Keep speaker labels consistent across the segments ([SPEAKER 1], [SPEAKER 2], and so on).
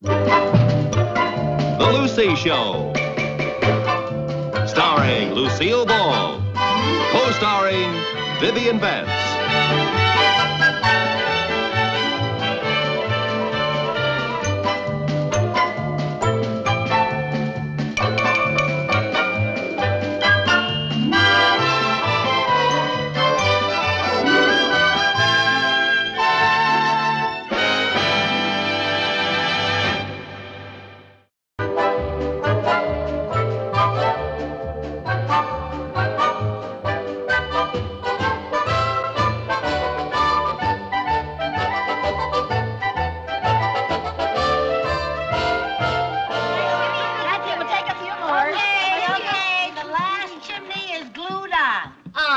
[SPEAKER 1] The Lucy Show. Starring Lucille Ball. Co-starring Vivian Vance.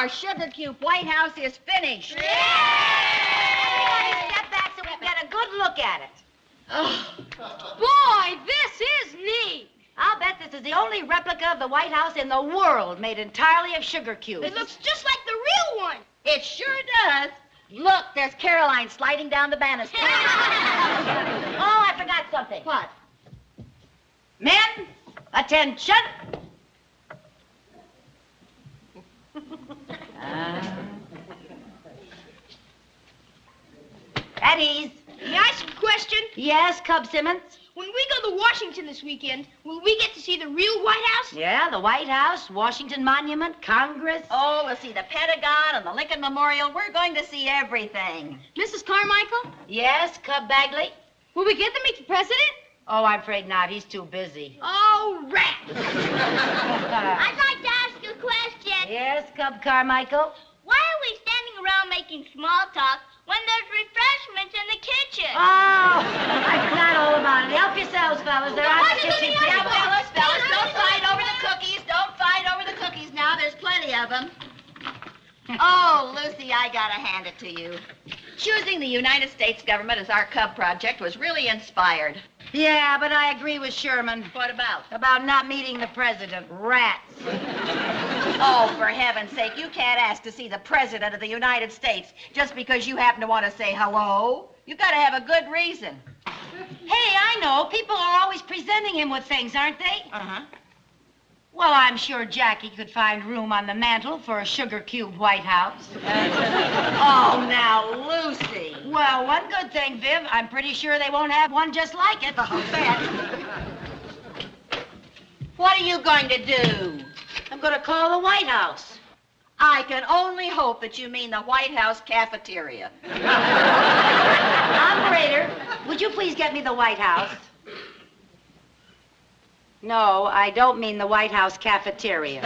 [SPEAKER 2] Sugar Cube White House is finished.
[SPEAKER 3] Yay!
[SPEAKER 2] Everybody step back so we can get a good look at it.
[SPEAKER 3] Oh. Boy, this is neat.
[SPEAKER 2] I'll bet this is the only replica of the White House in the world made entirely of sugar cubes.
[SPEAKER 3] It looks just like the real one.
[SPEAKER 2] It sure does. Look, there's Caroline sliding down the banister. Oh, I forgot something.
[SPEAKER 3] What?
[SPEAKER 2] Men, attention. At ease.
[SPEAKER 3] May I ask a question?
[SPEAKER 2] Yes, Cub Simmons?
[SPEAKER 3] When we go to Washington this weekend, will we get to see the real White House?
[SPEAKER 2] Yeah, the White House, Washington Monument, Congress.
[SPEAKER 4] Oh, we'll see the Pentagon and the Lincoln Memorial. We're going to see everything.
[SPEAKER 3] Mrs. Carmichael?
[SPEAKER 2] Yes, Cub Bagley?
[SPEAKER 3] Will we get to meet the president?
[SPEAKER 2] Oh, I'm afraid not. He's too busy.
[SPEAKER 3] Oh, rats!
[SPEAKER 5] I'd like to ask a question.
[SPEAKER 2] Yes, Cub Carmichael?
[SPEAKER 5] Why are we standing around making small talk when there's refreshments in the kitchen?
[SPEAKER 2] Oh, I forgot all about it. Help yourselves, fellas. They're on the kitchen
[SPEAKER 4] Now,
[SPEAKER 2] table.
[SPEAKER 4] fellas, don't fight over the cookies. Don't fight over the cookies now. There's plenty of them. Oh, Lucy, I gotta hand it to you. Choosing the United States government as our Cub project was really inspired.
[SPEAKER 2] Yeah, but I agree with Sherman.
[SPEAKER 4] What about?
[SPEAKER 2] About not meeting the president. Rats.
[SPEAKER 4] Oh, for heaven's sake, you can't ask to see the President of the United States just because you happen to want to say hello. You've got to have a good reason.
[SPEAKER 2] Hey, I know. People are always presenting him with things, aren't they?
[SPEAKER 4] Uh-huh.
[SPEAKER 2] Well, I'm sure Jackie could find room on the mantle for a sugar cube White House.
[SPEAKER 4] Oh, now, Lucy.
[SPEAKER 2] Well, one good thing, Viv, I'm pretty sure they won't have one just like it.
[SPEAKER 4] I'll bet. What are you going to do?
[SPEAKER 2] I'm going to call the White House.
[SPEAKER 4] I can only hope that you mean the White House cafeteria.
[SPEAKER 2] Operator, would you please get me the White House? No, I don't mean the White House cafeteria.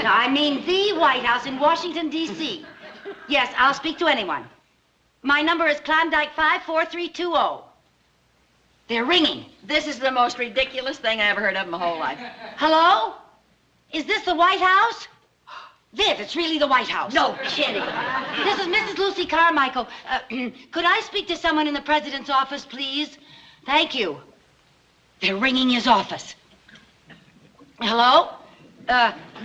[SPEAKER 2] No, I mean the White House in Washington, D.C. Yes, I'll speak to anyone. My number is Klondike 54320. They're ringing.
[SPEAKER 4] This is the most ridiculous thing I ever heard of in my whole life.
[SPEAKER 2] Hello? Is this the White House? Viv, it's really the White House.
[SPEAKER 4] No kidding.
[SPEAKER 2] This is Mrs. Lucy Carmichael. Could I speak to someone in the president's office, please? Thank you. They're ringing his office. Hello?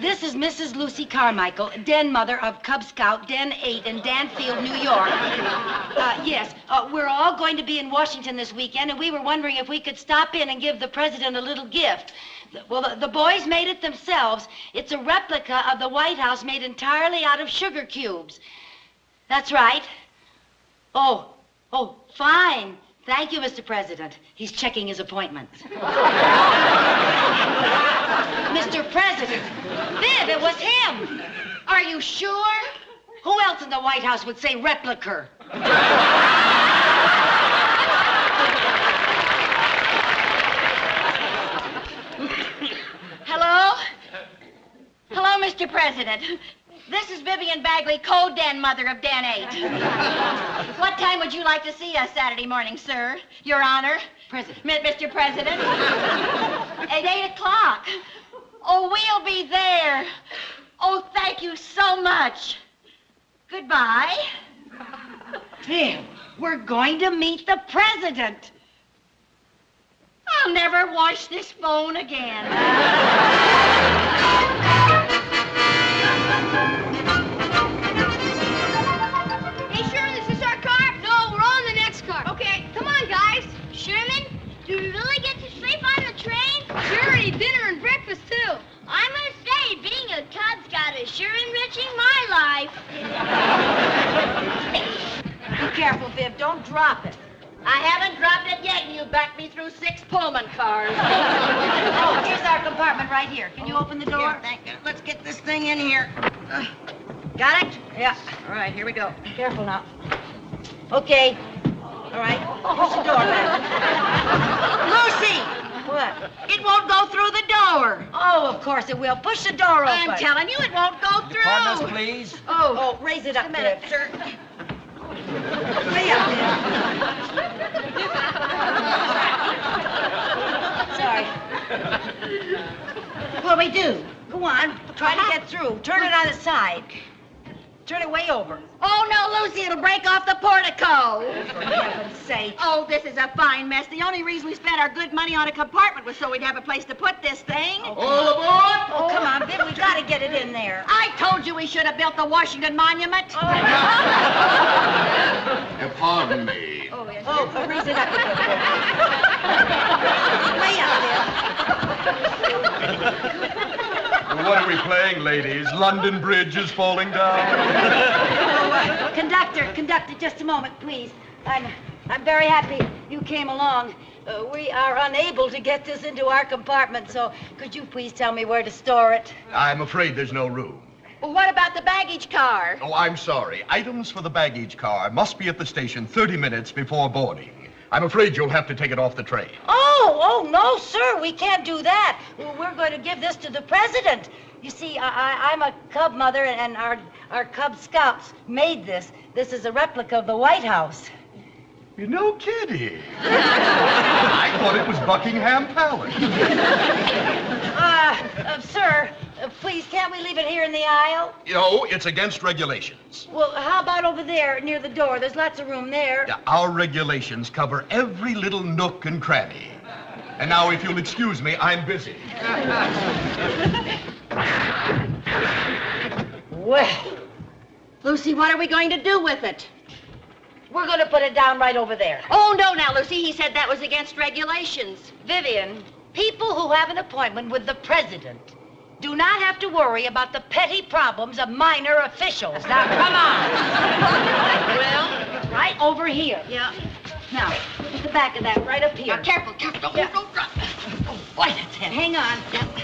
[SPEAKER 2] This is Mrs. Lucy Carmichael, den mother of Cub Scout Den 8 in Danfield, New York. Yes, we're all going to be in Washington this weekend, and we were wondering if we could stop in and give the president a little gift. Well, the boys made it themselves. It's a replica of the White House made entirely out of sugar cubes. That's right. Oh, fine. Thank you, Mr. President. He's checking his appointments. Mr. President. Viv, it was him. Are you sure? Who else in the White House would say replica?
[SPEAKER 4] Hello? Hello, Mr. President. This is Vivian Bagley, co-den mother of Den 8. What time would you like to see us Saturday morning, sir? Your Honor?
[SPEAKER 2] President.
[SPEAKER 4] Mr. President? At 8 o'clock. Oh, we'll be there. Oh, thank you so much. Goodbye.
[SPEAKER 2] Viv, we're going to meet the president.
[SPEAKER 4] I'll never wash this phone again.
[SPEAKER 3] Hey, Shirley, is this our car? No, we're on the next car. Okay, come on, guys.
[SPEAKER 5] Do we really get to sleep on the train?
[SPEAKER 3] Sure, eat dinner and breakfast, too.
[SPEAKER 5] I must say, being a Cub Scout is sure enriching my life.
[SPEAKER 2] Be careful, Viv. Don't drop it.
[SPEAKER 4] I haven't dropped it yet, and you backed me through 6 Pullman cars.
[SPEAKER 2] Oh, here's our compartment right here. Can you open the door?
[SPEAKER 4] Here, thank you. Let's get this thing in here. Got it?
[SPEAKER 2] Yeah.
[SPEAKER 4] All right, here we go.
[SPEAKER 2] Careful now. Okay. All right. Push the door back.
[SPEAKER 4] Lucy!
[SPEAKER 2] What?
[SPEAKER 4] It won't go through the door.
[SPEAKER 2] Oh, of course it will. Push the door open.
[SPEAKER 4] I'm telling you, it won't go through.
[SPEAKER 6] Pardon us, please.
[SPEAKER 2] Oh, raise it up,
[SPEAKER 4] A minute,
[SPEAKER 2] Viv.
[SPEAKER 4] sir.
[SPEAKER 2] Way up, Viv. Sorry. What'll we do? Go on. Try to get through. Turn it on the side. Turn it way over.
[SPEAKER 4] Oh, no, Lucy, it'll break off the portico.
[SPEAKER 2] For heaven's sake.
[SPEAKER 4] Oh, this is a fine mess. The only reason we spent our good money on a compartment was so we'd have a place to put this thing.
[SPEAKER 6] All aboard!
[SPEAKER 2] Oh, come on, Viv. We gotta get it in there.
[SPEAKER 4] I told you we should have built the Washington Monument.
[SPEAKER 6] Pardon me.
[SPEAKER 4] Oh, yes.
[SPEAKER 2] Oh, raise it up a bit. Way up, Viv.
[SPEAKER 6] What are we playing, ladies? London Bridge is falling down.
[SPEAKER 2] Conductor, just a moment, please. I'm very happy you came along. We are unable to get this into our compartment, so could you please tell me where to store it?
[SPEAKER 6] I'm afraid there's no room.
[SPEAKER 4] Well, what about the baggage car?
[SPEAKER 6] Oh, I'm sorry. Items for the baggage car must be at the station 30 minutes before boarding. I'm afraid you'll have to take it off the train.
[SPEAKER 2] Oh, no, sir, we can't do that. We're going to give this to the president. You see, I'm a Cub mother, and our Cub Scouts made this. This is a replica of the White House.
[SPEAKER 6] You're no kidding. I thought it was Buckingham Palace.
[SPEAKER 2] Sir, please, can't we leave it here in the aisle?
[SPEAKER 6] No, it's against regulations.
[SPEAKER 2] Well, how about over there near the door? There's lots of room there.
[SPEAKER 6] Yeah, our regulations cover every little nook and cranny. And now, if you'll excuse me, I'm busy.
[SPEAKER 2] Well,
[SPEAKER 4] Lucy, what are we going to do with it?
[SPEAKER 2] we're going to put it down right over there.
[SPEAKER 4] Oh, no, now, Lucy, he said that was against regulations.
[SPEAKER 2] Vivian, people who have an appointment with the president do not have to worry about the petty problems of minor officials. Now, come on. Well, right over here.
[SPEAKER 4] Yeah.
[SPEAKER 2] Now, put the back of that right up here.
[SPEAKER 4] Now, careful. Don't drop.
[SPEAKER 2] Oh, boy, that's heavy. Hang on.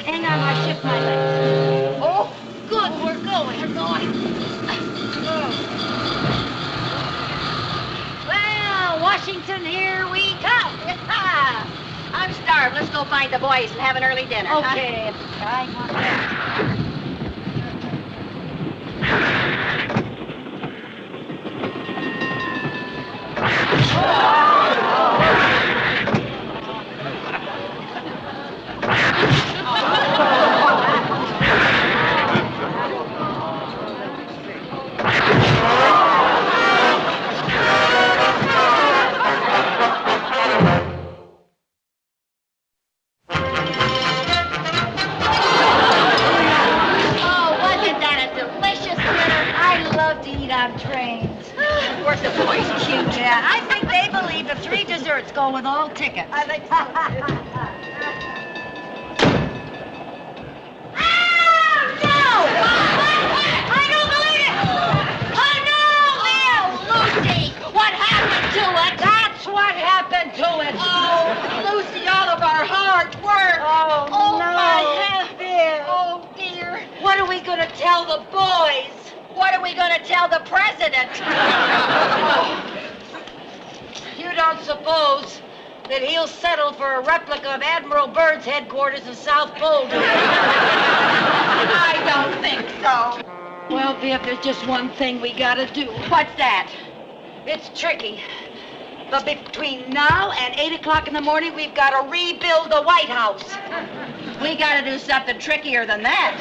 [SPEAKER 2] Hang on, I shift my legs. Oh, good, we're going. Well, Washington, here we come.
[SPEAKER 4] I'm starved. Let's go find the boys and have an early dinner.
[SPEAKER 2] Okay. I want that. Go with all tickets.
[SPEAKER 4] I think so. Lucy, all of our hard work.
[SPEAKER 2] Oh, no.
[SPEAKER 4] My head.
[SPEAKER 2] Dear.
[SPEAKER 4] Oh, dear.
[SPEAKER 2] What are we going to tell the boys?
[SPEAKER 4] What are we going to tell the president?
[SPEAKER 2] You don't suppose that he'll settle for a replica of Admiral Byrd's headquarters in South Pole, do you?
[SPEAKER 4] I don't think so.
[SPEAKER 2] Well, Viv, there's just one thing we gotta do.
[SPEAKER 4] What's that?
[SPEAKER 2] It's tricky. But between now and 8 o'clock in the morning, we've got to rebuild the White House.
[SPEAKER 4] We got to do something trickier than that.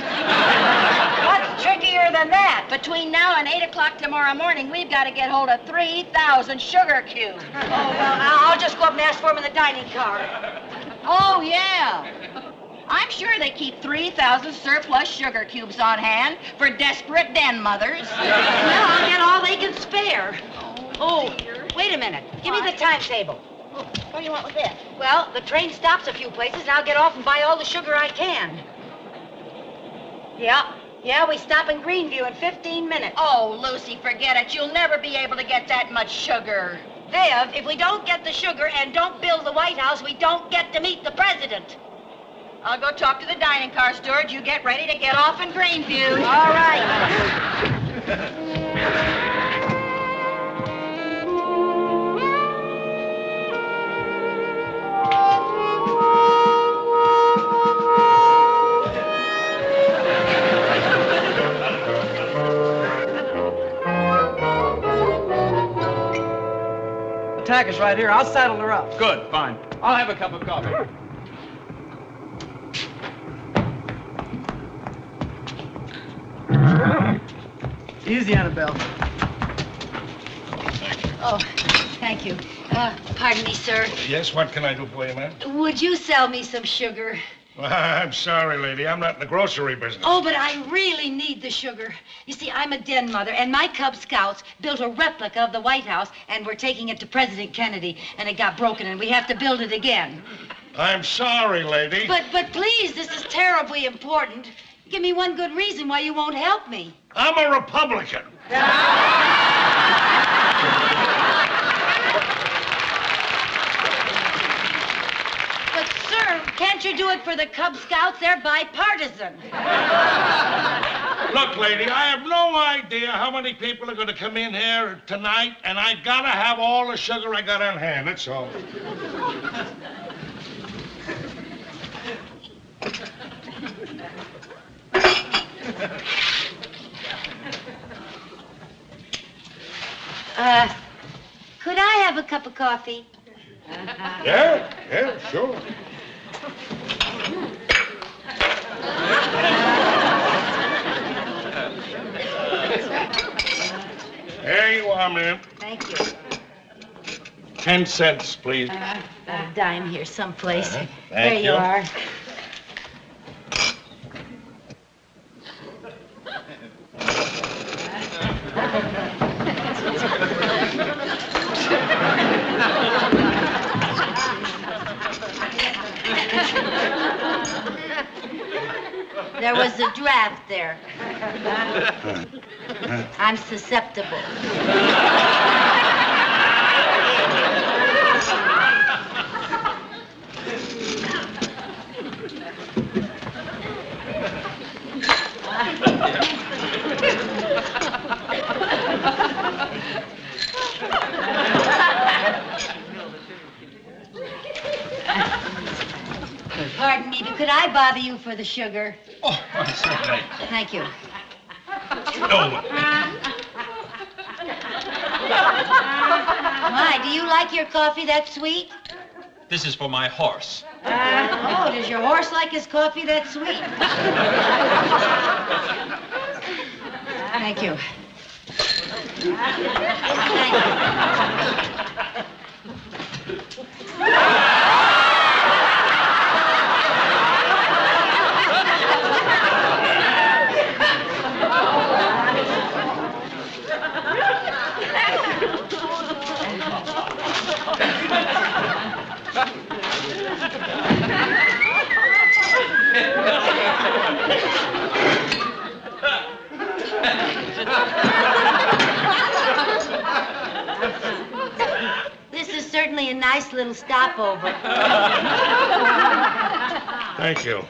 [SPEAKER 2] What's trickier than that?
[SPEAKER 4] Between now and 8 o'clock tomorrow morning, we've got to get hold of 3,000 sugar cubes.
[SPEAKER 2] Oh, well, I'll just go up and ask for them in the dining car.
[SPEAKER 4] Oh, yeah. I'm sure they keep 3,000 surplus sugar cubes on hand for desperate den mothers.
[SPEAKER 2] Well, I'll get all they can spare. Oh, wait a minute. Give me the timetable.
[SPEAKER 4] What do you want with this?
[SPEAKER 2] Well, the train stops a few places, and I'll get off and buy all the sugar I can. Yeah, we stop in Greenview in 15 minutes.
[SPEAKER 4] Oh, Lucy, forget it. You'll never be able to get that much sugar.
[SPEAKER 2] Viv, if we don't get the sugar and don't build the White House, we don't get to meet the president.
[SPEAKER 4] I'll go talk to the dining car steward. You get ready to get off in Greenview.
[SPEAKER 2] All right.
[SPEAKER 7] The tacker's right here. I'll saddle her up.
[SPEAKER 8] Good, fine. I'll have a cup of coffee.
[SPEAKER 7] Easy, Annabelle.
[SPEAKER 2] Oh, thank you. Pardon me, sir.
[SPEAKER 9] Yes, what can I do for you, ma'am?
[SPEAKER 2] Would you sell me some sugar?
[SPEAKER 9] Well, I'm sorry, lady. I'm not in the grocery business.
[SPEAKER 2] Oh, but I really need the sugar. You see, I'm a den mother, and my Cub Scouts built a replica of the White House, and we're taking it to President Kennedy, and it got broken, and we have to build it again.
[SPEAKER 9] I'm sorry, lady.
[SPEAKER 2] But please, this is terribly important. Give me one good reason why you won't help me.
[SPEAKER 9] I'm a Republican.
[SPEAKER 2] But, sir, can't you do it for the Cub Scouts? They're bipartisan.
[SPEAKER 9] Look, lady, I have no idea how many people are going to come in here tonight, and I gotta have all the sugar I got on hand, that's all.
[SPEAKER 2] Could I have a cup of coffee?
[SPEAKER 9] Yeah, sure. There you are, ma'am.
[SPEAKER 2] Thank you.
[SPEAKER 9] 10 cents, please.
[SPEAKER 2] A dime here someplace.
[SPEAKER 9] Thank
[SPEAKER 2] There you
[SPEAKER 9] you.
[SPEAKER 2] are. There was a draft there. I'm susceptible. Pardon me, but could I bother you for the sugar?
[SPEAKER 9] Oh, certainly.
[SPEAKER 2] Thank you.
[SPEAKER 9] No.
[SPEAKER 2] My, do you like your coffee that sweet?
[SPEAKER 8] This is for my horse.
[SPEAKER 2] Oh, does your horse like his coffee that sweet? Thank you. This is certainly a nice little stopover.
[SPEAKER 9] Thank you.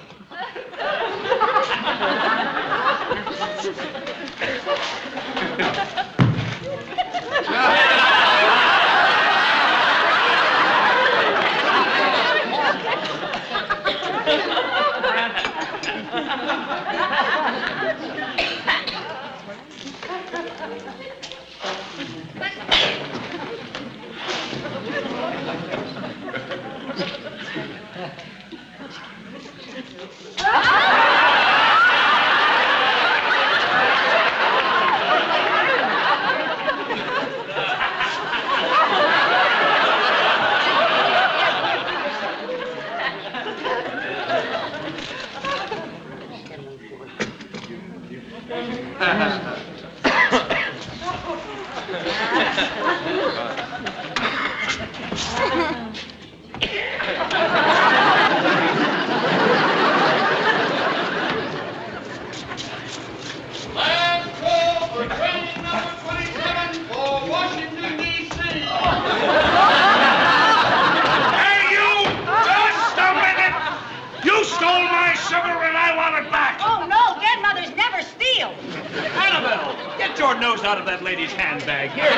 [SPEAKER 8] nose out of that lady's handbag. Here.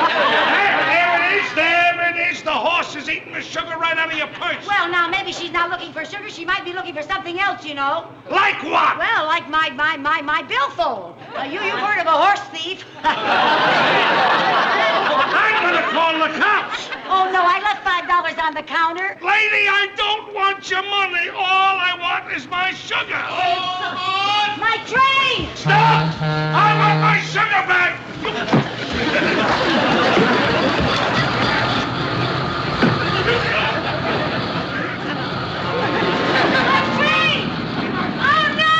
[SPEAKER 9] There it is. The horse is eating the sugar right out of your purse.
[SPEAKER 2] Well, now, maybe she's not looking for sugar. She might be looking for something else, you know.
[SPEAKER 9] Like what?
[SPEAKER 2] Well, like my billfold. You've heard of a horse thief.
[SPEAKER 9] I'm gonna call the cops.
[SPEAKER 2] Oh, no, I left $5 on the counter.
[SPEAKER 9] Lady, I don't want your money. All I want is my sugar.
[SPEAKER 2] My train!
[SPEAKER 9] Stop! I want my sugar back!
[SPEAKER 2] My train! Oh, no!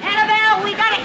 [SPEAKER 2] Annabelle, we got it.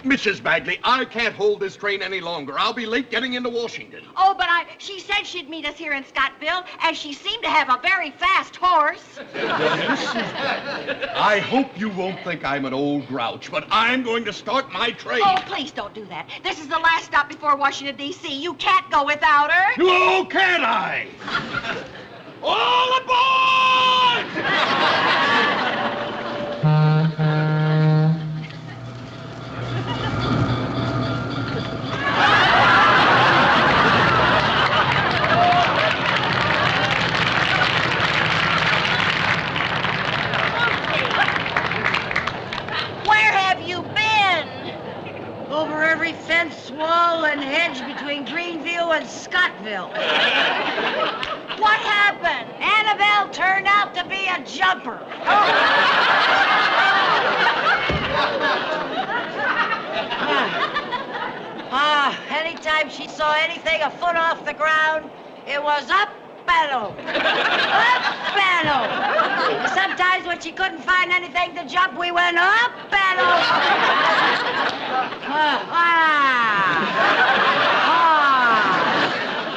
[SPEAKER 6] Mrs. Bagley, I can't hold this train any longer. I'll be late getting into Washington.
[SPEAKER 4] Oh, but she said she'd meet us here in Scottville, and she seemed to have a very fast horse.
[SPEAKER 6] I hope you won't think I'm an old grouch, but I'm going to start my train.
[SPEAKER 4] Oh, please don't do that. This is the last stop before Washington, D.C. You can't go without her.
[SPEAKER 6] Oh, can't I? All aboard!
[SPEAKER 2] Over every fence, wall, and hedge between Greenville and Scottville.
[SPEAKER 4] What happened?
[SPEAKER 2] Annabelle turned out to be a jumper. Anytime she saw anything a foot off the ground, it was up and over. Up and over. Sometimes when she couldn't find anything to jump, we went up and over.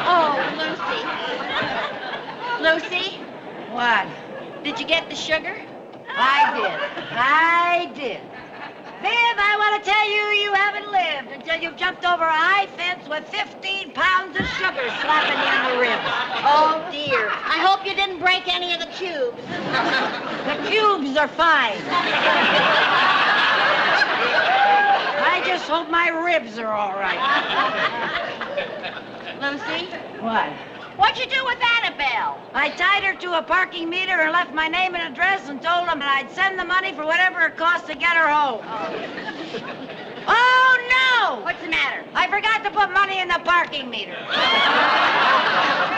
[SPEAKER 4] Oh, Lucy. Lucy?
[SPEAKER 2] What?
[SPEAKER 4] Did you get the sugar?
[SPEAKER 2] I did. Viv, I want to tell you, you haven't lived until you've jumped over a high fence with 15 pounds of sugar slapping you in the ribs.
[SPEAKER 4] Oh, dear. I hope you didn't break any of the cubes.
[SPEAKER 2] The cubes are fine. I just hope my ribs are all right.
[SPEAKER 4] Lucy,
[SPEAKER 2] What?
[SPEAKER 4] what'd you do with Annabelle?
[SPEAKER 2] I tied her to a parking meter and left my name and address and told them that I'd send the money for whatever it cost to get her home. Oh, no!
[SPEAKER 4] What's the matter?
[SPEAKER 2] I forgot to put money in the parking meter.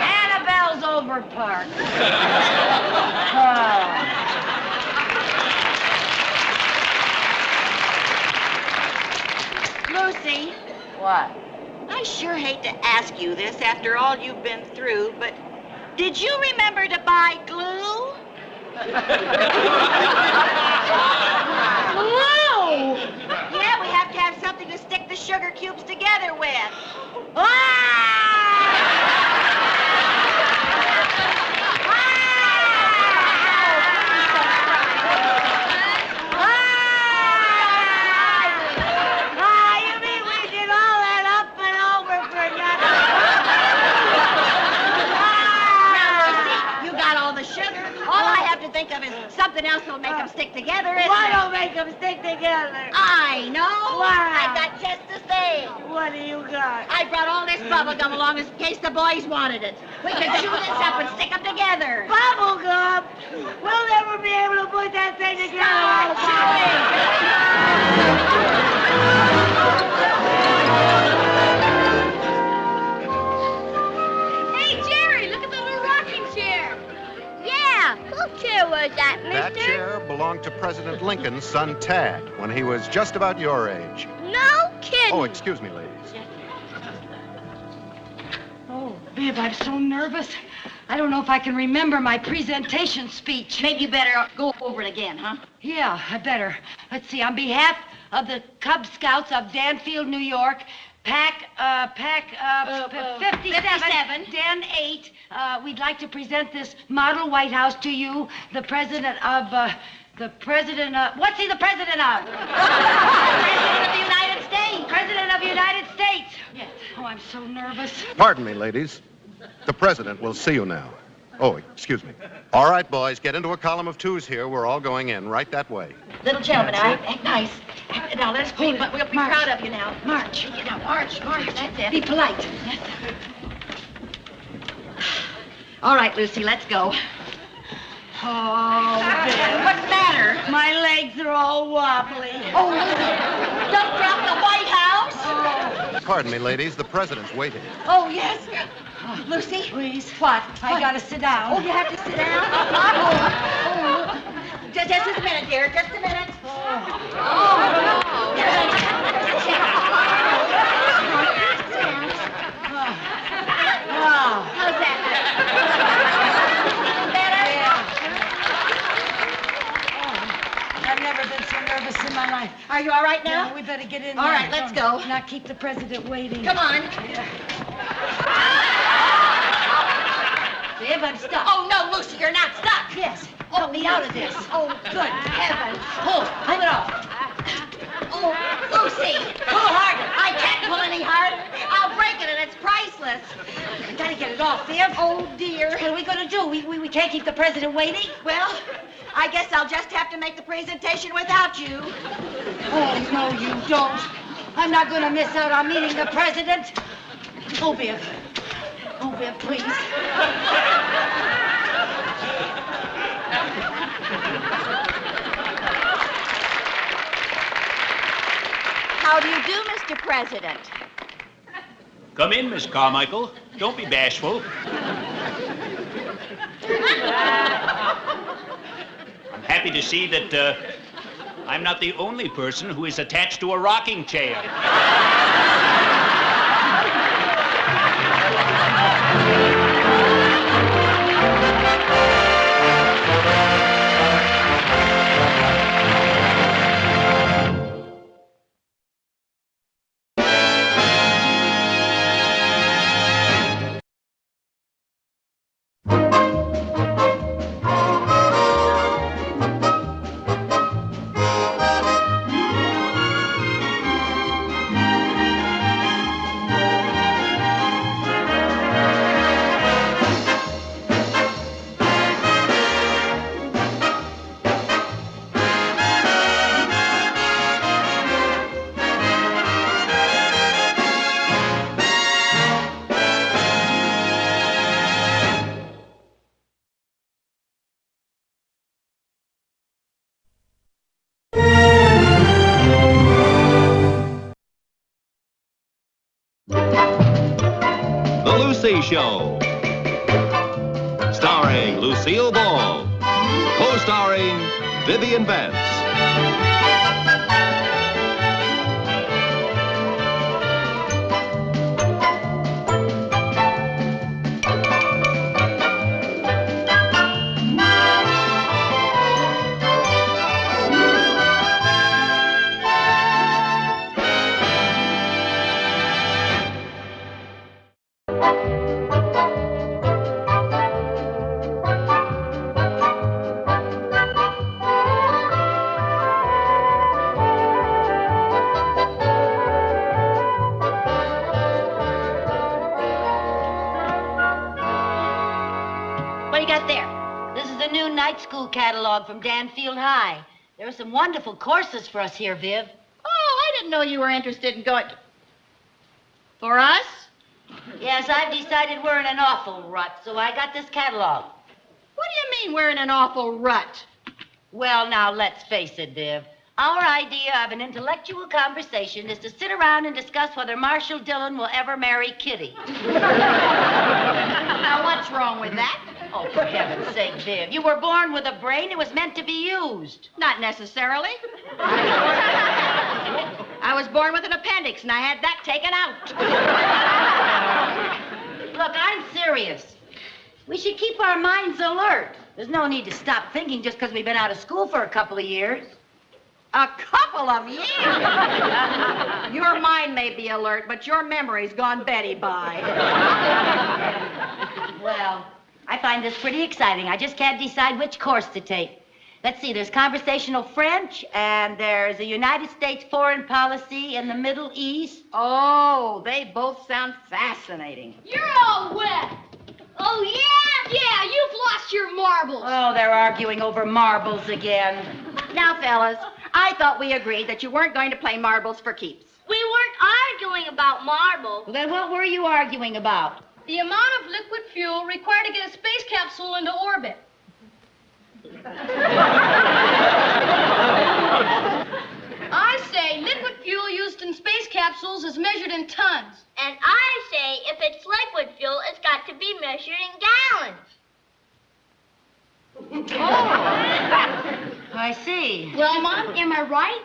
[SPEAKER 2] Annabelle's overparked. Oh.
[SPEAKER 4] Lucy,
[SPEAKER 2] What?
[SPEAKER 4] I sure hate to ask you this after all you've been through, but did you remember to buy glue?
[SPEAKER 2] Glue!
[SPEAKER 4] Yeah, we have to have something to stick the sugar cubes together with.
[SPEAKER 2] You mean we did all that up and over for nothing?
[SPEAKER 4] Now, Lucy, you got all the sugar. All I have to think of is something else that'll make them stick together, isn't
[SPEAKER 2] Why
[SPEAKER 4] it?
[SPEAKER 2] don't make them stick together?
[SPEAKER 4] I know.
[SPEAKER 2] Wow.
[SPEAKER 4] I got just the thing.
[SPEAKER 2] What do you got?
[SPEAKER 4] I brought all this bubble gum along in case the boys wanted it. We could chew this up and stick them together.
[SPEAKER 2] Bubble gum? We'll never be able to put that thing together.
[SPEAKER 4] Stop
[SPEAKER 5] Hey, Jerry, look at the little rocking chair. Yeah, whose chair was that, mister?
[SPEAKER 10] That chair belonged to President Lincoln's son, Tad, when he was just about your age.
[SPEAKER 5] No kidding.
[SPEAKER 10] Oh, excuse me, ladies.
[SPEAKER 2] Oh, Viv, I'm so nervous. I don't know if I can remember my presentation speech.
[SPEAKER 4] Maybe you better go over it again, huh?
[SPEAKER 2] Yeah, I better. Let's see. On behalf of the Cub Scouts of Danfield, New York, Pack 57, Den 8, we'd like to present this model White House to you, the president of, what's he the president of?
[SPEAKER 4] President of the United States.
[SPEAKER 2] President of the United States. Yes. Oh, I'm so nervous.
[SPEAKER 10] Pardon me, ladies. The president will see you now. Oh, excuse me. All right, boys, get into a column of twos here. We're all going in, right that way.
[SPEAKER 4] Little gentlemen, act nice. Now, let's be, but we'll be proud of you now.
[SPEAKER 2] March.
[SPEAKER 4] Now, march. That's it.
[SPEAKER 2] Be polite.
[SPEAKER 4] All right, Lucy, let's go.
[SPEAKER 2] Oh, Viv.
[SPEAKER 4] What's the matter?
[SPEAKER 2] My legs are all wobbly.
[SPEAKER 4] Oh, Lucy, don't drop the White House.
[SPEAKER 10] Pardon me, ladies. The president's waiting.
[SPEAKER 4] Oh, yes. Lucy?
[SPEAKER 2] Please. What? I gotta sit down.
[SPEAKER 4] Oh, you have to sit down? Just a minute, dear. Just a minute.
[SPEAKER 2] Wow.
[SPEAKER 4] How's that?
[SPEAKER 2] I've never been so nervous in my life.
[SPEAKER 4] Are you all right now?
[SPEAKER 2] Yeah, we better get in
[SPEAKER 4] All
[SPEAKER 2] there.
[SPEAKER 4] right, let's go.
[SPEAKER 2] Not keep the president waiting.
[SPEAKER 4] Come on.
[SPEAKER 2] Viv, I'm stuck.
[SPEAKER 4] Oh, no, Lucy, you're not stuck.
[SPEAKER 2] Yes. Help me out of this.
[SPEAKER 4] Oh, good heavens.
[SPEAKER 2] Pull it off.
[SPEAKER 4] Oh, Lucy.
[SPEAKER 2] Pull harder.
[SPEAKER 4] I can't pull any harder. I'll break it and it's priceless.
[SPEAKER 2] I gotta get it off, Viv.
[SPEAKER 4] Oh, dear.
[SPEAKER 2] What are we gonna do? We can't keep the president waiting.
[SPEAKER 4] Well, I guess I'll just have to make the presentation without you.
[SPEAKER 2] Oh, no, you don't. I'm not gonna miss out on meeting the president. Oh, Viv. Oh, Viv, please.
[SPEAKER 4] How do you do, Mr. President?
[SPEAKER 8] Come in, Miss Carmichael. Don't be bashful. I'm happy to see that I'm not the only person who is attached to a rocking chair.
[SPEAKER 1] Lucy Show. Starring Lucille Ball. Co-starring Vivian Vance.
[SPEAKER 2] What do you got there? This is the new night school catalog from Danfield High. There are some wonderful courses for us here, Viv.
[SPEAKER 4] Oh, I didn't know you were interested in going. For us?
[SPEAKER 2] Yes, I've decided we're in an awful rut, so I got this catalog.
[SPEAKER 4] What do you mean we're in an awful rut?
[SPEAKER 2] Well, now, let's face it, Viv. Our idea of an intellectual conversation is to sit around and discuss whether Marshall Dillon will ever marry Kitty.
[SPEAKER 4] Now, what's wrong with that?
[SPEAKER 2] Oh, for heaven's sake, Viv. You were born with a brain. It was meant to be used.
[SPEAKER 4] Not necessarily. I was born with an appendix, and I had that taken out.
[SPEAKER 2] Look, I'm serious. We should keep our minds alert. There's no need to stop thinking just because we've been out of school for a couple of years.
[SPEAKER 4] A couple of years? Your mind may be alert, but your memory's gone Betty by.
[SPEAKER 2] Well, I find this pretty exciting. I just can't decide which course to take. Let's see, there's conversational French, and there's the United States foreign policy in the Middle East.
[SPEAKER 4] Oh, they both sound fascinating.
[SPEAKER 5] You're all wet. Oh, yeah? Yeah, you've lost your marbles.
[SPEAKER 2] Oh, they're arguing over marbles again.
[SPEAKER 4] Now, fellas, I thought we agreed that you weren't going to play marbles for keeps.
[SPEAKER 5] We weren't arguing about marbles.
[SPEAKER 2] Well, then what were you arguing about?
[SPEAKER 5] The amount of liquid fuel required to get a space capsule into orbit. I say liquid fuel used in space capsules is measured in tons.
[SPEAKER 11] And I say if it's liquid fuel, it's got to be measured in gallons.
[SPEAKER 2] Oh, I see.
[SPEAKER 5] Well, Mom, am I right?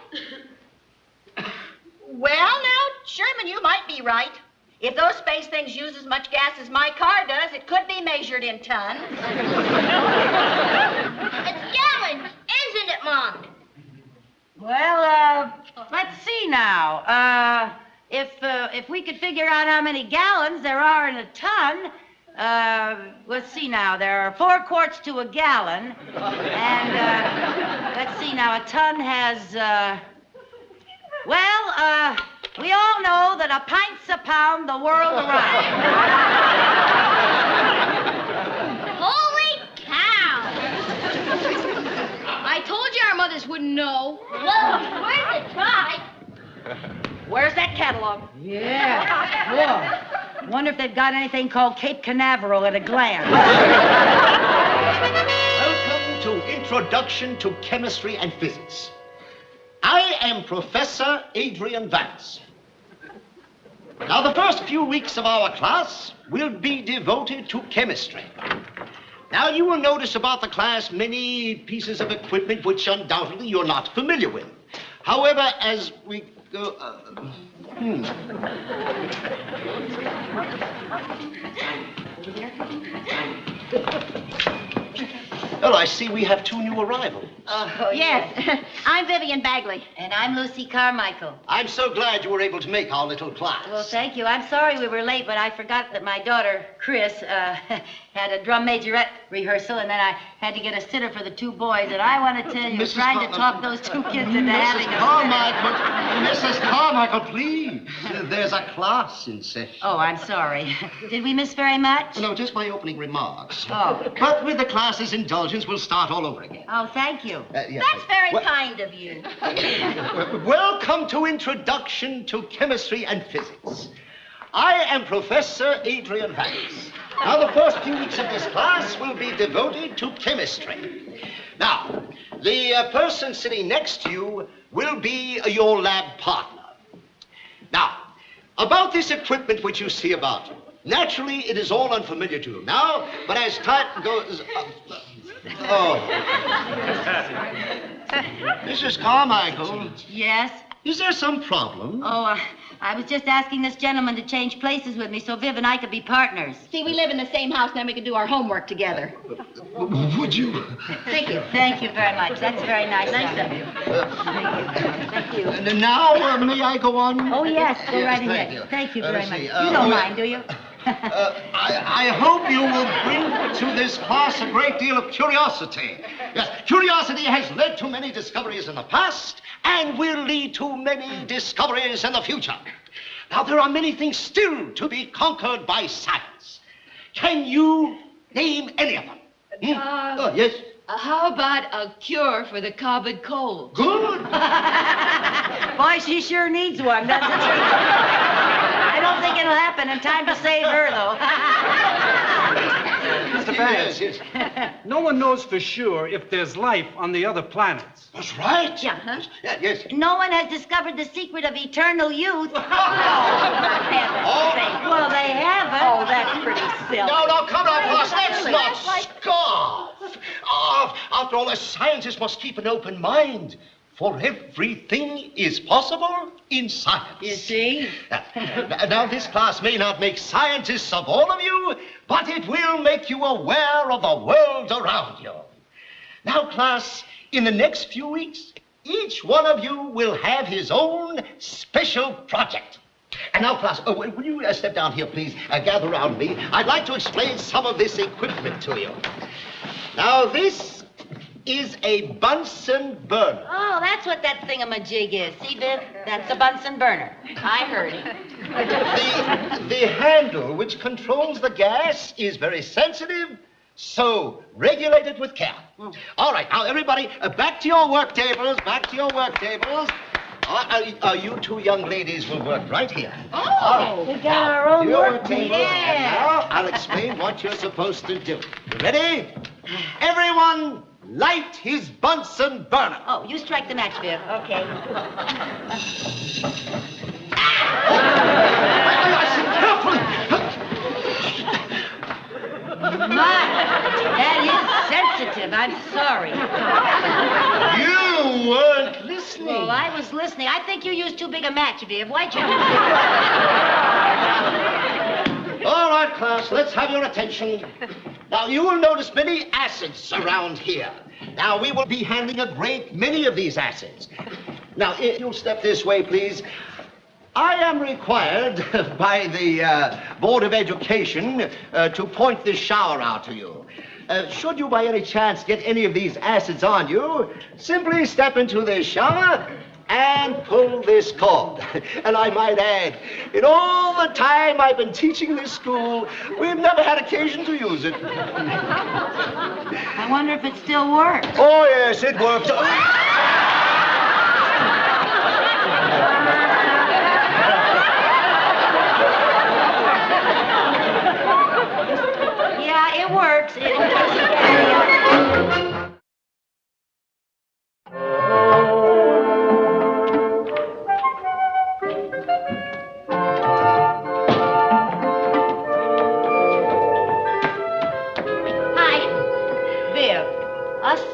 [SPEAKER 4] Well, now, Sherman, you might be right. If those space things use as much gas as my car does, it could be measured in tons.
[SPEAKER 11] It's gallons, isn't it, Mom?
[SPEAKER 2] Well, let's see now. If we could figure out how many gallons there are in a ton, let's see now. There are 4 quarts to a gallon. And, let's see now. A ton has, we all know that a pint's a pound the world around.
[SPEAKER 5] Holy cow! I told you our mothers wouldn't know.
[SPEAKER 11] Well, worth a try.
[SPEAKER 4] Where's that catalog?
[SPEAKER 2] Yeah. Whoa. Wonder if they've got anything called Cape Canaveral at a glance.
[SPEAKER 12] Welcome to Introduction to Chemistry and Physics. I am Professor Adrian Vance. Now, the first few weeks of our class will be devoted to chemistry. Now, you will notice about the class many pieces of equipment which undoubtedly you're not familiar with. However, as we go... Well, I see we have 2 new arrivals.
[SPEAKER 2] Oh,
[SPEAKER 4] Yes. I'm Vivian Bagley.
[SPEAKER 2] And I'm Lucy Carmichael.
[SPEAKER 12] I'm so glad you were able to make our little class.
[SPEAKER 2] Well, thank you. I'm sorry we were late, but I forgot that my daughter, Chris, had a drum majorette rehearsal, and then I had to get a sitter for the 2 boys. And I want to tell you, trying to talk those 2 kids into having a
[SPEAKER 12] Mrs. Carmichael, please. There's a class in session.
[SPEAKER 2] Oh, I'm sorry. Did we miss very much?
[SPEAKER 12] No, just my opening remarks.
[SPEAKER 2] Oh.
[SPEAKER 12] But with the class's indulgence, we'll start all over again.
[SPEAKER 2] Oh, thank you.
[SPEAKER 12] Yes,
[SPEAKER 4] That's very kind of you.
[SPEAKER 12] Welcome to Introduction to Chemistry and Physics. I am Professor Adrian Vance. Now, the first few weeks of this class will be devoted to chemistry. Now, the person sitting next to you will be your lab partner. Now, about this equipment which you see about you. Naturally, it is all unfamiliar to you now, but as time goes... Mrs. Carmichael.
[SPEAKER 2] Yes?
[SPEAKER 12] Is there some problem?
[SPEAKER 2] Oh, I was just asking this gentleman to change places with me so Viv and I could be partners.
[SPEAKER 4] See, we live in the same house, then we can do our homework together.
[SPEAKER 12] Would you?
[SPEAKER 2] Thank you. Thank you very much. That's very nice of you. Thank you.
[SPEAKER 12] Now, may I go on?
[SPEAKER 2] Oh, yes. Go right
[SPEAKER 12] thank
[SPEAKER 2] ahead.
[SPEAKER 12] you.
[SPEAKER 2] Thank you very much.
[SPEAKER 12] see,
[SPEAKER 2] You don't mind, do you?
[SPEAKER 12] I hope you will bring to this class a great deal of curiosity. Yes, curiosity has led to many discoveries in the past and will lead to many discoveries in the future. Now, there are many things still to be conquered by science. Can you name any of them? Yes?
[SPEAKER 13] How about a cure for the common cold?
[SPEAKER 12] Good.
[SPEAKER 2] Boy, she sure needs one, doesn't she? I don't think it'll happen in time to save her, though.
[SPEAKER 7] Mr. Vance, no one knows for sure if there's life on the other planets.
[SPEAKER 12] That's right.
[SPEAKER 2] Yeah, huh?
[SPEAKER 12] Yes.
[SPEAKER 2] No one has discovered the secret of eternal youth. Well, they haven't. Oh, that's pretty silly.
[SPEAKER 12] No, come on, boss. Let's not scoff. After all, a scientist must keep an open mind. For everything is possible in science.
[SPEAKER 2] You see?
[SPEAKER 12] Now, this class may not make scientists of all of you, but it will make you aware of the world around you. Now, class, in the next few weeks, each one of you will have his own special project. And now, class, will you step down here, please? Gather around me. I'd like to explain some of this equipment to you. Now, this is a Bunsen burner.
[SPEAKER 2] Oh, that's what that thingamajig is. See, Viv? That's a Bunsen burner. I heard it.
[SPEAKER 12] The handle which controls the gas is very sensitive, so regulate it with care. All right, now, everybody, back to your work tables, You two young ladies will work right here.
[SPEAKER 2] Oh, we got our own work
[SPEAKER 12] table.
[SPEAKER 2] Yeah.
[SPEAKER 12] Now, I'll explain what you're supposed to do. You ready? Everyone, light his Bunsen burner.
[SPEAKER 2] Oh, you strike the match, Viv. Okay. My, that is sensitive. I'm sorry.
[SPEAKER 12] You weren't listening.
[SPEAKER 2] Well, I was listening. I think you used too big a match, Viv. Why'd you do that?
[SPEAKER 12] All right, class, let's have your attention. Now, you will notice many acids around here. Now, we will be handling a great many of these acids. Now, if you'll step this way, please. I am required by the Board of Education to point this shower out to you. Should you by any chance get any of these acids on you, simply step into this shower and pull this cord. And I might add, in all the time I've been teaching this school, we've never had occasion to use it.
[SPEAKER 2] I wonder if it still works.
[SPEAKER 12] Oh, yes, it works.
[SPEAKER 2] Yeah, it works.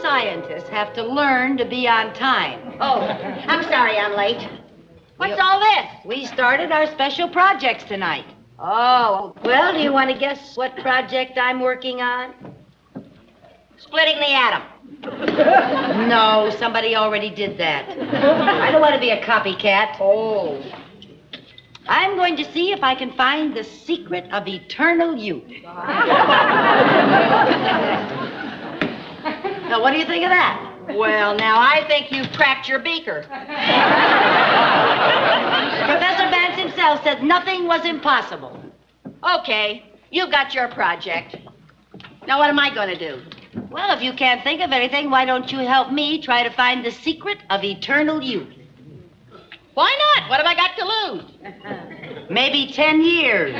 [SPEAKER 2] Scientists have to learn to be on time.
[SPEAKER 4] Oh, I'm sorry I'm late. What's all this?
[SPEAKER 2] We started our special projects tonight.
[SPEAKER 4] Oh,
[SPEAKER 2] well, do you want to guess what project I'm working on?
[SPEAKER 4] Splitting the atom.
[SPEAKER 2] No, somebody already did that. I don't want to be a copycat.
[SPEAKER 4] Oh.
[SPEAKER 2] I'm going to see if I can find the secret of eternal youth. Now, what do you think of that?
[SPEAKER 4] Well, now, I think you've cracked your beaker.
[SPEAKER 2] Professor Vance himself said nothing was impossible.
[SPEAKER 4] Okay, you've got your project. Now, what am I going to do?
[SPEAKER 2] Well, if you can't think of anything, why don't you help me try to find the secret of eternal youth?
[SPEAKER 4] Why not? What have I got to lose?
[SPEAKER 2] Maybe 10 years.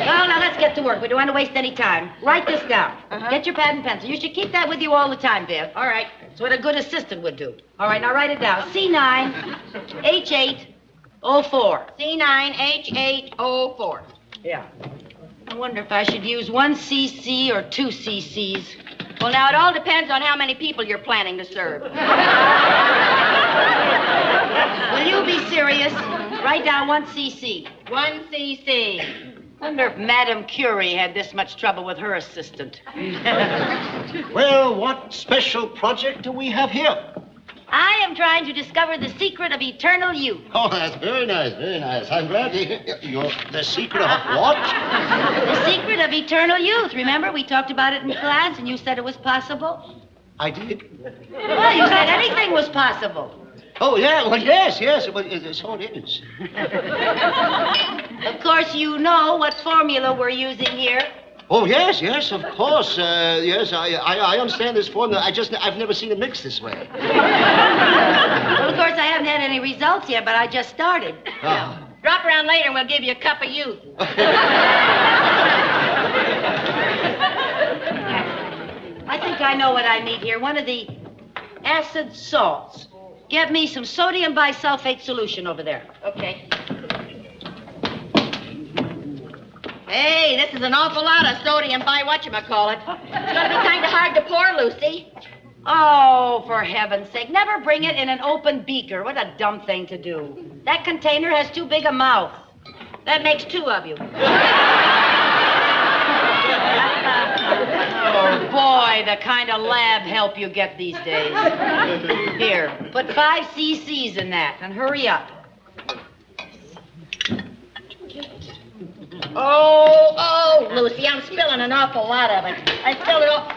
[SPEAKER 2] Well, now let's get to work. We don't want to waste any time. Write this down. Get your pad and pencil. You should keep that with you all the time, Viv.
[SPEAKER 4] All right.
[SPEAKER 2] It's what a good assistant would do. All right, now write it down. C9, H8, 04.
[SPEAKER 4] C9H804.
[SPEAKER 2] Yeah. I wonder if I should use 1 cc or 2 cc's.
[SPEAKER 4] Well, now, it all depends on how many people you're planning to serve.
[SPEAKER 2] Will you be serious? Write down 1 cc.
[SPEAKER 4] 1 cc.
[SPEAKER 2] Wonder if Madame Curie had this much trouble with her assistant.
[SPEAKER 12] Well, what special project do we have here?
[SPEAKER 2] I am trying to discover the secret of eternal youth.
[SPEAKER 12] Oh, that's very nice, very nice. I'm glad to hear the secret of what?
[SPEAKER 2] The secret of eternal youth. Remember, we talked about it in class, and you said it was possible?
[SPEAKER 12] I did?
[SPEAKER 2] Well, you said anything was possible.
[SPEAKER 12] Oh, yeah, well, yes, well, so it is.
[SPEAKER 2] Of course, you know what formula we're using here.
[SPEAKER 12] Oh, yes, of course. Yes, I understand this formula. I've never seen it mixed this way.
[SPEAKER 2] Well, of course, I haven't had any results yet, but I just started.
[SPEAKER 12] Ah.
[SPEAKER 4] Drop around later and we'll give you a cup of youth.
[SPEAKER 2] I think I know what I need here. One of the acid salts. Get me some sodium bisulfate solution over there.
[SPEAKER 4] Okay. Hey, this is an awful lot of sodium whatchamacallit. It's gonna be kind of hard to pour, Lucy.
[SPEAKER 2] Oh, for heaven's sake, never bring it in an open beaker. What a dumb thing to do. That container has too big a mouth.
[SPEAKER 4] That makes 2 of you.
[SPEAKER 2] Oh, boy, the kind of lab help you get these days. Here, put 5 cc's in that, and hurry up.
[SPEAKER 4] Oh, Lucy, I'm spilling an awful lot of it. I spilled it all.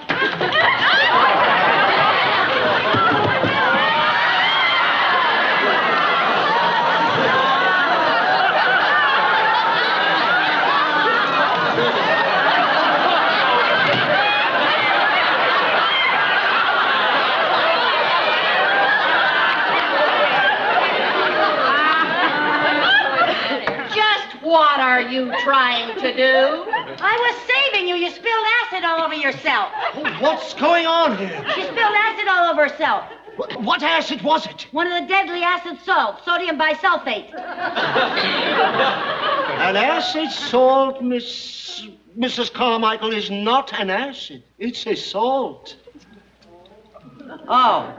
[SPEAKER 4] What are you trying to do?
[SPEAKER 2] I was saving you. You spilled acid all over yourself.
[SPEAKER 12] What's going on here?
[SPEAKER 2] She spilled acid all over herself.
[SPEAKER 12] What acid was it?
[SPEAKER 2] One of the deadly acid salts, sodium bisulfate.
[SPEAKER 12] An acid salt, Mrs. Carmichael, is not an acid. It's a salt.
[SPEAKER 2] Oh.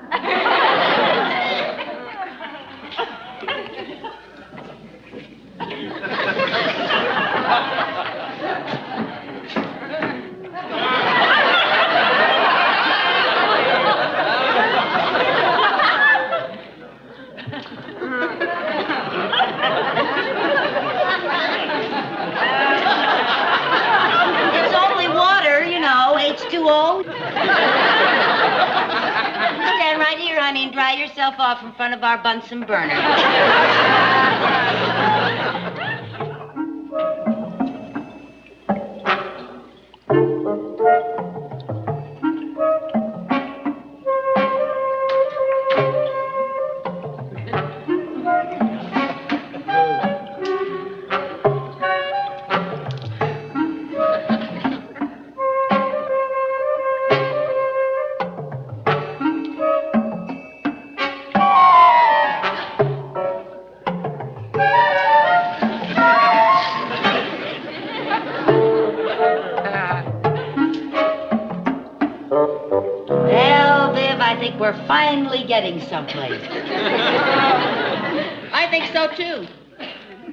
[SPEAKER 2] It's only water, you know, H2O. Stand right here, honey, and dry yourself off in front of our Bunsen burner. We're finally getting someplace.
[SPEAKER 4] I think so, too.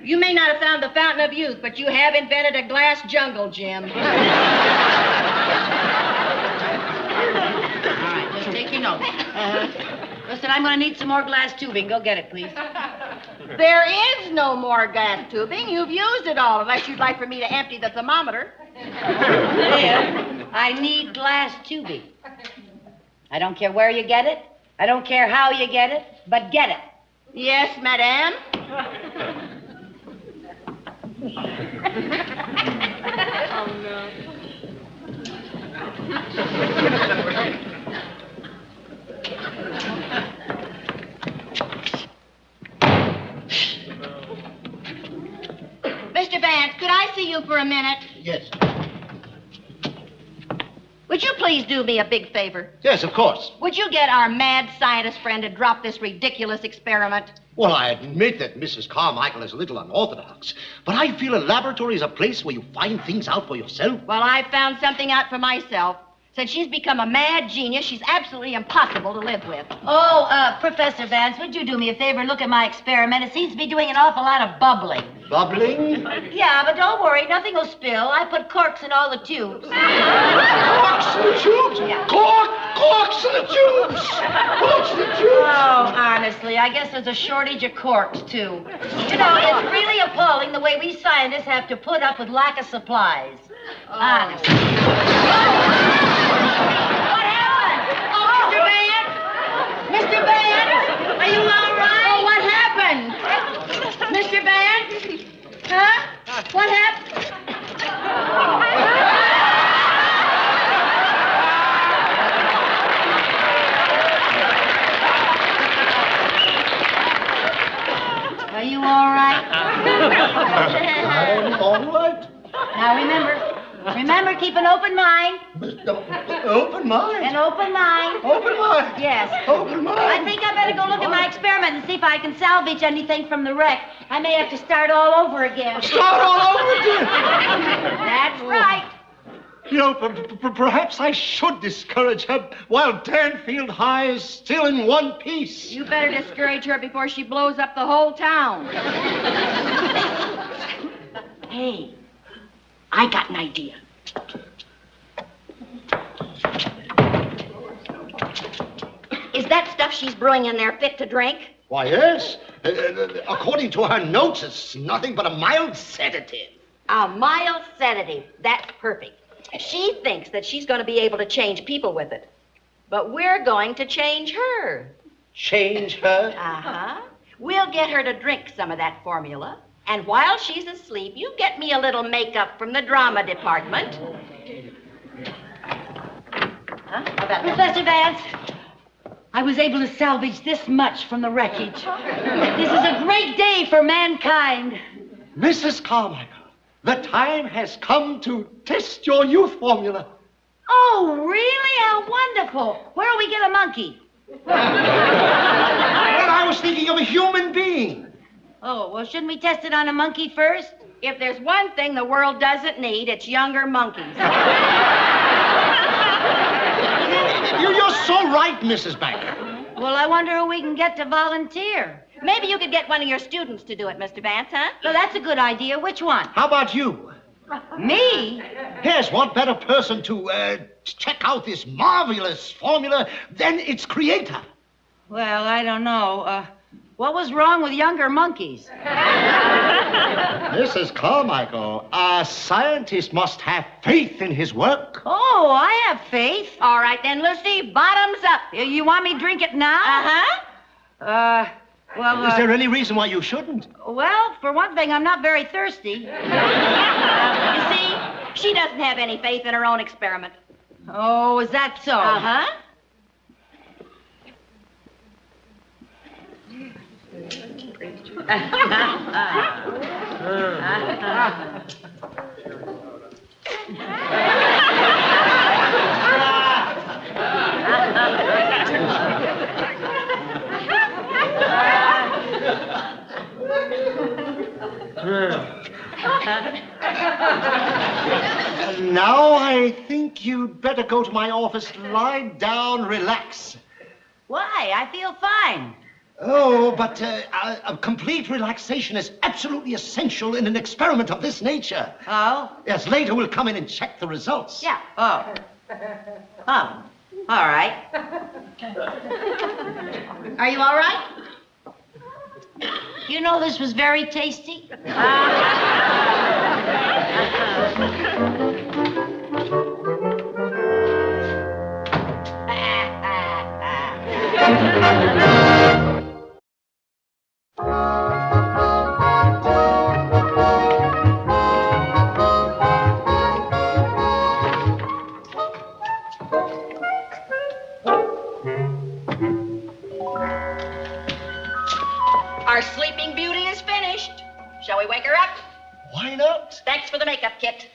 [SPEAKER 4] You may not have found the fountain of youth, but you have invented a glass jungle, Jim.
[SPEAKER 2] All right, just take your notes. Listen, I'm going to need some more glass tubing. Go get it, please.
[SPEAKER 4] There is no more gas tubing. You've used it all, unless you'd like for me to empty the thermometer.
[SPEAKER 2] There. I need glass tubing. I don't care where you get it. I don't care how you get it, but get it.
[SPEAKER 4] Yes, madame.
[SPEAKER 13] Oh, no.
[SPEAKER 4] Mr. Vance, could I see you for a minute?
[SPEAKER 12] Yes.
[SPEAKER 4] Would you please do me a big favor?
[SPEAKER 12] Yes, of course.
[SPEAKER 4] Would you get our mad scientist friend to drop this ridiculous experiment?
[SPEAKER 12] Well, I admit that Mrs. Carmichael is a little unorthodox, but I feel a laboratory is a place where you find things out for yourself.
[SPEAKER 4] Well, I found something out for myself. Since she's become a mad genius, she's absolutely impossible to live with.
[SPEAKER 2] Oh, Professor Vance, would you do me a favor and look at my experiment? It seems to be doing an awful lot of bubbling.
[SPEAKER 12] Bubbling?
[SPEAKER 2] Yeah, but don't worry, nothing will spill. I put corks in all the tubes.
[SPEAKER 12] Corks in the tubes?
[SPEAKER 2] Yeah.
[SPEAKER 12] Corks in the tubes! Corks in the tubes!
[SPEAKER 2] Oh, honestly, I guess there's a shortage of corks, too. You know, it's really appalling the way we scientists have to put up with lack of supplies. Honestly. What happened? Oh, Mr. Vance? Mr. Vance? Are you all right? Oh, what happened? Mr. Vance? Huh? What happened? Are you all right?
[SPEAKER 12] I'm all right.
[SPEAKER 2] Now remember, keep an open mind.
[SPEAKER 12] Open mind?
[SPEAKER 2] An open mind.
[SPEAKER 12] Open mind?
[SPEAKER 2] Yes.
[SPEAKER 12] Open mind?
[SPEAKER 2] I think I better go look at my experiment and see if I can salvage anything from the wreck. I may have to start all over again.
[SPEAKER 12] Start all over again?
[SPEAKER 2] That's right.
[SPEAKER 12] You know, perhaps I should discourage her while Danfield High is still in one piece.
[SPEAKER 4] You better discourage her before she blows up the whole town. Hey, I got an idea. Is that stuff she's brewing in there fit to drink?
[SPEAKER 12] Why, yes. According to her notes, it's nothing but a mild sedative.
[SPEAKER 4] A mild sedative. That's perfect. She thinks that she's going to be able to change people with it. But we're going to change her.
[SPEAKER 12] Change her?
[SPEAKER 4] Uh-huh. We'll get her to drink some of that formula. And while she's asleep, you get me a little makeup from the drama department. Huh? How about that?
[SPEAKER 2] Professor Vance, I was able to salvage this much from the wreckage. This is a great day for mankind.
[SPEAKER 12] Mrs. Carmichael, the time has come to test your youth formula.
[SPEAKER 2] Oh, really? How wonderful. Where'll we get a monkey?
[SPEAKER 12] Well, I was thinking of a human being.
[SPEAKER 2] Oh, well, shouldn't we test it on a monkey first?
[SPEAKER 4] If there's one thing the world doesn't need, it's younger monkeys.
[SPEAKER 12] You're so right, Mrs. Banker.
[SPEAKER 2] Well, I wonder who we can get to volunteer.
[SPEAKER 4] Maybe you could get one of your students to do it, Mr. Vance, huh?
[SPEAKER 2] Well, that's a good idea. Which one?
[SPEAKER 12] How about you?
[SPEAKER 2] Me?
[SPEAKER 12] Yes, what better person to check out this marvelous formula than its creator?
[SPEAKER 2] Well, I don't know. What was wrong with younger monkeys?
[SPEAKER 12] Mrs. Carmichael, a scientist must have faith in his work.
[SPEAKER 2] Oh, I have faith.
[SPEAKER 4] All right, then, Lucy, bottoms up.
[SPEAKER 2] You want me to drink it now?
[SPEAKER 4] Uh-huh.
[SPEAKER 2] Well,
[SPEAKER 12] Is there any reason why you shouldn't?
[SPEAKER 2] Well, for one thing, I'm not very thirsty.
[SPEAKER 4] You see, she doesn't have any faith in her own experiment.
[SPEAKER 2] Oh, is that so?
[SPEAKER 4] Uh-huh.
[SPEAKER 12] Now I think you'd better go to my office, lie down, relax.
[SPEAKER 2] Why? I feel fine.
[SPEAKER 12] Oh, but a complete relaxation is absolutely essential in an experiment of this nature.
[SPEAKER 2] Oh?
[SPEAKER 12] Yes, later we'll come in and check the results.
[SPEAKER 2] Yeah. Oh. Oh. All right.
[SPEAKER 4] Are you all right?
[SPEAKER 2] You know this was very tasty?
[SPEAKER 4] Our Sleeping Beauty is finished. Shall we wake her up?
[SPEAKER 12] Why not?
[SPEAKER 4] Thanks for the makeup kit.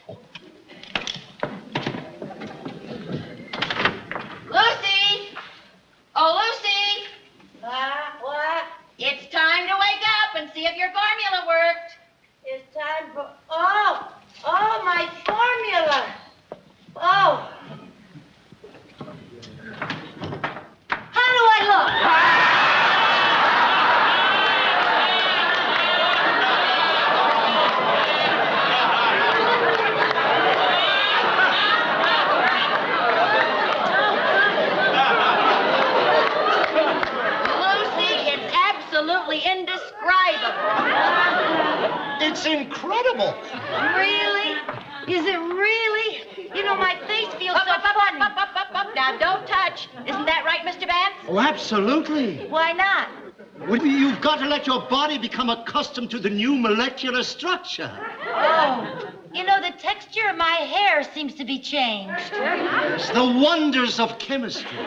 [SPEAKER 12] it's incredible.
[SPEAKER 2] Really? Is it really? You know, my face feels so funny.
[SPEAKER 4] Now, don't touch. Isn't that right, Mr. Vance?
[SPEAKER 12] Oh, absolutely.
[SPEAKER 2] Why not?
[SPEAKER 12] Well, you've got to let your body become accustomed to the new molecular structure.
[SPEAKER 2] Oh, you know, the texture of my hair seems to be changed.
[SPEAKER 12] It's the wonders of chemistry.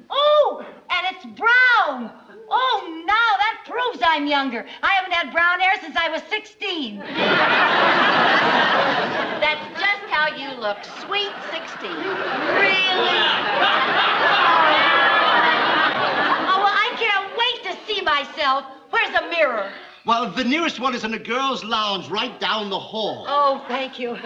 [SPEAKER 2] Oh, and it's brown. Oh, now that proves I'm younger. I haven't had brown hair since I was 16.
[SPEAKER 4] That's just how you look. Sweet 16.
[SPEAKER 2] Really? Oh, well, I can't wait to see myself. Where's the mirror?
[SPEAKER 12] Well, the nearest one is in a girls' lounge right down the hall.
[SPEAKER 2] Oh, thank you.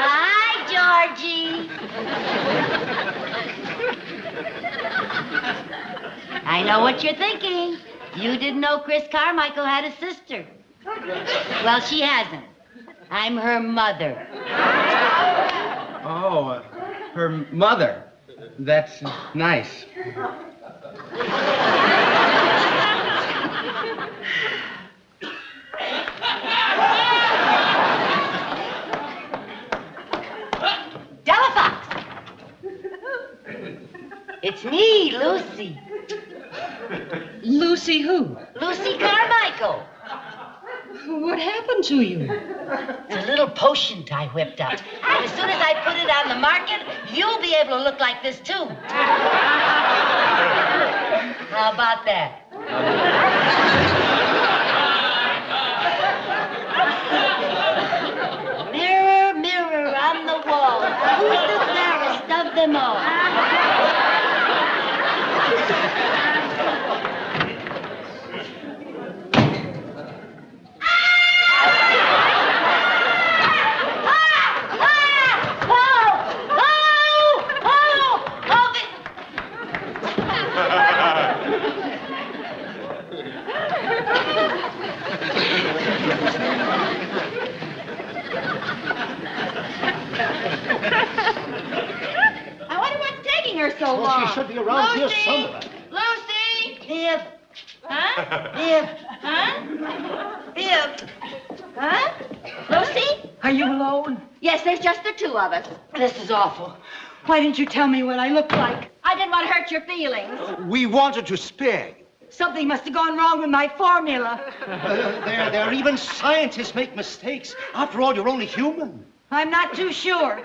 [SPEAKER 2] Hi, Georgie. I know what you're thinking. You didn't know Chris Carmichael had a sister. Well, she hasn't. I'm her mother.
[SPEAKER 14] Oh, her mother. That's nice.
[SPEAKER 2] Delafox! It's me, Lucy.
[SPEAKER 13] Lucy who?
[SPEAKER 2] Lucy Carmichael.
[SPEAKER 13] What happened to you?
[SPEAKER 2] It's a little potion I whipped up. And as soon as I put it on the market, you'll be able to look like this, too. How about that? Mirror, mirror on the wall, who's the fairest of them all?
[SPEAKER 4] Her so long.
[SPEAKER 12] Well, she should be around
[SPEAKER 4] Lucy!
[SPEAKER 12] here somewhere.
[SPEAKER 4] Lucy!
[SPEAKER 2] Biff.
[SPEAKER 4] Huh?
[SPEAKER 2] Biff.
[SPEAKER 4] Huh?
[SPEAKER 2] Biff.
[SPEAKER 4] Huh? Lucy?
[SPEAKER 2] Are you alone?
[SPEAKER 4] Yes, there's just the two of us.
[SPEAKER 2] This is awful. Why didn't you tell me what I looked like?
[SPEAKER 4] I didn't want to hurt your feelings.
[SPEAKER 12] We wanted to spare you.
[SPEAKER 2] Something must have gone wrong with my formula.
[SPEAKER 12] There, even scientists make mistakes. After all, you're only human.
[SPEAKER 2] I'm not too sure.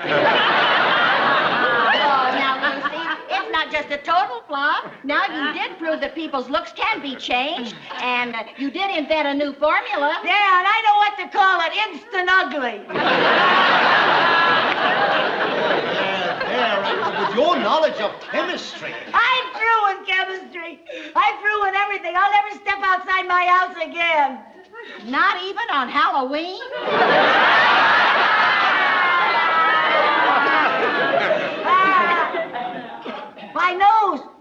[SPEAKER 4] Oh, now, Lucy, it's not just a total flop. Now, you did prove that people's looks can be changed, and you did invent a new formula.
[SPEAKER 2] Yeah, and I know what to call it, instant ugly.
[SPEAKER 12] With your knowledge of chemistry.
[SPEAKER 2] I'm through with chemistry. I'm through with everything. I'll never step outside my house again.
[SPEAKER 4] Not even on Halloween?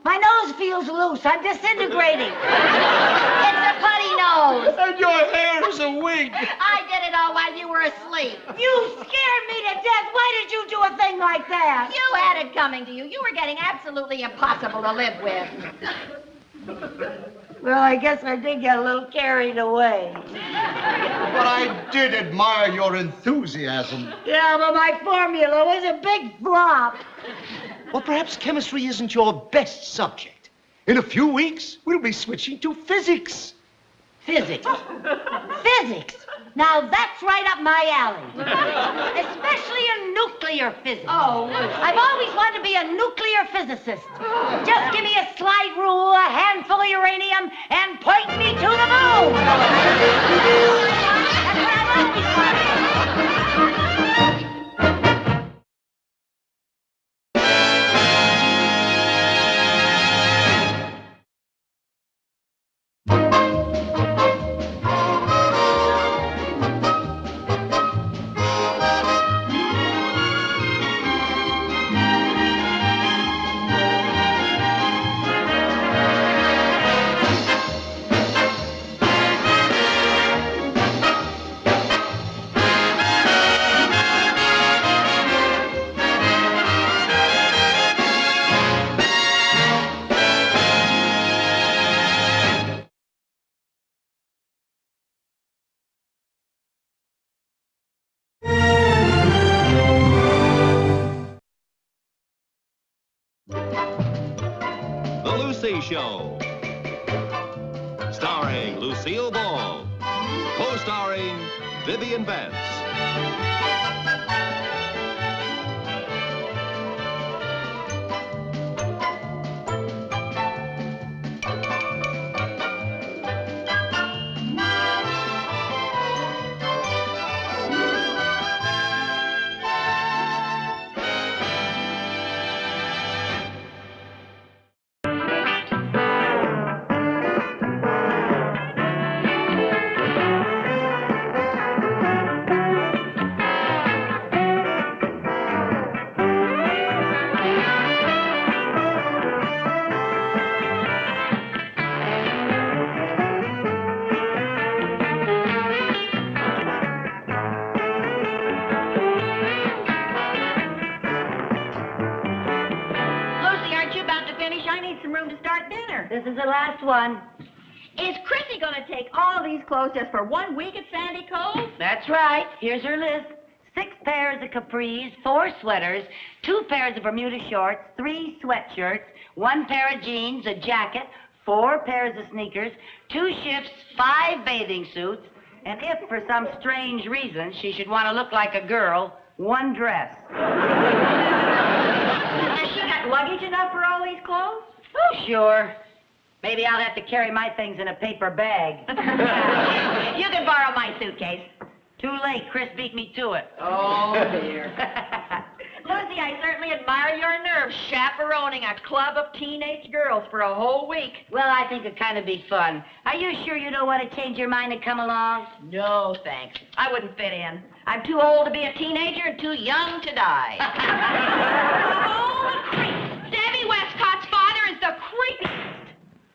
[SPEAKER 2] My nose feels loose. I'm disintegrating. It's a putty nose.
[SPEAKER 12] And your hair is a wig.
[SPEAKER 4] I did it all while you were asleep.
[SPEAKER 2] You scared me to death. Why did you do a thing like that?
[SPEAKER 4] You had it coming to you. You were getting absolutely impossible to live with.
[SPEAKER 2] Well, I guess I did get a little carried away.
[SPEAKER 12] But I did admire your enthusiasm.
[SPEAKER 2] Yeah, but my formula was a big flop.
[SPEAKER 12] Well, perhaps chemistry isn't your best subject. In a few weeks, we'll be switching to physics.
[SPEAKER 2] Physics? Physics? Now that's right up my alley. Especially in nuclear physics.
[SPEAKER 4] Oh,
[SPEAKER 2] I've always wanted to be a nuclear physicist. Just give me a slide rule, a handful of uranium, and point me to the moon. That's what I've always wanted.
[SPEAKER 1] Daily Show. Starring Lucille Ball. Co-starring Vivian Vance.
[SPEAKER 2] This is the last one.
[SPEAKER 4] Is Chrissy going to take all of these clothes just for 1 week at Sandy Cove?
[SPEAKER 2] That's right. Here's her list. 6 pairs of capris, 4 sweaters, 2 pairs of Bermuda shorts, 3 sweatshirts, 1 pair of jeans, a jacket, 4 pairs of sneakers, 2 shifts, 5 bathing suits, and if for some strange reason she should want to look like a girl, 1 dress.
[SPEAKER 4] Has she got luggage enough for all these clothes?
[SPEAKER 2] Oh, sure. Maybe I'll have to carry my things in a paper bag.
[SPEAKER 4] You can borrow my suitcase.
[SPEAKER 2] Too late. Chris beat me to it.
[SPEAKER 4] Oh, dear. Lucy, I certainly admire your nerve chaperoning a club of teenage girls for a whole week.
[SPEAKER 2] Well, I think it'd kind of be fun. Are you sure you don't want to change your mind and come along?
[SPEAKER 4] No, thanks. I wouldn't fit in. I'm too old to be a teenager and too young to die.
[SPEAKER 3] Oh, the creep! Debbie Westcott's father is the creepiest.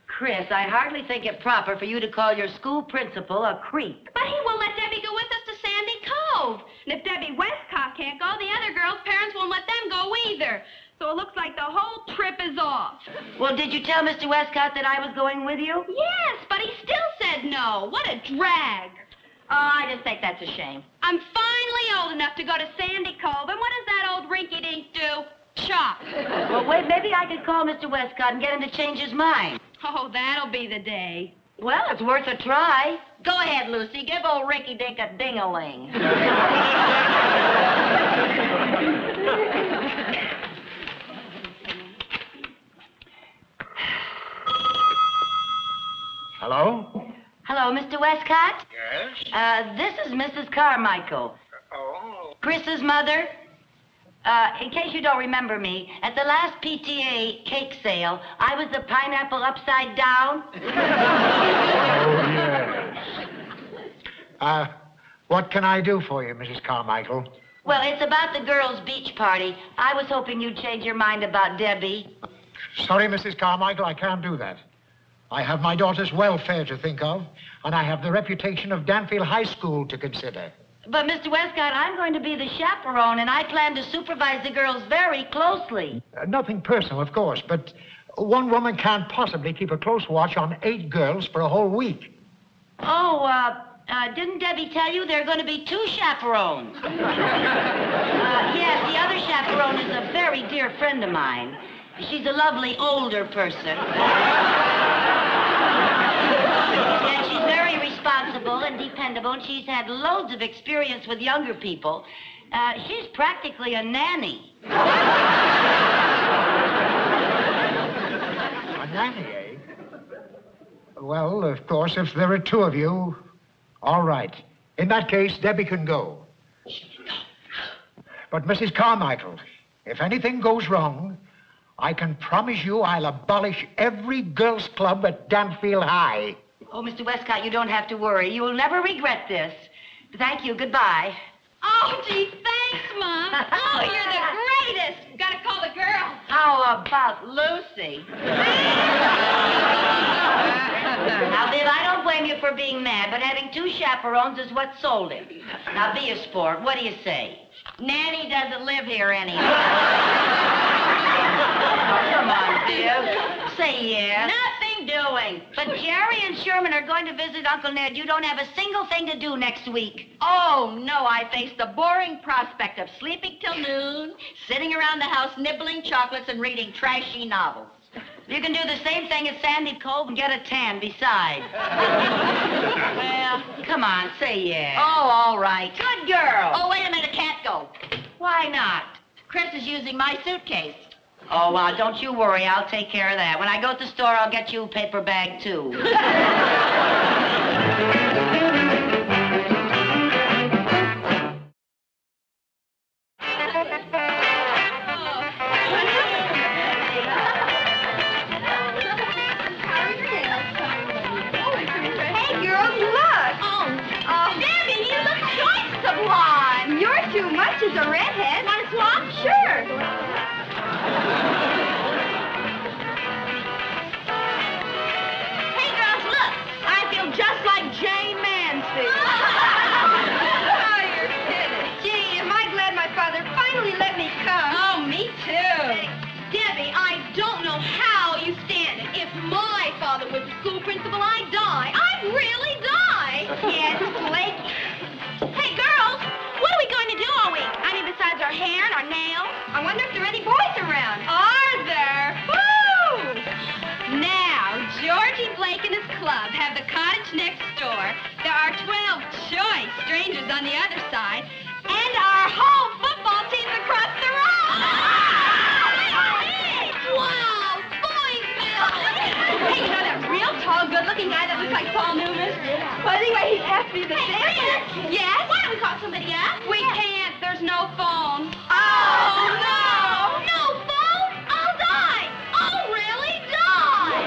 [SPEAKER 2] Chris, I hardly think it proper for you to call your school principal a creep.
[SPEAKER 3] But he won't let Debbie go with us to Sandy Cove. And if Debbie Westcott can't go, the other girls' parents won't let them go either. So it looks like the whole trip is off.
[SPEAKER 2] Well, did you tell Mr. Westcott that I was going with you?
[SPEAKER 3] Yes, but he still said no. What a drag.
[SPEAKER 4] Oh, I just think that's a shame.
[SPEAKER 3] I'm finally old enough to go to Sandy Cove, and what does that old rinky-dink do? Shop.
[SPEAKER 2] Well, wait, maybe I could call Mr. Westcott and get him to change his mind.
[SPEAKER 3] Oh, that'll be the day.
[SPEAKER 2] Well, it's worth a try.
[SPEAKER 4] Go ahead, Lucy. Give old Rinky Dink a ding-a-ling.
[SPEAKER 15] Hello?
[SPEAKER 2] Hello, Mr. Westcott?
[SPEAKER 15] Yes?
[SPEAKER 2] This is Mrs. Carmichael.
[SPEAKER 15] Oh.
[SPEAKER 2] Chris's mother. In case you don't remember me, at the last PTA cake sale, I was the pineapple upside down.
[SPEAKER 15] Oh, yes. What can I do for you, Mrs. Carmichael?
[SPEAKER 2] Well, it's about the girls' beach party. I was hoping you'd change your mind about Debbie.
[SPEAKER 15] Sorry, Mrs. Carmichael, I can't do that. I have my daughter's welfare to think of, and I have the reputation of Danfield High School to consider.
[SPEAKER 2] But, Mr. Westcott, I'm going to be the chaperone, and I plan to supervise the girls very closely.
[SPEAKER 15] Nothing personal, of course, but one woman can't possibly keep a close watch on 8 girls for a whole week.
[SPEAKER 2] Oh, didn't Debbie tell you there are going to be 2 chaperones? Yes, the other chaperone is a very dear friend of mine. She's a lovely older person. And she's very responsible and dependable, and she's had loads of experience with younger people. She's practically a nanny.
[SPEAKER 15] A nanny, eh? Well, of course, if there are 2 of you, all right. In that case, Debbie can go. But, Mrs. Carmichael, if anything goes wrong, I can promise you I'll abolish every girls' club at Danfield High.
[SPEAKER 2] Oh, Mr. Westcott, you don't have to worry. You will never regret this. Thank you. Goodbye.
[SPEAKER 3] Oh, gee, thanks, Mom. Oh, you're the greatest. Gotta call the girls.
[SPEAKER 2] How about Lucy? Now, Viv, I don't blame you for being mad, but having 2 chaperones is what sold it. Now, be a sport. What do you say?
[SPEAKER 4] Nanny doesn't live here anymore.
[SPEAKER 2] Come on, Viv. Say yes.
[SPEAKER 4] Nothing doing.
[SPEAKER 2] But Jerry and Sherman are going to visit Uncle Ned. You don't have a single thing to do next week.
[SPEAKER 4] Oh, no, I face the boring prospect of sleeping till noon, sitting around the house nibbling chocolates and reading trashy novels.
[SPEAKER 2] You can do the same thing at Sandy Cove and get a tan besides. Well, come on, say yes.
[SPEAKER 4] Oh, all right.
[SPEAKER 2] Good girl.
[SPEAKER 4] Oh, wait a minute, can't go.
[SPEAKER 2] Why not?
[SPEAKER 4] Chris is using my suitcase.
[SPEAKER 2] Oh, well, don't you worry. I'll take care of that. When I go to the store, I'll get you a paper bag, too.
[SPEAKER 3] Hey, girls, look. Oh, Debbie, you look choice to blonde. You're too much as a redhead. Want to swap? Sure. Hey, girls, look. I feel just like Jane Mansfield. Oh, you're kidding. Gee, am I glad my father finally let me come. Oh, me too. Debbie, I don't know how you stand it. If my father was the school principal, I'd die. I'd really die. Yes, Blake. Hey, girls, what are we going to do all week? I mean, besides our hair and our nails? I wonder if there are any boys around. Are there? Woo! Now, Georgie Blake and his club have the cottage next door. There are 12 choice strangers on the other side, and our whole football team's across the road. Wow, Boyville! Hey, you know that real tall, good-looking guy that looks like Paul Newman? Well, anyway, he has to be the dancer. Yes? Why don't we call somebody up? We can't. There's no phone. Oh, no! No phone? I'll die. I'll really die.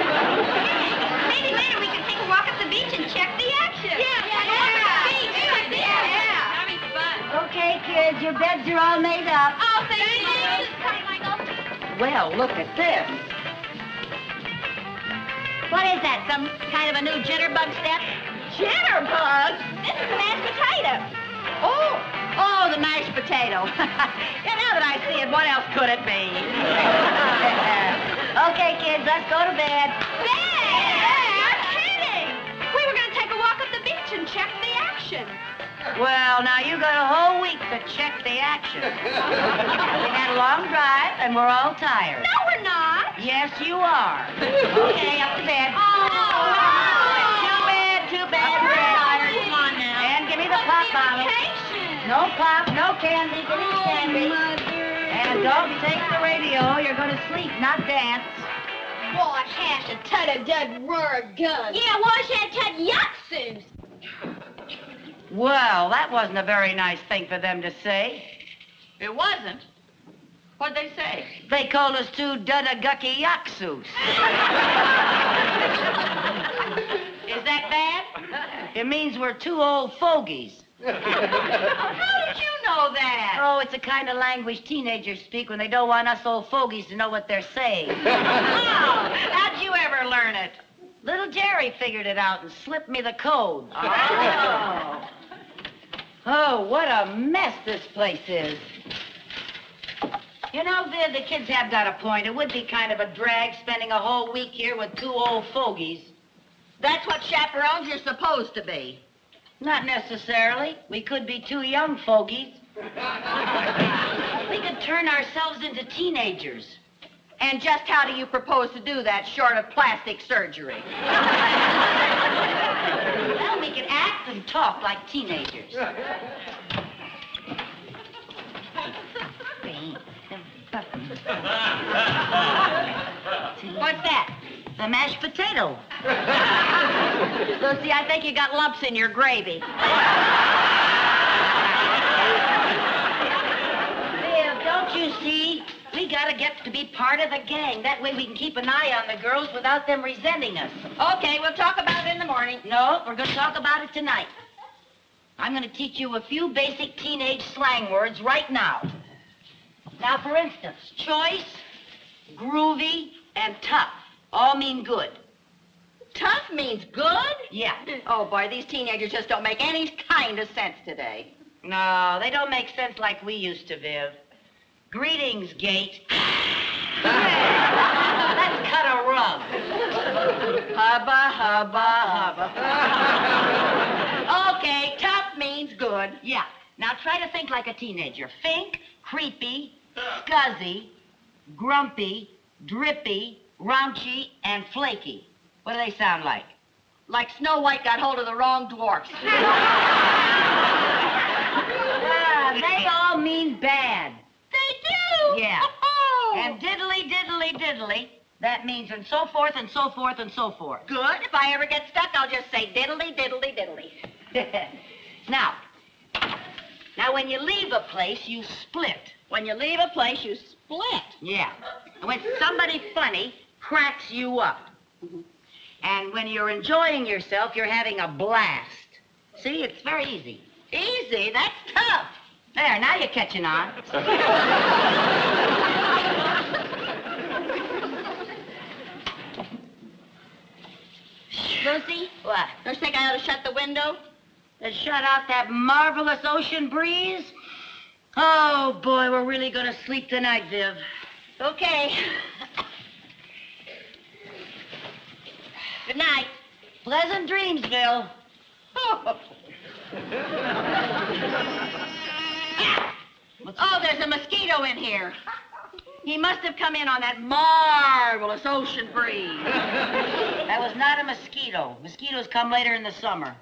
[SPEAKER 3] Maybe later we can take a walk up the beach and check the action. Yeah. That'll be fun.
[SPEAKER 2] Okay, kids, your beds are all made up.
[SPEAKER 3] Oh, thank you. Michael.
[SPEAKER 2] Well, look at this.
[SPEAKER 4] What is that, some kind of a new jitterbug step?
[SPEAKER 3] Jitterbug? This is a mashed potato.
[SPEAKER 4] Oh, the mashed potato. Yeah, now that I see it, what else could it be?
[SPEAKER 2] Okay, kids, let's go to bed.
[SPEAKER 3] Bed? You're kidding. We were going to take a walk up the beach and check the action.
[SPEAKER 2] Well, now you got a whole week to check the action. We had a long drive, and we're all tired.
[SPEAKER 3] No, we're not.
[SPEAKER 2] Yes, you are. Okay, up to bed. Too bad. We're tired.
[SPEAKER 4] Come on now.
[SPEAKER 2] And give me the pop bottle. No pop, no candy. Give me candy. And don't take the radio. You're going to sleep, not dance.
[SPEAKER 3] Wash, hash, a ton of dead rubber gun. Yeah, wash, hash, ton yahtsuits.
[SPEAKER 2] Well, that wasn't a very nice thing for them to say.
[SPEAKER 4] It wasn't. What'd they say?
[SPEAKER 2] They called us two Dudda-Gucky Yaksus. Is that bad? It means we're two old fogies.
[SPEAKER 4] How did you know that?
[SPEAKER 2] Oh, it's the kind of language teenagers speak when they don't want us old fogies to know what they're saying.
[SPEAKER 4] Oh, how'd you ever learn it?
[SPEAKER 2] Little Jerry figured it out and slipped me the code.
[SPEAKER 4] Oh.
[SPEAKER 2] Oh, what a mess this place is. You know, Viv, the kids have got a point. It would be kind of a drag spending a whole week here with two old fogies.
[SPEAKER 4] That's what chaperones are supposed to be.
[SPEAKER 2] Not necessarily. We could be two young fogies. We could turn ourselves into teenagers.
[SPEAKER 4] And just how do you propose to do that short of plastic surgery?
[SPEAKER 2] Well, we could act and talk like teenagers.
[SPEAKER 4] What's that?
[SPEAKER 2] The mashed potato.
[SPEAKER 4] Lucy, I think you got lumps in your gravy.
[SPEAKER 2] Viv, don't you see? We gotta get to be part of the gang. That way we can keep an eye on the girls without them resenting us.
[SPEAKER 4] Okay, we'll talk about it in the morning.
[SPEAKER 2] No, we're gonna talk about it tonight. I'm gonna teach you a few basic teenage slang words right now. Now, for instance, choice, groovy, and tough all mean good.
[SPEAKER 4] Tough means good?
[SPEAKER 2] Yeah.
[SPEAKER 4] Oh, boy, these teenagers just don't make any kind of sense today.
[SPEAKER 2] No, they don't make sense like we used to, Viv. Greetings, Gate. Let's cut a rug. Hubba, hubba, hubba.
[SPEAKER 4] Okay, tough means good.
[SPEAKER 2] Yeah. Now try to think like a teenager. Think creepy, scuzzy, grumpy, drippy, raunchy, and flaky. What do they sound like?
[SPEAKER 4] Like Snow White got hold of the wrong dwarfs.
[SPEAKER 2] They all mean bad.
[SPEAKER 4] They do?
[SPEAKER 2] Yeah.
[SPEAKER 4] Oh.
[SPEAKER 2] And diddly, diddly, diddly, that means and so forth and so forth and so forth.
[SPEAKER 4] Good. If I ever get stuck, I'll just say diddly, diddly, diddly.
[SPEAKER 2] Now, when you leave a place, you split.
[SPEAKER 4] When you leave a place, you split.
[SPEAKER 2] Yeah. And when somebody funny cracks you up. And when you're enjoying yourself, you're having a blast. See, it's very easy.
[SPEAKER 4] Easy? That's tough.
[SPEAKER 2] There, now you're catching on.
[SPEAKER 4] Lucy?
[SPEAKER 2] What?
[SPEAKER 4] Don't you think I ought to shut the window?
[SPEAKER 2] To shut out that marvelous ocean breeze? Oh, boy, we're really gonna sleep tonight, Viv.
[SPEAKER 4] Okay. Good night.
[SPEAKER 2] Pleasant dreams, Bill.
[SPEAKER 4] Oh, there's a mosquito in here. He must have come in on that marvelous ocean breeze.
[SPEAKER 2] That was not a mosquito. Mosquitoes come later in the summer.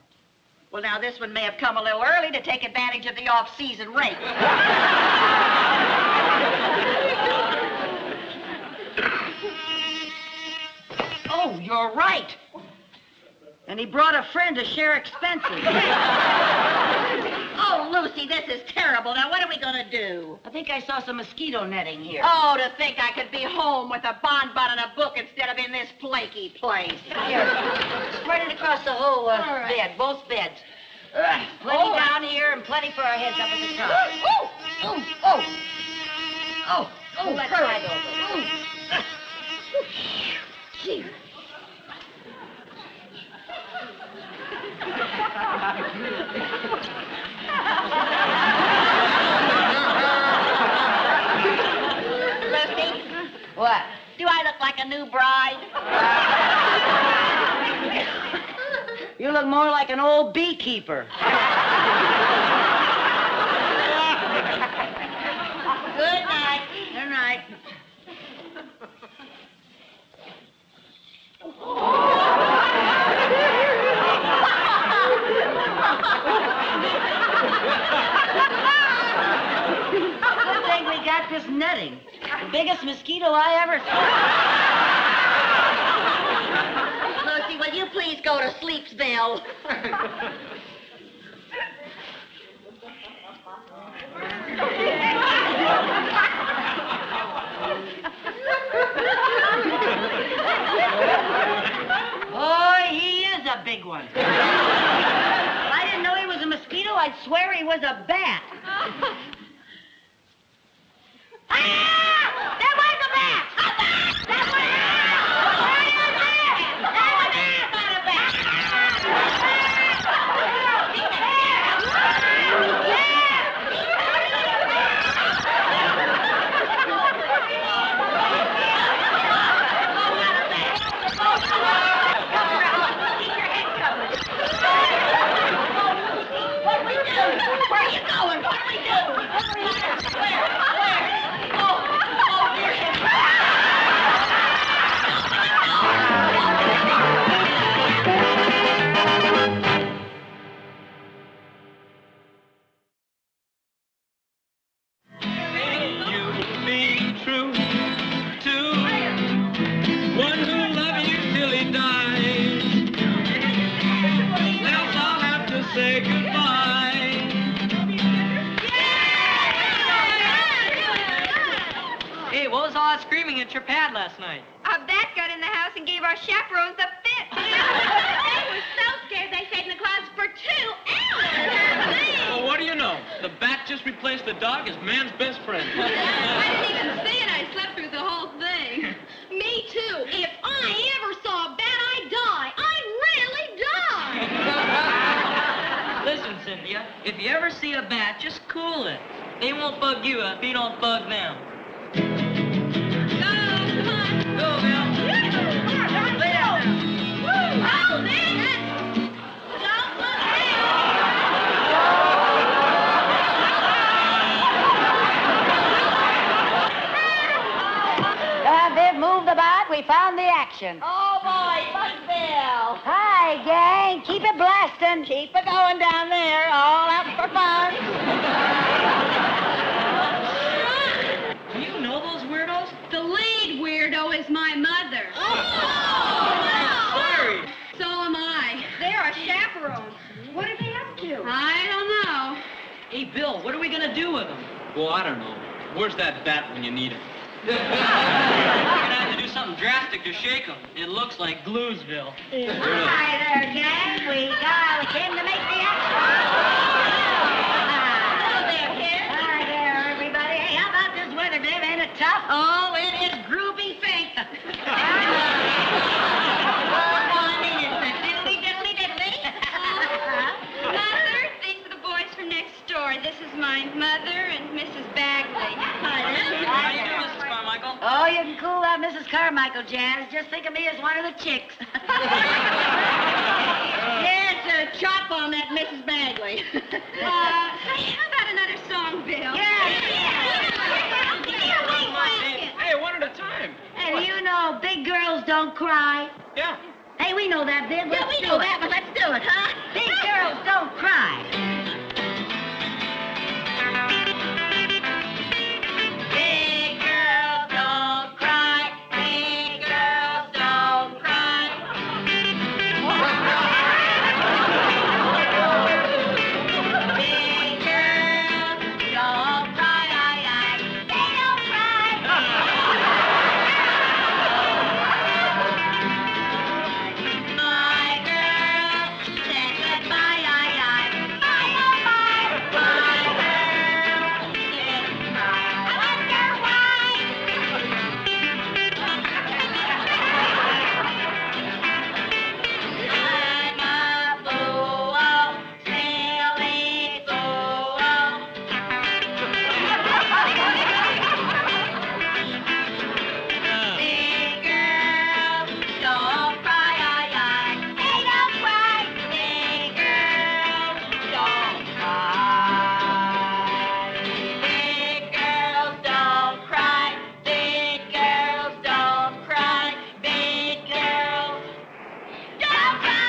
[SPEAKER 4] Well, now, this one may have come a little early to take advantage of the off-season rate.
[SPEAKER 2] Oh, you're right. And he brought a friend to share expenses.
[SPEAKER 4] Oh, Lucy, this is terrible. Now, what are we going to do?
[SPEAKER 2] I think I saw some mosquito netting here.
[SPEAKER 4] Oh, to think I could be home with a bonbon and a book instead of in this flaky place.
[SPEAKER 2] Here, spread it across the whole bed, both beds. Plenty down here and plenty for our heads up at the top. Oh, let's slide over. Gee.
[SPEAKER 4] Lucy?
[SPEAKER 2] What?
[SPEAKER 4] Do I look like a new bride?
[SPEAKER 2] You look more like an old beekeeper.
[SPEAKER 4] Good night.
[SPEAKER 2] Good night. Good thing we got this netting. The biggest mosquito I ever saw.
[SPEAKER 4] Lucy, will you please go to Sleepsville?
[SPEAKER 2] Boy, he is a big one. If I didn't know he was a mosquito, I'd swear he was a bat. Ah! There was a bat! A bat! That was a
[SPEAKER 4] Where are you going? What do we do? Where? Oh, dear.
[SPEAKER 16] Screaming at your pad last night.
[SPEAKER 3] A bat got in the house and gave our chaperones the fit. They were so scared they stayed in the closet for 2 hours.
[SPEAKER 16] Well, what do you know? The bat just replaced the dog as man's best friend.
[SPEAKER 3] I didn't even see it. I slept through the whole thing. Me too. If I ever saw a bat, I'd die. I'd really die.
[SPEAKER 16] Listen, Cynthia, if you ever see a bat, just cool it. They won't bug you if you don't bug them.
[SPEAKER 2] Viv, move the bat. We found action.
[SPEAKER 4] Oh, boy, Bud Bill.
[SPEAKER 2] Hi, gang. Keep it blasting.
[SPEAKER 4] Keep it going down there, all out for fun.
[SPEAKER 3] Do you know those weirdos? The lead weirdo is my mother.
[SPEAKER 16] Sorry.
[SPEAKER 3] So am I.
[SPEAKER 4] They're a chaperone. What are they up to?
[SPEAKER 3] I don't know.
[SPEAKER 16] Hey, Bill, what are we gonna do with them? Well, I don't know. Where's that bat when you need it? We're gonna have to do something drastic to shake them. It looks like Gluesville.
[SPEAKER 2] Hi there, gang. We came to make the action.
[SPEAKER 4] Hello there, kid.
[SPEAKER 2] Hi there, everybody. Hey, how about this weather, Viv? Ain't it tough?
[SPEAKER 3] Oh, it is groovy fink. Mother, these are the boys from next door. This is my mother and Mrs. Bagley.
[SPEAKER 16] How you doing, Mrs. Carmichael?
[SPEAKER 2] Oh, you can cool out Mrs. Carmichael, Jazz. Just think of me as one of the chicks.
[SPEAKER 4] Yes, chop on that Mrs. Bagley.
[SPEAKER 3] How about another song, Bill?
[SPEAKER 16] Hey, one at a time.
[SPEAKER 2] Hey, do you know big girls don't cry?
[SPEAKER 16] Yeah.
[SPEAKER 2] Hey, we know that, Viv.
[SPEAKER 4] Yeah, we know that, but let's do it, huh?
[SPEAKER 2] Big girls don't cry.
[SPEAKER 4] Big girls don't cry. Big girls don't cry. Big girls don't cry. They don't cry. My girl said goodbye. My oh my. My girl said goodbye. I wonder why. I'm a fool, silly fool. Big girls don't cry. They don't cry. Big girls don't cry. Big girls don't cry. Big girls don't cry. Big girls don't cry.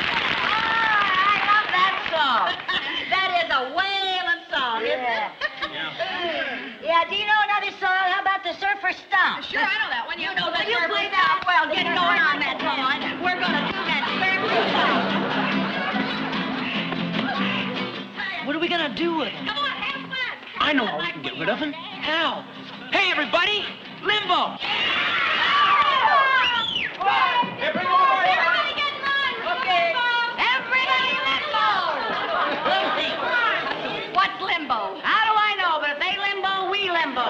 [SPEAKER 4] I love that song. That is a wailing song, isn't it?
[SPEAKER 2] Yeah, do you know another song? How about the Surfer Stomp?
[SPEAKER 4] Sure, I know that one. You know that. You play that. Well, get going on that one. We're gonna do that surfer stomp.
[SPEAKER 16] What are we gonna do with them?
[SPEAKER 4] Come on, have fun.
[SPEAKER 16] I know how we can get rid of them. How? Hey, everybody! Limbo!
[SPEAKER 4] Everybody get in line. Okay. Everybody limbo. Lucy, what's limbo?
[SPEAKER 2] How do I know? But if they limbo, we limbo.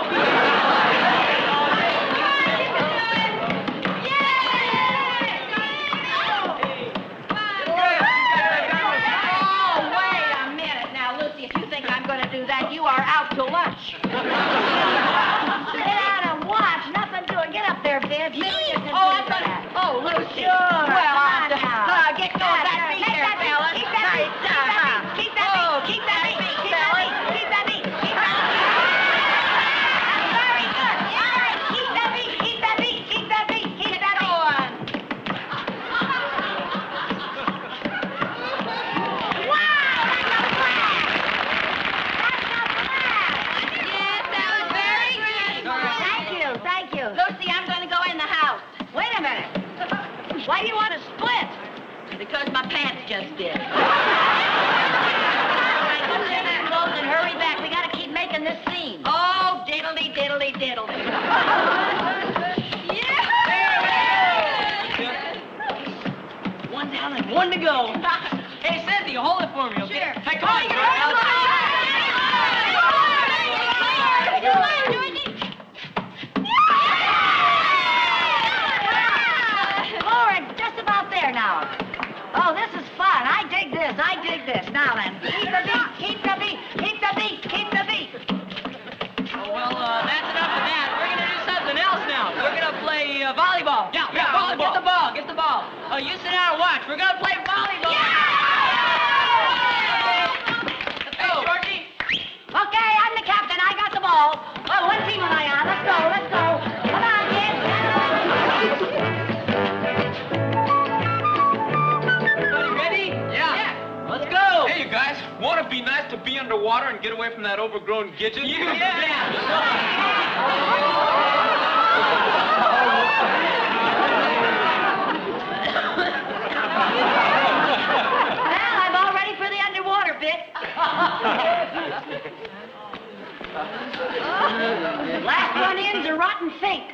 [SPEAKER 4] Oh, wait a minute. Now, Lucy, if you think I'm going to do that, you are out to lunch.
[SPEAKER 2] Sit down and watch. Nothing doing. Get up there, Viv. You
[SPEAKER 4] Oh, I'm going to... Oh, Lucy.
[SPEAKER 2] Sure.
[SPEAKER 4] Well,
[SPEAKER 2] Come on now.
[SPEAKER 4] get going back
[SPEAKER 2] Keep
[SPEAKER 4] here,
[SPEAKER 2] that beat.
[SPEAKER 4] fellas.
[SPEAKER 2] Keep that beat. Keep that beat. Keep that beat. Keep that beat. Keep that beat. Keep that beat. That's very good. All right. Keep that beat. Keep that beat. Keep that beat. Keep that beat.
[SPEAKER 4] Yes, that was very good.
[SPEAKER 2] Thank you. Thank you.
[SPEAKER 4] Lucy, I'm going to go in the house.
[SPEAKER 2] Wait a minute. Why do you want to split?
[SPEAKER 4] Because my pants just did.
[SPEAKER 2] All right, let's get our clothes and hurry back. We got to keep making this scene.
[SPEAKER 4] Oh, diddly, diddly, diddly.
[SPEAKER 16] One down and one to go. Hey, Cynthia, hold it for me, okay?
[SPEAKER 4] Sure.
[SPEAKER 16] Hey, come on.
[SPEAKER 2] Lauren, just about there now. Oh, this is fun. I dig this. I dig this. Now then, keep the beat. Keep the beat. Keep the beat. Keep the beat.
[SPEAKER 16] Oh, well, that's enough of that. We're going to do something else now. We're going to play volleyball. Yeah, volleyball. Get the ball. Oh, you sit down and watch. We're going to play volleyball. Hey, Georgie.
[SPEAKER 2] Okay,
[SPEAKER 16] underwater and get away from that overgrown gidget?
[SPEAKER 2] Well, I'm all ready for the underwater bit. Last one in's a rotten fink.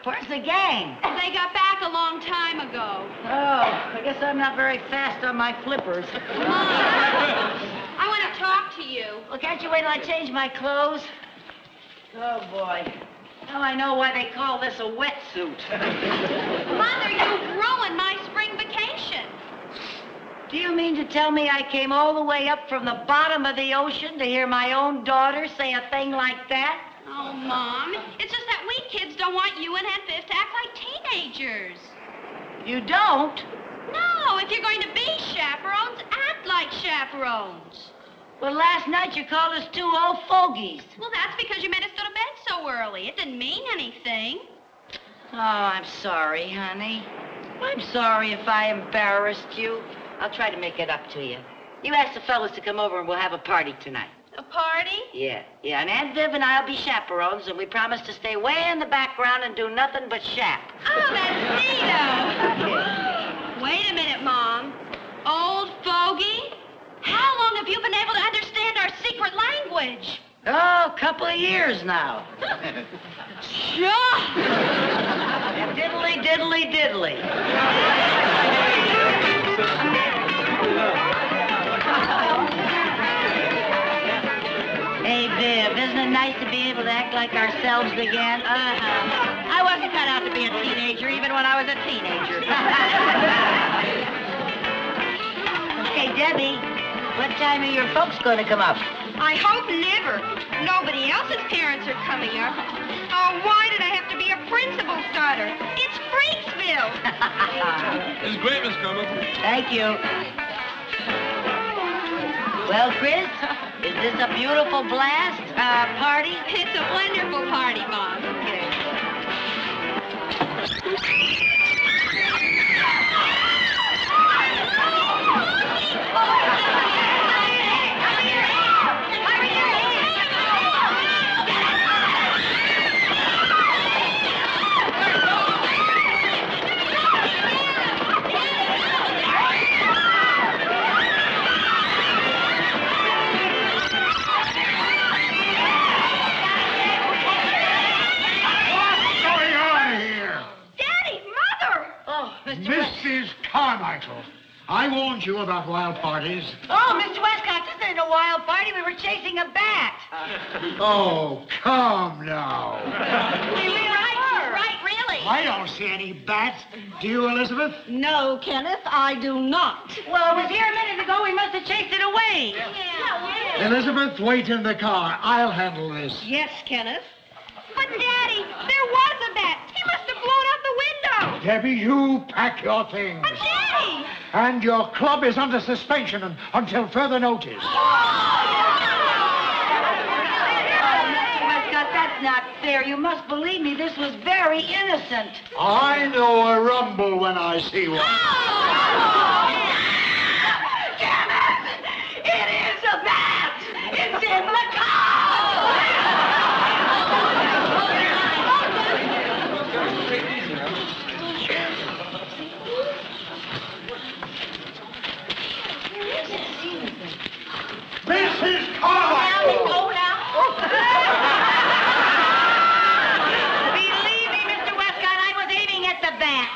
[SPEAKER 2] Where's the gang?
[SPEAKER 3] They got back a long time ago.
[SPEAKER 2] Oh, I guess I'm not very fast on my flippers.
[SPEAKER 3] Mom, I want to talk to you.
[SPEAKER 2] Well, can't you wait till I change my clothes? Oh, boy. Now I know why they call this a wetsuit.
[SPEAKER 3] Mother, you've ruined my spring vacation.
[SPEAKER 2] Do you mean to tell me I came all the way up from the bottom of the ocean to hear my own daughter say a thing like that?
[SPEAKER 3] Oh, Mom, it's just that we kids don't want you and Aunt Viv to act like teenagers.
[SPEAKER 2] You don't?
[SPEAKER 3] No, if you're going to be chaperones, act like chaperones.
[SPEAKER 2] Well, last night you called us two old fogies.
[SPEAKER 3] Well, that's because you made us go to bed so early. It didn't mean anything.
[SPEAKER 2] Oh, I'm sorry, honey. I'm sorry if I embarrassed you. I'll try to make it up to you. You ask the fellas to come over and we'll have a party tonight.
[SPEAKER 3] A party?
[SPEAKER 2] Yeah, and Aunt Viv and I'll be chaperones, and we promise to stay way in the background and do nothing but chap.
[SPEAKER 3] Oh, that's neato. Wait a minute, Mom. Old fogey? How long have you been able to understand our secret language?
[SPEAKER 2] Oh, a couple of years now.
[SPEAKER 3] Sure.
[SPEAKER 2] Diddly, diddly, diddly. Hey, Viv, isn't it nice to be able to act like ourselves again? I wasn't cut out to be a teenager, even when I was a teenager. Hey, Debbie, what time are your folks going to come up?
[SPEAKER 3] I hope never. Nobody else's parents are coming up. Oh, why did I have to be a principal's daughter? It's Freaksville.
[SPEAKER 16] It's great, Miss Colonel.
[SPEAKER 2] Thank you. Well, Chris, is this a beautiful blast party?
[SPEAKER 3] It's a wonderful party, Mom.
[SPEAKER 15] Mrs. Carmichael, I warned you about wild parties.
[SPEAKER 2] Oh, Mr. Westcott, this ain't a wild party. We were chasing a bat.
[SPEAKER 15] Oh, come now.
[SPEAKER 3] She's right, really.
[SPEAKER 15] I don't see any bats. Do you, Elizabeth?
[SPEAKER 3] No, Kenneth, I do not.
[SPEAKER 2] Well, it was here a minute ago. We must have chased it away.
[SPEAKER 3] Yeah.
[SPEAKER 15] Elizabeth, wait in the car. I'll handle this.
[SPEAKER 3] Yes, Kenneth. But, Daddy, there was a bat. He must have blown out the window.
[SPEAKER 15] Debbie, you pack your things.
[SPEAKER 3] But, Daddy!
[SPEAKER 15] And your club is under suspension until further notice.
[SPEAKER 2] Westcott, that's not fair. You must believe me. This was very innocent.
[SPEAKER 15] I know a rumble when I see one.
[SPEAKER 2] Damn it! It is a bat! It's in the car!
[SPEAKER 15] Mrs. Carmichael!
[SPEAKER 2] Go now. Believe me, Mr. Westcott, I was aiming at the bat.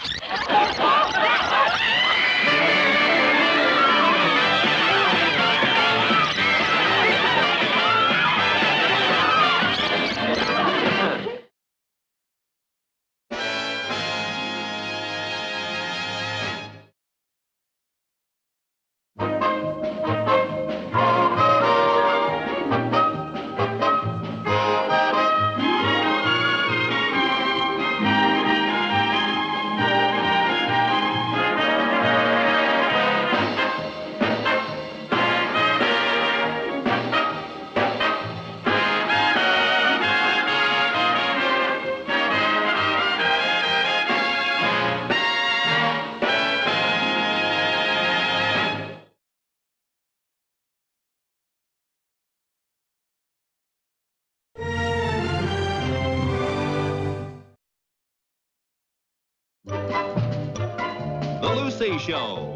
[SPEAKER 1] Lucy Show.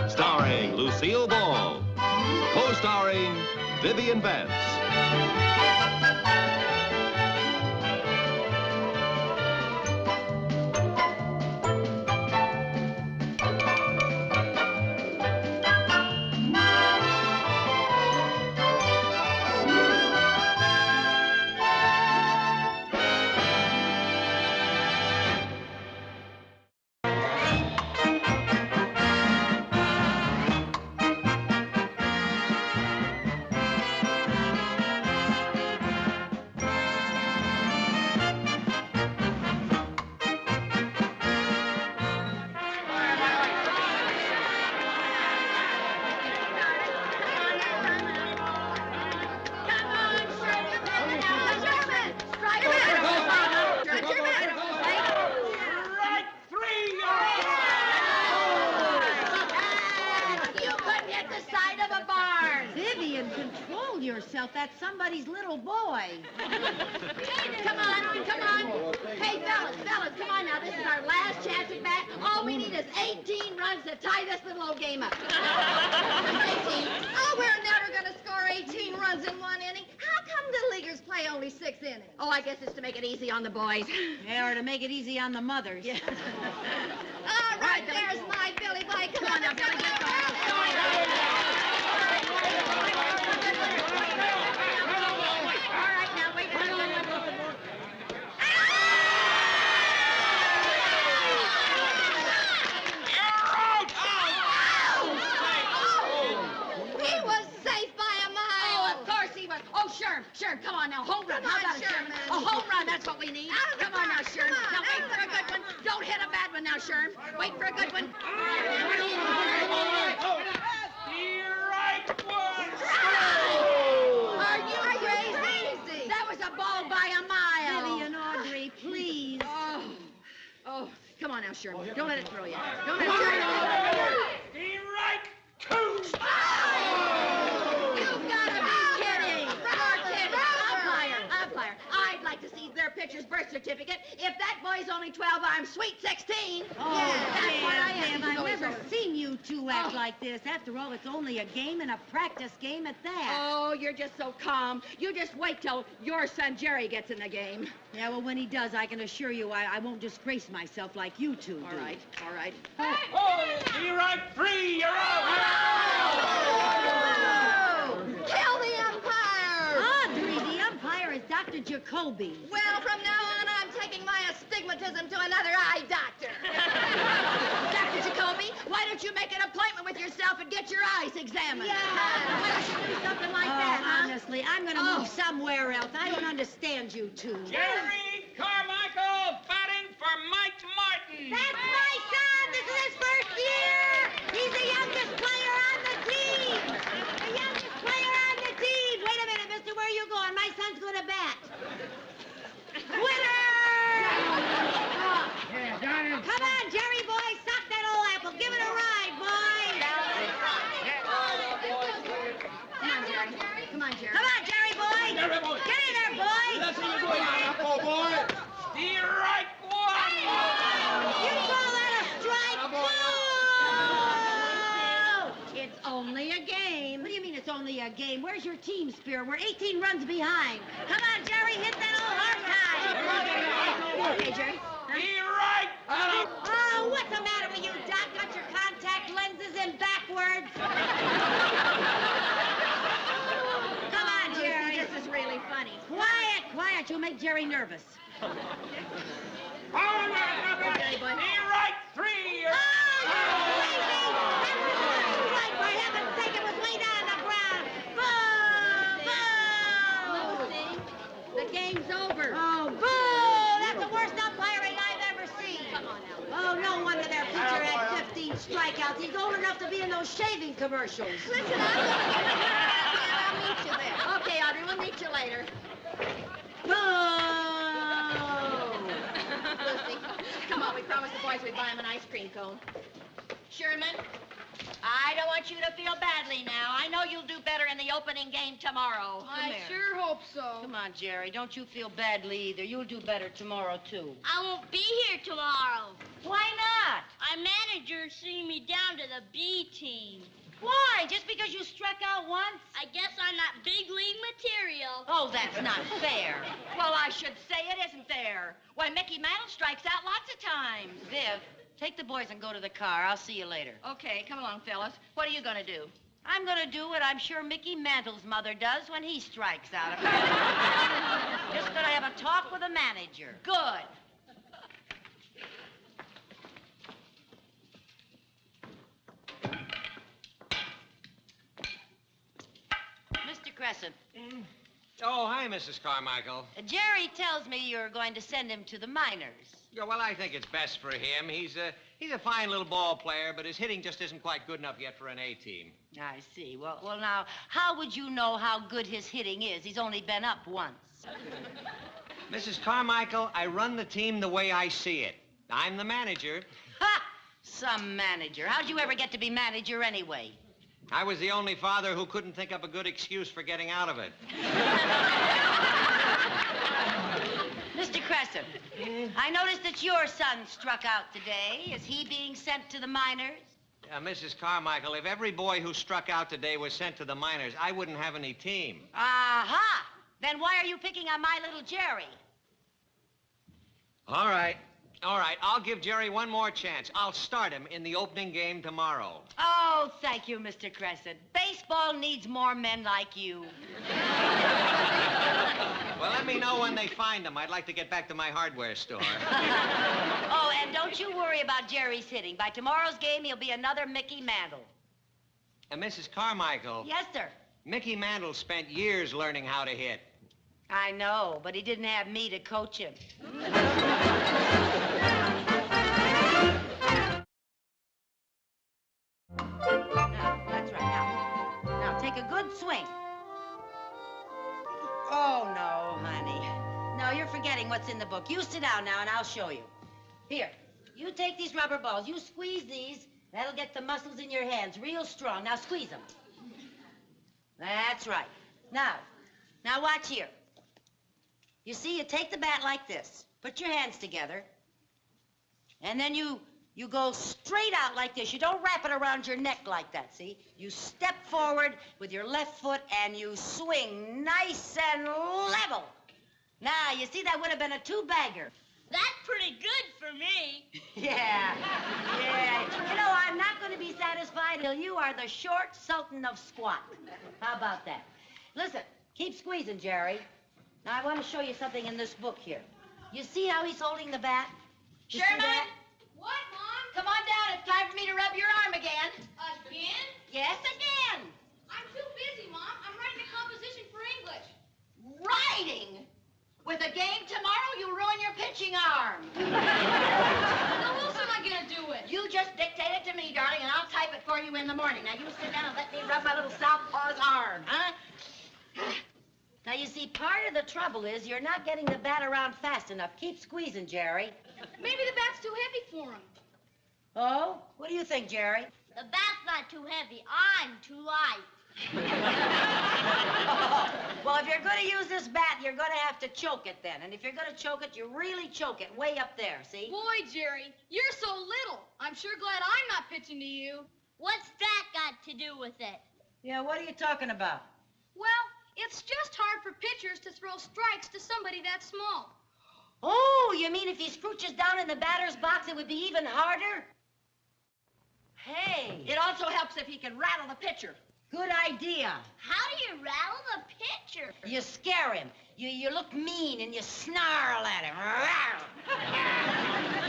[SPEAKER 1] Starring Lucille Ball. Co-starring Vivian Vance.
[SPEAKER 2] That's somebody's little boy.
[SPEAKER 4] Come on. Hey, fellas, come on now. This is our last chance at bat. All we need is 18 runs to tie this little old game up. 18.
[SPEAKER 3] Oh, we're never going to score 18 runs in one inning. How come the leaguers play only 6 innings?
[SPEAKER 4] Oh, I guess it's to make it easy on the boys.
[SPEAKER 2] Yeah, or to make it easy on the mothers.
[SPEAKER 4] Yeah.
[SPEAKER 3] All right, there's my Billy Boy. Come on now, Billy. Get going.
[SPEAKER 4] Sherm, come on now, home run. How about it, Sherman? A home run, that's what we need. Come on now, Sherm. Now wait for a good one. Don't hit a bad one now, Sherm. Wait for a good one.
[SPEAKER 9] Right one.
[SPEAKER 4] Are you crazy? That was a ball by a mile.
[SPEAKER 2] Vivian, Audrey, please.
[SPEAKER 4] Oh, come on now, Sherman. Don't let it throw you. Don't let it throw you.
[SPEAKER 9] Right two.
[SPEAKER 4] You've got to be kidding. Umpire, I'd like to see their pitcher's birth certificate. If that boy's only 12, I'm sweet 16.
[SPEAKER 2] Oh,
[SPEAKER 4] that's what I am.
[SPEAKER 2] I've never seen you two act like this. After all, it's only a game and a practice game at that.
[SPEAKER 4] Oh, you're just so calm. You just wait till your son Jerry gets in the game.
[SPEAKER 2] Yeah, well, when he does, I can assure you I won't disgrace myself like you two do.
[SPEAKER 4] All right.
[SPEAKER 9] You're right three. You're out.
[SPEAKER 3] Tell the umpire.
[SPEAKER 2] Audrey, the umpire is Dr. Jacoby.
[SPEAKER 3] Well, from now on, I'm taking my astigmatism to another eye doctor.
[SPEAKER 4] Dr. Jacoby, why don't you make an appointment with yourself and get your eyes examined?
[SPEAKER 2] Yeah.
[SPEAKER 4] Why don't you do something like that, huh?
[SPEAKER 2] Honestly, I'm going to move somewhere else. I don't understand you two.
[SPEAKER 16] Jerry Carmichael batting for Mike Martin.
[SPEAKER 2] That's my son. This is his first year. He's the youngest player on the team. The youngest player on the team. Wait a minute, mister. Where are you going? My son's going to bat. Winner! Come on, Jerry boy. Sock that old apple. Give it a ride, boy.
[SPEAKER 4] Come on, Jerry.
[SPEAKER 2] Come on, Jerry boy.
[SPEAKER 9] Jerry boy.
[SPEAKER 2] Get in there, boy.
[SPEAKER 9] That's what you're doing, apple boy. The right one.
[SPEAKER 2] You call that a strike? Boo! It's only a game. What do you mean it's only a game? Where's your team spirit? We're 18 runs behind. Come on, Jerry, hit that old hard time.
[SPEAKER 4] Okay, Jerry.
[SPEAKER 9] Right.
[SPEAKER 2] Oh, what's the matter with you, Doc? Got your contact lenses in backwards? Come on, Jerry.
[SPEAKER 4] This is really funny.
[SPEAKER 2] Quiet, quiet. You'll make Jerry nervous.
[SPEAKER 9] Okay, boy. Right three.
[SPEAKER 2] Oh, crazy! That was a strike, for heaven's sake. It was way down on the ground. Boo! Boo!
[SPEAKER 4] The game's over.
[SPEAKER 2] Oh, boo! That's the worst umpiring I've ever seen.
[SPEAKER 4] Come on now.
[SPEAKER 2] Oh, no wonder their pitcher had 15 strikeouts. He's old enough to be in those shaving commercials.
[SPEAKER 4] Listen, I'll meet you there. Okay, Audrey, we'll meet you later.
[SPEAKER 2] Boo!
[SPEAKER 4] Lucy, come on, we promised the boys we'd buy them an ice cream cone. Sherman, I don't want you to feel badly now. I know you'll do better in the opening game tomorrow.
[SPEAKER 3] I sure hope so.
[SPEAKER 2] Come on, Jerry. Don't you feel badly either. You'll do better tomorrow, too.
[SPEAKER 11] I won't be here tomorrow.
[SPEAKER 2] Why not?
[SPEAKER 5] Our manager sent me down to the B team.
[SPEAKER 2] Why? Just because you struck out once?
[SPEAKER 5] I guess I'm not big league material.
[SPEAKER 2] Oh, that's not fair.
[SPEAKER 3] Well, I should say it isn't fair. Why, Mickey Mantle strikes out lots of times.
[SPEAKER 2] Viv, take the boys and go to the car. I'll see you later.
[SPEAKER 3] Okay, come along, fellas. What are you going to do?
[SPEAKER 2] I'm going to do what I'm sure Mickey Mantle's mother does when he strikes out. Just going to have a talk with the manager.
[SPEAKER 3] Good.
[SPEAKER 2] Mr. Crescent.
[SPEAKER 17] Oh, hi, Mrs. Carmichael.
[SPEAKER 2] Jerry tells me you're going to send him to the minors.
[SPEAKER 17] Yeah, well, I think it's best for him. He's a fine little ball player, but his hitting just isn't quite good enough yet for an A team.
[SPEAKER 2] I see. Well, now, how would you know how good his hitting is? He's only been up once.
[SPEAKER 17] Mrs. Carmichael, I run the team the way I see it. I'm the manager.
[SPEAKER 2] Ha! Some manager. How'd you ever get to be manager anyway?
[SPEAKER 17] I was the only father who couldn't think up a good excuse for getting out of it.
[SPEAKER 2] Mr. Crescent, I noticed that your son struck out today. Is he being sent to the minors?
[SPEAKER 17] Mrs. Carmichael, if every boy who struck out today was sent to the minors, I wouldn't have any team.
[SPEAKER 2] Aha! Then why are you picking on my little Jerry?
[SPEAKER 17] All right. I'll give Jerry one more chance. I'll start him in the opening game tomorrow.
[SPEAKER 2] Oh, thank you, Mr. Crescent. Baseball needs more men like you.
[SPEAKER 17] Well, let me know when they find him. I'd like to get back to my hardware store.
[SPEAKER 2] Oh, and don't you worry about Jerry's hitting. By tomorrow's game, he'll be another Mickey Mantle.
[SPEAKER 17] Mrs. Carmichael.
[SPEAKER 2] Yes, sir.
[SPEAKER 17] Mickey Mantle spent years learning how to hit.
[SPEAKER 2] I know, but he didn't have me to coach him. That's right. Now, take a good swing. Oh, no, honey. No, you're forgetting what's in the book. You sit down now, and I'll show you. Here, you take these rubber balls. You squeeze these. That'll get the muscles in your hands real strong. Now, squeeze them. That's right. Now, watch here. You see, you take the bat like this. Put your hands together. And then you go straight out like this. You don't wrap it around your neck like that, see? You step forward with your left foot and you swing nice and level. Now, you see, that would have been a two-bagger.
[SPEAKER 5] That's pretty good for me.
[SPEAKER 2] Yeah. You know, I'm not going to be satisfied till you are the short sultan of squat. How about that? Listen, keep squeezing, Jerry. Now, I want to show you something in this book here. You see how he's holding the bat? You see
[SPEAKER 3] Sherman?
[SPEAKER 2] that?
[SPEAKER 3] What, Mom? Come on down. It's time for me to rub your arm again.
[SPEAKER 5] Again?
[SPEAKER 3] Yes, again.
[SPEAKER 5] I'm too busy, Mom. I'm writing a composition for English.
[SPEAKER 3] Writing? With a game tomorrow, you'll ruin your pitching arm.
[SPEAKER 5] Now, what else am I going to do with?
[SPEAKER 3] You just dictate it to me, darling, and I'll type it for you in the morning. Now, you sit down and let me rub my little southpaw's arm, huh?
[SPEAKER 2] Now, you see, part of the trouble is you're not getting the bat around fast enough. Keep squeezing, Jerry.
[SPEAKER 5] Maybe the bat's too heavy for him.
[SPEAKER 2] Oh? What do you think, Jerry?
[SPEAKER 5] The bat's not too heavy. I'm too light.
[SPEAKER 2] Well, if you're going to use this bat, you're going to have to choke it then. And if you're going to choke it, you really choke it way up there, see?
[SPEAKER 5] Boy, Jerry, you're so little. I'm sure glad I'm not pitching to you. What's that got to do with it?
[SPEAKER 2] Yeah, what are you talking about?
[SPEAKER 5] Well, it's just hard for pitchers to throw strikes to somebody that small.
[SPEAKER 2] Oh, you mean if he scrooches down in the batter's box, it would be even harder? Hey.
[SPEAKER 3] It also helps if he can rattle the pitcher.
[SPEAKER 2] Good idea.
[SPEAKER 5] How do you rattle the pitcher?
[SPEAKER 2] You scare him. You look mean and you snarl at him.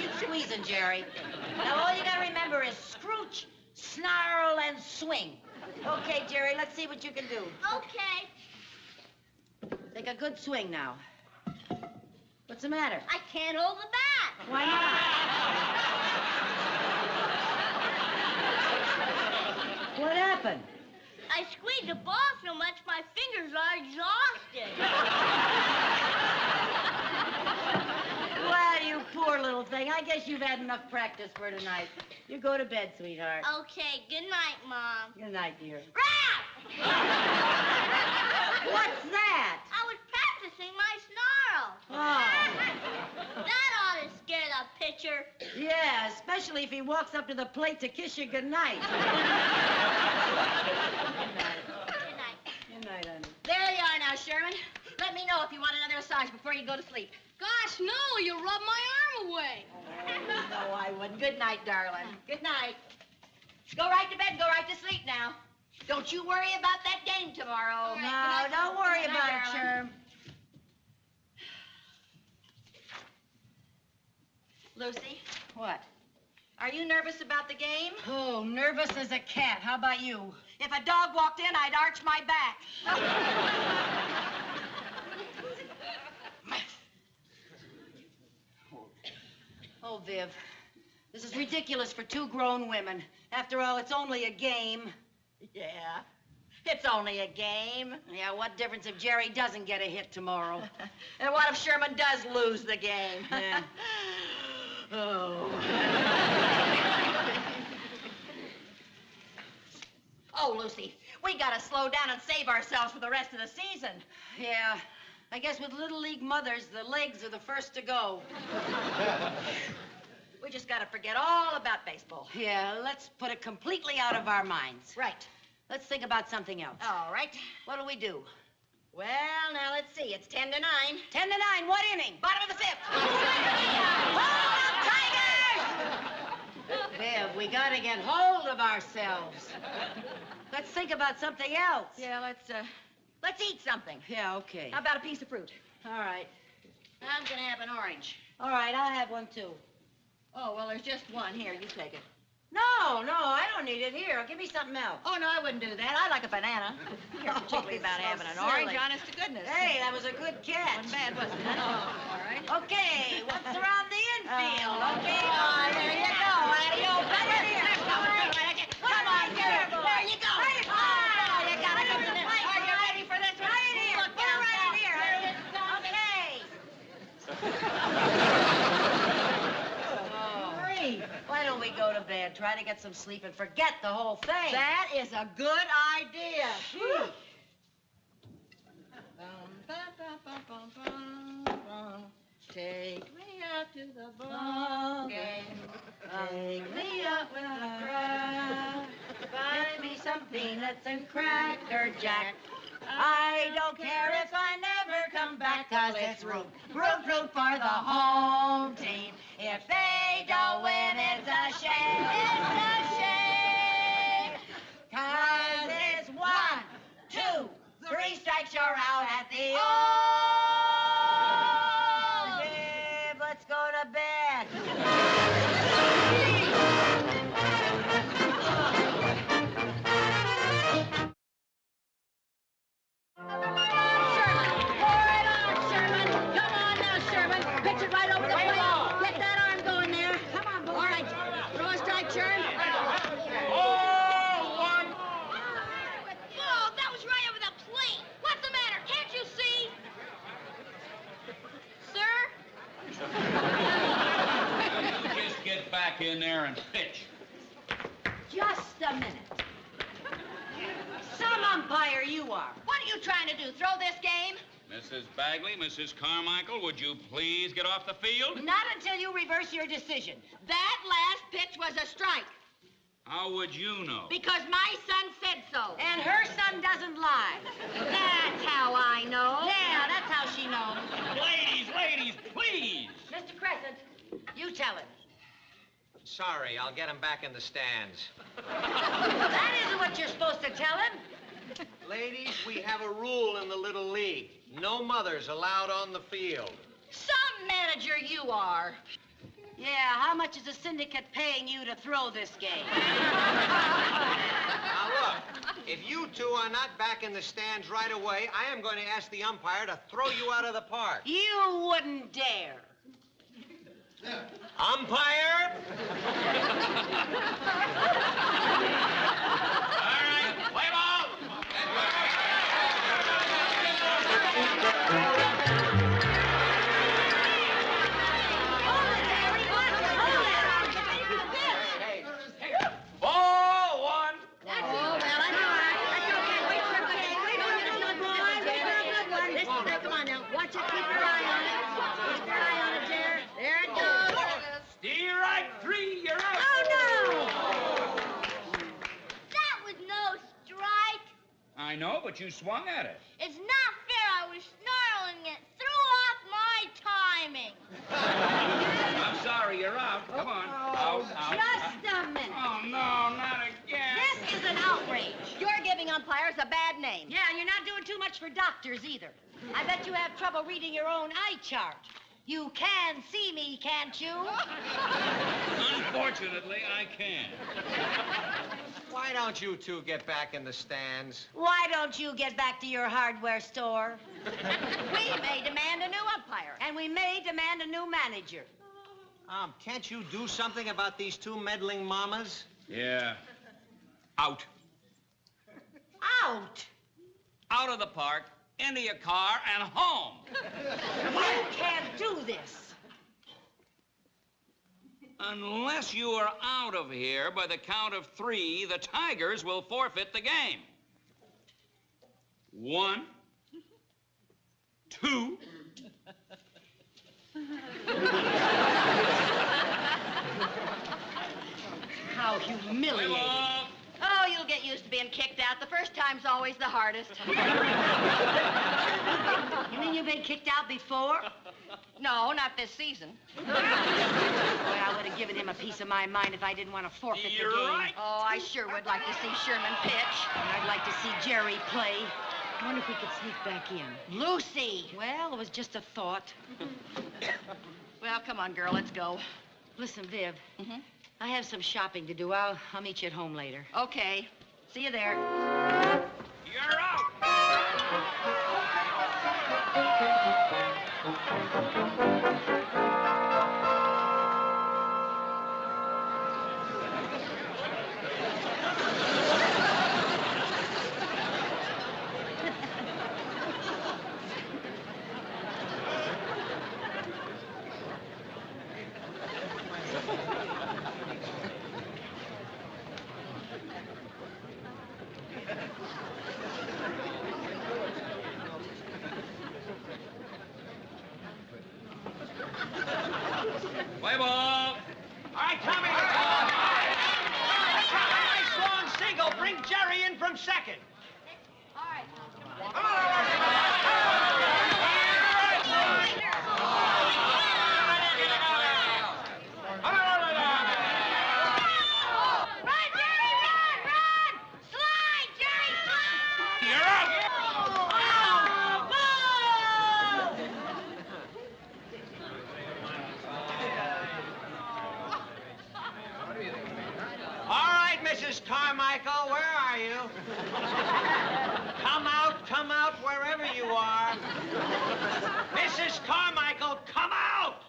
[SPEAKER 2] Keep squeezing, Jerry. Now, all you got to remember is scrooch, snarl, and swing. Okay, Jerry, let's see what you can do.
[SPEAKER 5] Okay.
[SPEAKER 2] Take a good swing now. What's the matter?
[SPEAKER 5] I can't hold the bat.
[SPEAKER 2] Why not? What happened?
[SPEAKER 5] I squeezed the ball so much my fingers are exhausted.
[SPEAKER 2] Well, you poor little thing. I guess you've had enough practice for tonight. You go to bed, sweetheart.
[SPEAKER 5] Okay, good night, Mom.
[SPEAKER 2] Good night, dear.
[SPEAKER 5] Rap!
[SPEAKER 2] What's that?
[SPEAKER 5] I was practicing my snarl.
[SPEAKER 2] Oh.
[SPEAKER 5] That ought to scare the pitcher
[SPEAKER 4] picture?
[SPEAKER 2] Yeah, especially if he walks up to the plate to kiss you goodnight.
[SPEAKER 4] Good
[SPEAKER 2] Night, honey.
[SPEAKER 4] There you are now, Sherman. Let me know if you want another massage before you go to sleep.
[SPEAKER 5] Gosh, no, you'll rub my arm away.
[SPEAKER 4] No, I wouldn't. Good night, darling. Good night. Go right to bed. Go right to sleep now. Don't you worry about that game tomorrow.
[SPEAKER 2] No, don't worry about it, Sherm.
[SPEAKER 4] Lucy,
[SPEAKER 2] What?
[SPEAKER 4] are you nervous about the game?
[SPEAKER 2] Oh, nervous as a cat. How about you?
[SPEAKER 4] If a dog walked in, I'd arch my back.
[SPEAKER 2] Oh, Viv, this is ridiculous for two grown women. After all, it's only a game.
[SPEAKER 4] Yeah, it's only a game.
[SPEAKER 2] Yeah, what difference if Jerry doesn't get a hit tomorrow?
[SPEAKER 4] And what if Sherman does lose the game?
[SPEAKER 2] Yeah.
[SPEAKER 4] Oh. Oh, Lucy, we gotta slow down and save ourselves for the rest of the season.
[SPEAKER 2] Yeah, I guess with Little League mothers, the legs are the first to go.
[SPEAKER 4] We just gotta forget all about baseball.
[SPEAKER 2] Yeah, let's put it completely out of our minds.
[SPEAKER 4] Right.
[SPEAKER 2] Let's think about something else.
[SPEAKER 4] All right.
[SPEAKER 2] What'll we do?
[SPEAKER 4] Well, now let's see. It's 10 to 9.
[SPEAKER 2] 10 to 9, what inning?
[SPEAKER 4] Bottom of the 5th.
[SPEAKER 2] Hold up, Tigers! Viv, we gotta get hold of ourselves. Let's think about something else.
[SPEAKER 4] Yeah, let's eat something.
[SPEAKER 2] Yeah, okay.
[SPEAKER 4] How about a piece of fruit?
[SPEAKER 2] All right.
[SPEAKER 4] I'm gonna have an orange.
[SPEAKER 2] All right, I'll have one too.
[SPEAKER 4] Oh, well, there's just one. Here, you take it.
[SPEAKER 2] No, I don't need it. Here, give me something else.
[SPEAKER 4] Oh, no, I wouldn't do that. I like a banana. You're particularly about
[SPEAKER 2] so
[SPEAKER 4] having an
[SPEAKER 2] silly.
[SPEAKER 4] orange, honest to goodness.
[SPEAKER 2] Hey, that was a good catch.
[SPEAKER 4] Wasn't bad, was it? All right.
[SPEAKER 2] Okay, what's around the infield? Okay.
[SPEAKER 4] Oh, there you go. Adios. Come on, here. There you go. Oh, you gotta come to this. Are you ready for this one?
[SPEAKER 2] Right here.
[SPEAKER 4] Look
[SPEAKER 2] Put it
[SPEAKER 4] out,
[SPEAKER 2] right
[SPEAKER 4] now.
[SPEAKER 2] here.
[SPEAKER 4] There it is.
[SPEAKER 2] Okay. Why don't we go to bed, try to get some sleep, and forget the whole thing?
[SPEAKER 4] That is a good idea. Take me out to the ball game. Take me out with a crowd.
[SPEAKER 2] Find me some peanuts and Cracker Jack. I don't care if I never come back, 'cause it's root for the home team. If they don't win, it's a shame. It's a shame. 'Cause it's 1, 2, 3 strikes, you're out at the old. Viv, let's go to bed.
[SPEAKER 8] In there and pitch.
[SPEAKER 2] Just a minute. Some umpire you are.
[SPEAKER 4] What are you trying to do, throw this game?
[SPEAKER 8] Mrs. Bagley, Mrs. Carmichael, would you please get off the field?
[SPEAKER 2] Not until you reverse your decision.
[SPEAKER 4] That last pitch was a strike.
[SPEAKER 8] How would you know?
[SPEAKER 4] Because my son said so.
[SPEAKER 2] And her son doesn't lie.
[SPEAKER 4] That's how I know.
[SPEAKER 2] Yeah, that's how she knows.
[SPEAKER 8] Ladies, please.
[SPEAKER 2] Mr. Crescent, you tell him.
[SPEAKER 17] Sorry, I'll get him back in the stands.
[SPEAKER 2] That isn't what you're supposed to tell him.
[SPEAKER 17] Ladies, we have a rule in the Little League. No mothers allowed on the field.
[SPEAKER 4] Some manager you are.
[SPEAKER 2] Yeah, how much is the syndicate paying you to throw this game?
[SPEAKER 17] Now, look, if you two are not back in the stands right away, I am going to ask the umpire to throw you out of the park.
[SPEAKER 2] You wouldn't dare.
[SPEAKER 17] Umpire?
[SPEAKER 8] All right, play ball. Ball one.
[SPEAKER 4] That's well, that's all right. That's okay. Wait for it. Wait for it. Come on now. Watch it. Keep your eye on it. Keep your eye on it, there. There it goes.
[SPEAKER 8] Steal know, but you swung at it.
[SPEAKER 11] It's not fair. I was snarling it. Threw off my timing.
[SPEAKER 8] I'm sorry, you're out. Come on. Out.
[SPEAKER 2] Just a minute.
[SPEAKER 8] Oh, no, not again.
[SPEAKER 4] This is an outrage. You're giving umpires a bad name.
[SPEAKER 2] Yeah, and you're not doing too much for doctors either. I bet you have trouble reading your own eye chart. You can see me, can't you?
[SPEAKER 8] Unfortunately, I can.
[SPEAKER 17] Why don't you two get back in the stands?
[SPEAKER 2] Why don't you get back to your hardware store?
[SPEAKER 4] We may demand a new umpire.
[SPEAKER 2] And we may demand a new manager.
[SPEAKER 17] Can't you do something about these two meddling mamas?
[SPEAKER 8] Yeah. Out.
[SPEAKER 2] Out?
[SPEAKER 8] Out of the park, into your car, and home.
[SPEAKER 2] You can't do this.
[SPEAKER 8] Unless you are out of here by the count of 3, the Tigers will forfeit the game. 1, 2.
[SPEAKER 2] How humiliating.
[SPEAKER 4] Oh, you'll get used to being kicked out. The first time's always the hardest.
[SPEAKER 2] You mean you've been kicked out before?
[SPEAKER 4] No, not this season.
[SPEAKER 2] Boy, I would have given him a piece of my mind if I didn't want to forfeit the game.
[SPEAKER 8] Right.
[SPEAKER 4] Oh, I sure would like to see Sherman pitch.
[SPEAKER 2] And I'd like to see Jerry play. I wonder if we could sneak back in.
[SPEAKER 4] Lucy!
[SPEAKER 2] Well, it was just a thought.
[SPEAKER 4] Well, come on, girl, let's go.
[SPEAKER 2] Listen, Viv. I have some shopping to do. I'll meet you at home later.
[SPEAKER 4] Okay. See you there.
[SPEAKER 8] You're out! Play ball.
[SPEAKER 17] All right, Tommy. That's a nice long single. Bring Jerry in from second.
[SPEAKER 11] All right.
[SPEAKER 2] Run, Jerry, run! Run! Slide, Jerry, slide!
[SPEAKER 8] You're out!
[SPEAKER 17] All right, Mrs. Carmichael, where are you? Come out, wherever you are. Mrs. Carmichael, come out!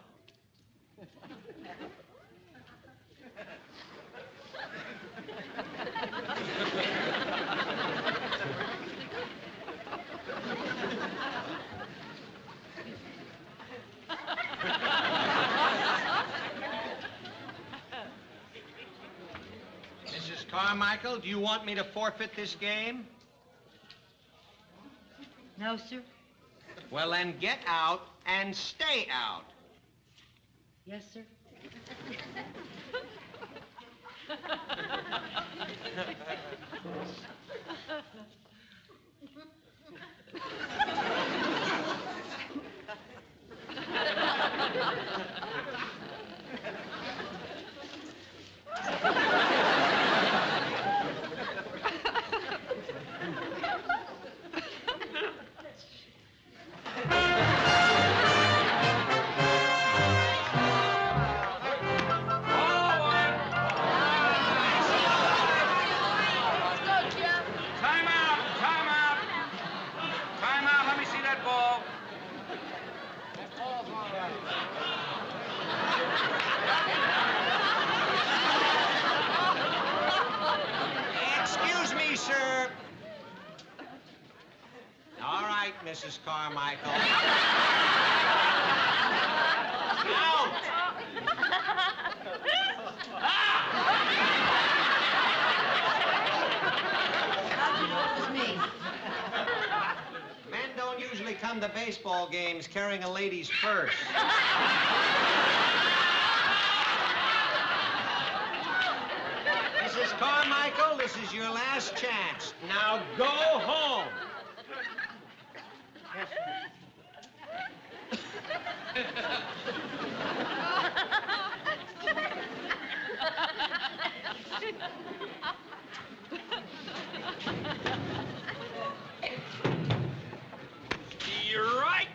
[SPEAKER 17] Mrs. Carmichael, do you want me to forfeit this game?
[SPEAKER 2] No, sir.
[SPEAKER 17] Well, then get out and stay out.
[SPEAKER 2] Yes, sir.
[SPEAKER 17] Mrs. Carmichael. Men don't usually come to baseball games carrying a lady's purse. Mrs. Carmichael, this is your last chance. Now go home.
[SPEAKER 8] You're right.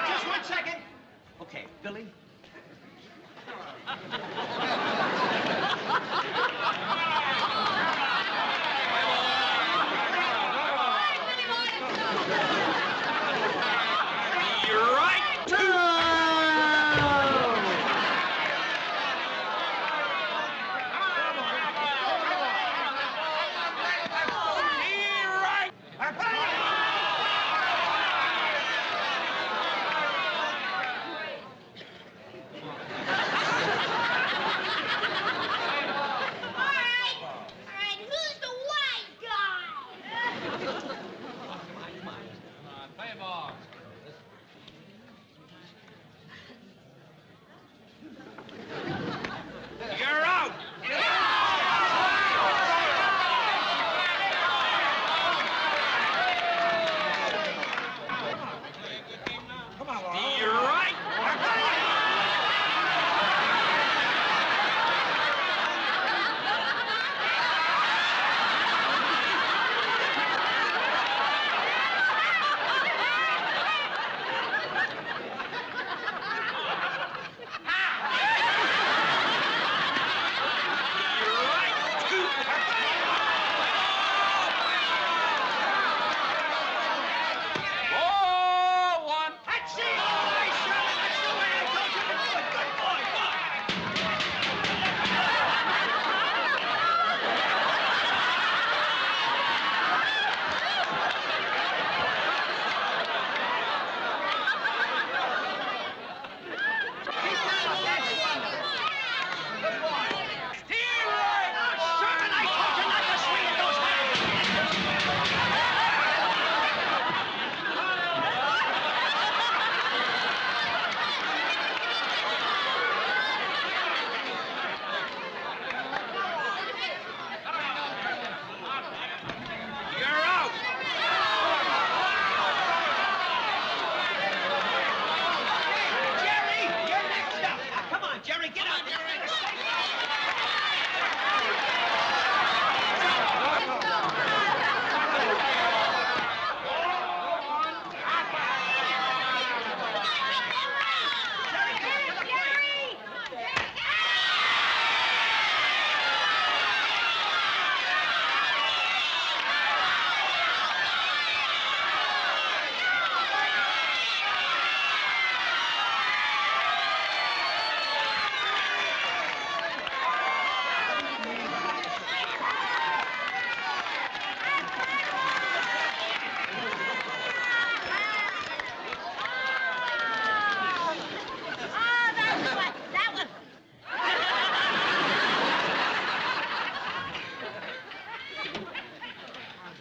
[SPEAKER 17] Just 1 second. Okay, Billy.
[SPEAKER 8] You're right.
[SPEAKER 11] Who's the white guy?
[SPEAKER 17] Play ball.
[SPEAKER 8] You're out. You're right.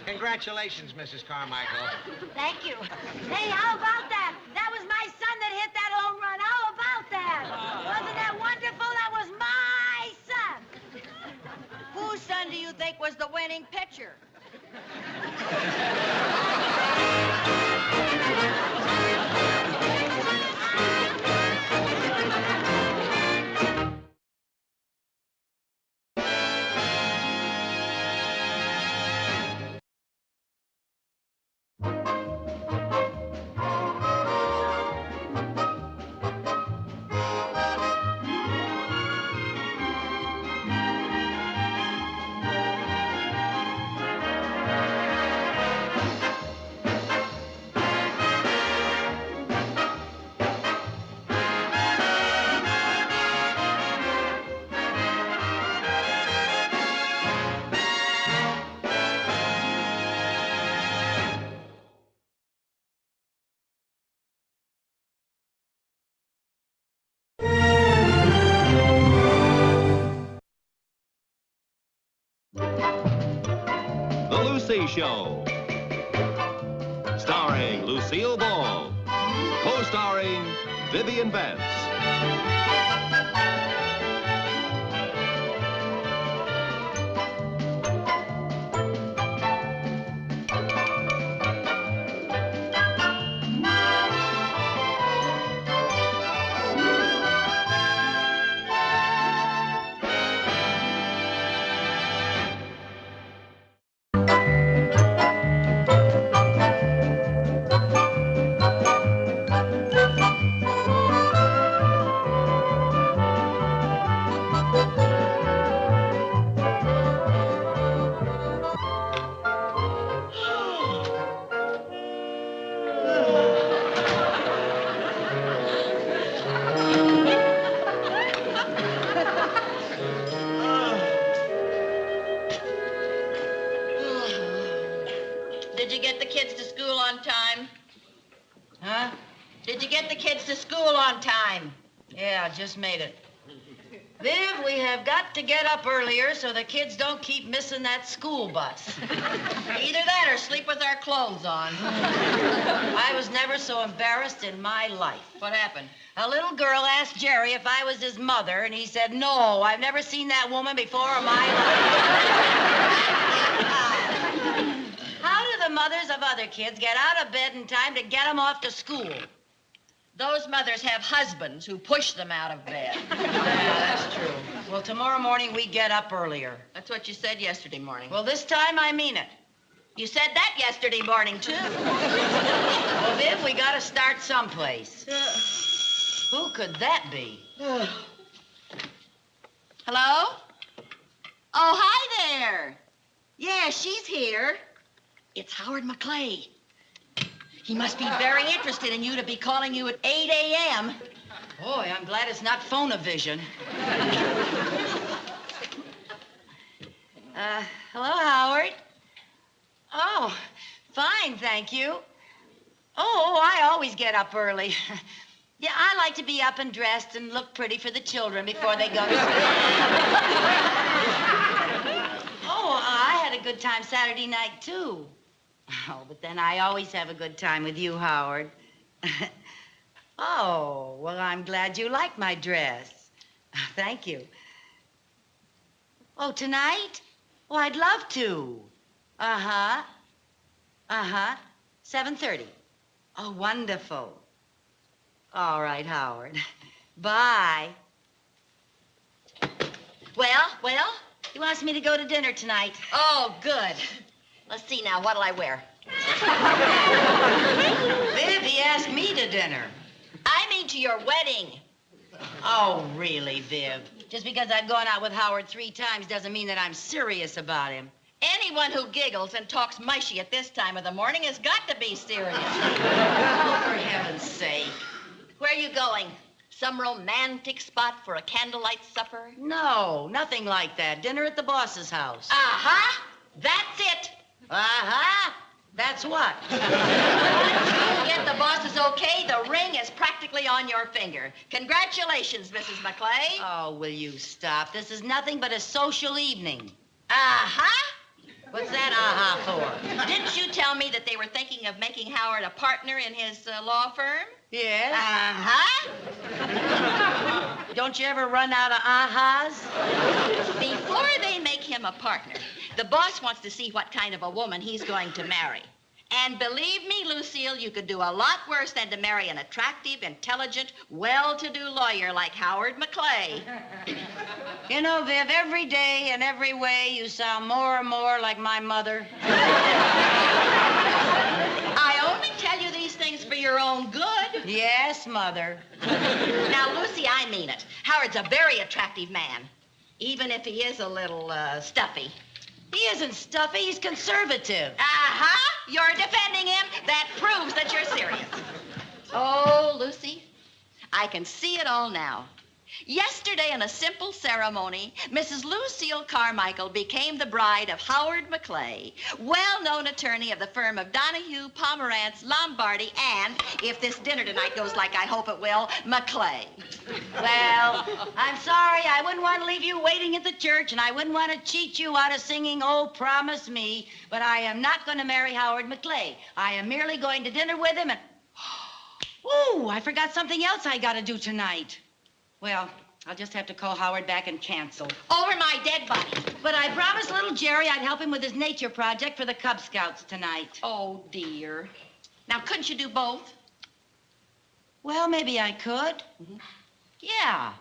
[SPEAKER 17] Congratulations, Mrs. Carmichael.
[SPEAKER 2] Thank you. Hey, how about that? That was my son that hit that home run. How about that? Wasn't that wonderful? That was my son.
[SPEAKER 3] Whose son do you think was the winning pitcher?
[SPEAKER 1] The Lucy Show. Starring Lucille Ball. Co-starring Vivian Vance.
[SPEAKER 4] Did you get the kids to school on time?
[SPEAKER 2] Huh?
[SPEAKER 4] Did you get the kids to school on time?
[SPEAKER 2] Yeah, just made it. Viv, we have got to get up earlier so the kids don't keep missing that school bus.
[SPEAKER 4] Either that or sleep with our clothes on.
[SPEAKER 2] I was never so embarrassed in my life.
[SPEAKER 4] What happened?
[SPEAKER 2] A little girl asked Jerry if I was his mother, and he said, "No, I've never seen that woman before in my life." How do the mothers of other kids get out of bed in time to get them off to school?
[SPEAKER 4] Those mothers have husbands who push them out of bed.
[SPEAKER 2] Yeah, that's true. Well, tomorrow morning we get up earlier.
[SPEAKER 4] That's what you said yesterday morning.
[SPEAKER 2] Well, this time I mean it.
[SPEAKER 4] You said that yesterday morning, too.
[SPEAKER 2] Well, Viv, we gotta start someplace. Who could that be?
[SPEAKER 4] Hello? Oh, hi there. Yeah, she's here. It's Howard McClay. He must be very interested in you to be calling you at 8 a.m.
[SPEAKER 2] Boy, I'm glad it's not Phonovision. Hello, Howard. Oh, fine, thank you. Oh, I always get up early. Yeah, I like to be up and dressed and look pretty for the children before they go to school. Oh, I had a good time Saturday night, too. Oh, but then I always have a good time with you, Howard. Oh, well, I'm glad you like my dress. Thank you. Oh, tonight? Oh, I'd love to. Uh-huh. Uh-huh. 7:30. Oh, wonderful. All right, Howard. Bye.
[SPEAKER 4] Well?
[SPEAKER 2] He wants me to go to dinner tonight.
[SPEAKER 4] Oh, good. Let's see now, what'll I wear?
[SPEAKER 2] Viv, he asked me to dinner.
[SPEAKER 4] I mean to your wedding.
[SPEAKER 2] Oh, really, Viv? Just because I've gone out with Howard 3 times doesn't mean that I'm serious about him.
[SPEAKER 4] Anyone who giggles and talks mushy at this time of the morning has got to be serious.
[SPEAKER 2] Oh, for heaven's sake.
[SPEAKER 4] Where are you going? Some romantic spot for a candlelight supper?
[SPEAKER 2] No, nothing like that. Dinner at the boss's house.
[SPEAKER 4] Uh-huh. That's it.
[SPEAKER 2] Uh-huh. That's what?
[SPEAKER 4] Once you get the boss's okay, the ring is practically on your finger. Congratulations, Mrs. McClay.
[SPEAKER 2] Oh, will you stop? This is nothing but a social evening.
[SPEAKER 4] Uh-huh.
[SPEAKER 2] What's that aha for?
[SPEAKER 4] Didn't you tell me that they were thinking of making Howard a partner in his law firm?
[SPEAKER 2] Yes.
[SPEAKER 4] Uh-huh.
[SPEAKER 2] Don't you ever run out of ahas?
[SPEAKER 4] Before they make him a partner, the boss wants to see what kind of a woman he's going to marry. And believe me, Lucille, you could do a lot worse than to marry an attractive, intelligent, well-to-do lawyer like Howard McClay.
[SPEAKER 2] You know, Viv, every day and every way you sound more and more like my mother.
[SPEAKER 4] I only tell you these things for your own good.
[SPEAKER 2] Yes, Mother.
[SPEAKER 4] Now, Lucy, I mean it. Howard's a very attractive man, even if he is a little stuffy.
[SPEAKER 2] He isn't stuffy, he's conservative.
[SPEAKER 4] Uh-huh. You're defending him. That proves that you're serious. Oh, Lucy, I can see it all now. Yesterday, in a simple ceremony, Mrs. Lucille Carmichael became the bride of Howard McClay, well-known attorney of the firm of Donahue, Pomerantz, Lombardi, and, if this dinner tonight goes like I hope it will, McClay.
[SPEAKER 2] Well, I'm sorry. I wouldn't want to leave you waiting at the church, and I wouldn't want to cheat you out of singing Oh, Promise Me, but I am not going to marry Howard McClay. I am merely going to dinner with him and... Ooh, I forgot something else I got to do tonight. Well, I'll just have to call Howard back and cancel.
[SPEAKER 4] Over my dead body.
[SPEAKER 2] But I promised little Jerry I'd help him with his nature project for the Cub Scouts tonight.
[SPEAKER 4] Oh, dear. Now, couldn't you do both?
[SPEAKER 2] Well, maybe I could. Yeah.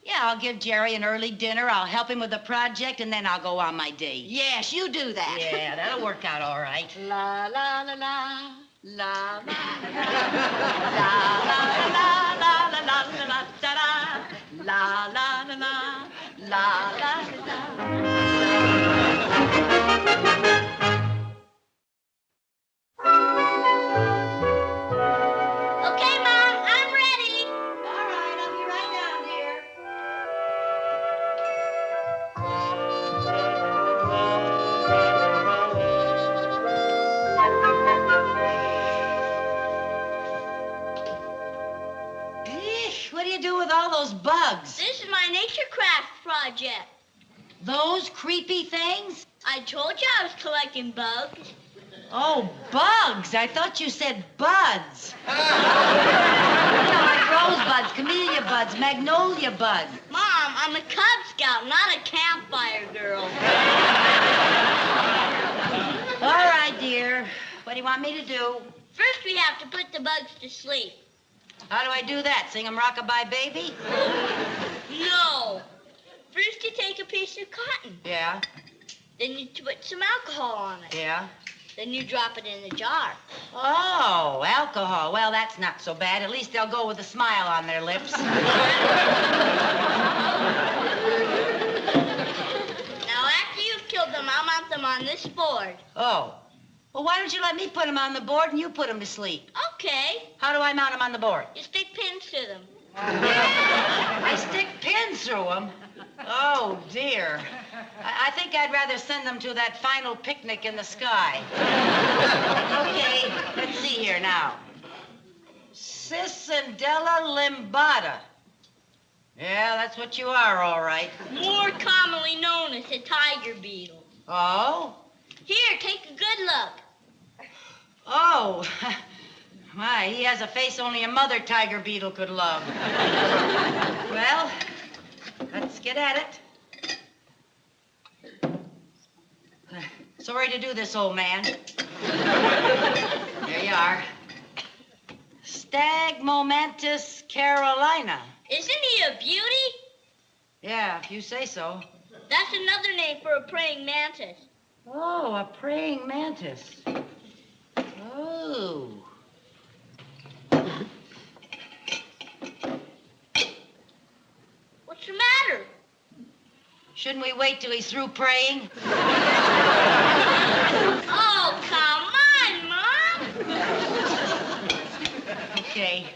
[SPEAKER 2] Yeah, I'll give Jerry an early dinner. I'll help him with the project, and then I'll go on my date.
[SPEAKER 4] Yes, you do that.
[SPEAKER 2] Yeah, that'll work out all right.
[SPEAKER 4] La, la, la, la. La, la, la, la, la, la, la, la, la, la, la, da, da. La, la, la, la, la, la, la.
[SPEAKER 11] Okay, Mom, I'm ready.
[SPEAKER 2] All right, I'll be right down, dear. Eesh, what do you do with all those bugs?
[SPEAKER 11] This is my nature craft project.
[SPEAKER 2] Those creepy things?
[SPEAKER 11] I told you I was collecting bugs.
[SPEAKER 2] Oh, bugs. I thought you said buds. You know, like rosebuds, camellia buds, magnolia buds.
[SPEAKER 11] Mom, I'm a Cub Scout, not a campfire girl.
[SPEAKER 2] All right, dear. What do you want me to do?
[SPEAKER 11] First, we have to put the bugs to sleep.
[SPEAKER 2] How do I do that? Sing 'em Rockabye Baby?
[SPEAKER 11] No. First, you take a piece of cotton.
[SPEAKER 2] Yeah,
[SPEAKER 11] Then you put some alcohol on it.
[SPEAKER 2] yeah.
[SPEAKER 11] Then you drop it in the jar.
[SPEAKER 2] Oh, alcohol. Well, that's not so bad. At least they'll go with a smile on their lips.
[SPEAKER 11] Now, after you've killed them, I'll mount them on this board.
[SPEAKER 2] Oh. Well, why don't you let me put them on the board and you put them to sleep?
[SPEAKER 11] Okay.
[SPEAKER 2] How do I mount them on the board?
[SPEAKER 11] You stick pins to them.
[SPEAKER 2] I stick pins through them? Oh, dear. I think I'd rather send them to that final picnic in the sky. Okay, let's see here now. Cicindela limbata. Yeah, that's what you are, all right.
[SPEAKER 11] More commonly known as a tiger beetle.
[SPEAKER 2] Oh?
[SPEAKER 11] Here, take a good look.
[SPEAKER 2] Oh. My, he has a face only a mother tiger beetle could love. Well, let's get at it. Sorry to do this, old man. There you are. Stagmomantis carolina.
[SPEAKER 11] Isn't he a beauty?
[SPEAKER 2] Yeah, if you say so.
[SPEAKER 11] That's another name for a praying mantis.
[SPEAKER 2] Oh, a praying mantis. Oh.
[SPEAKER 11] What's the matter?
[SPEAKER 2] Shouldn't we wait till he's through praying?
[SPEAKER 11] Oh, come on, Mom.
[SPEAKER 2] Okay.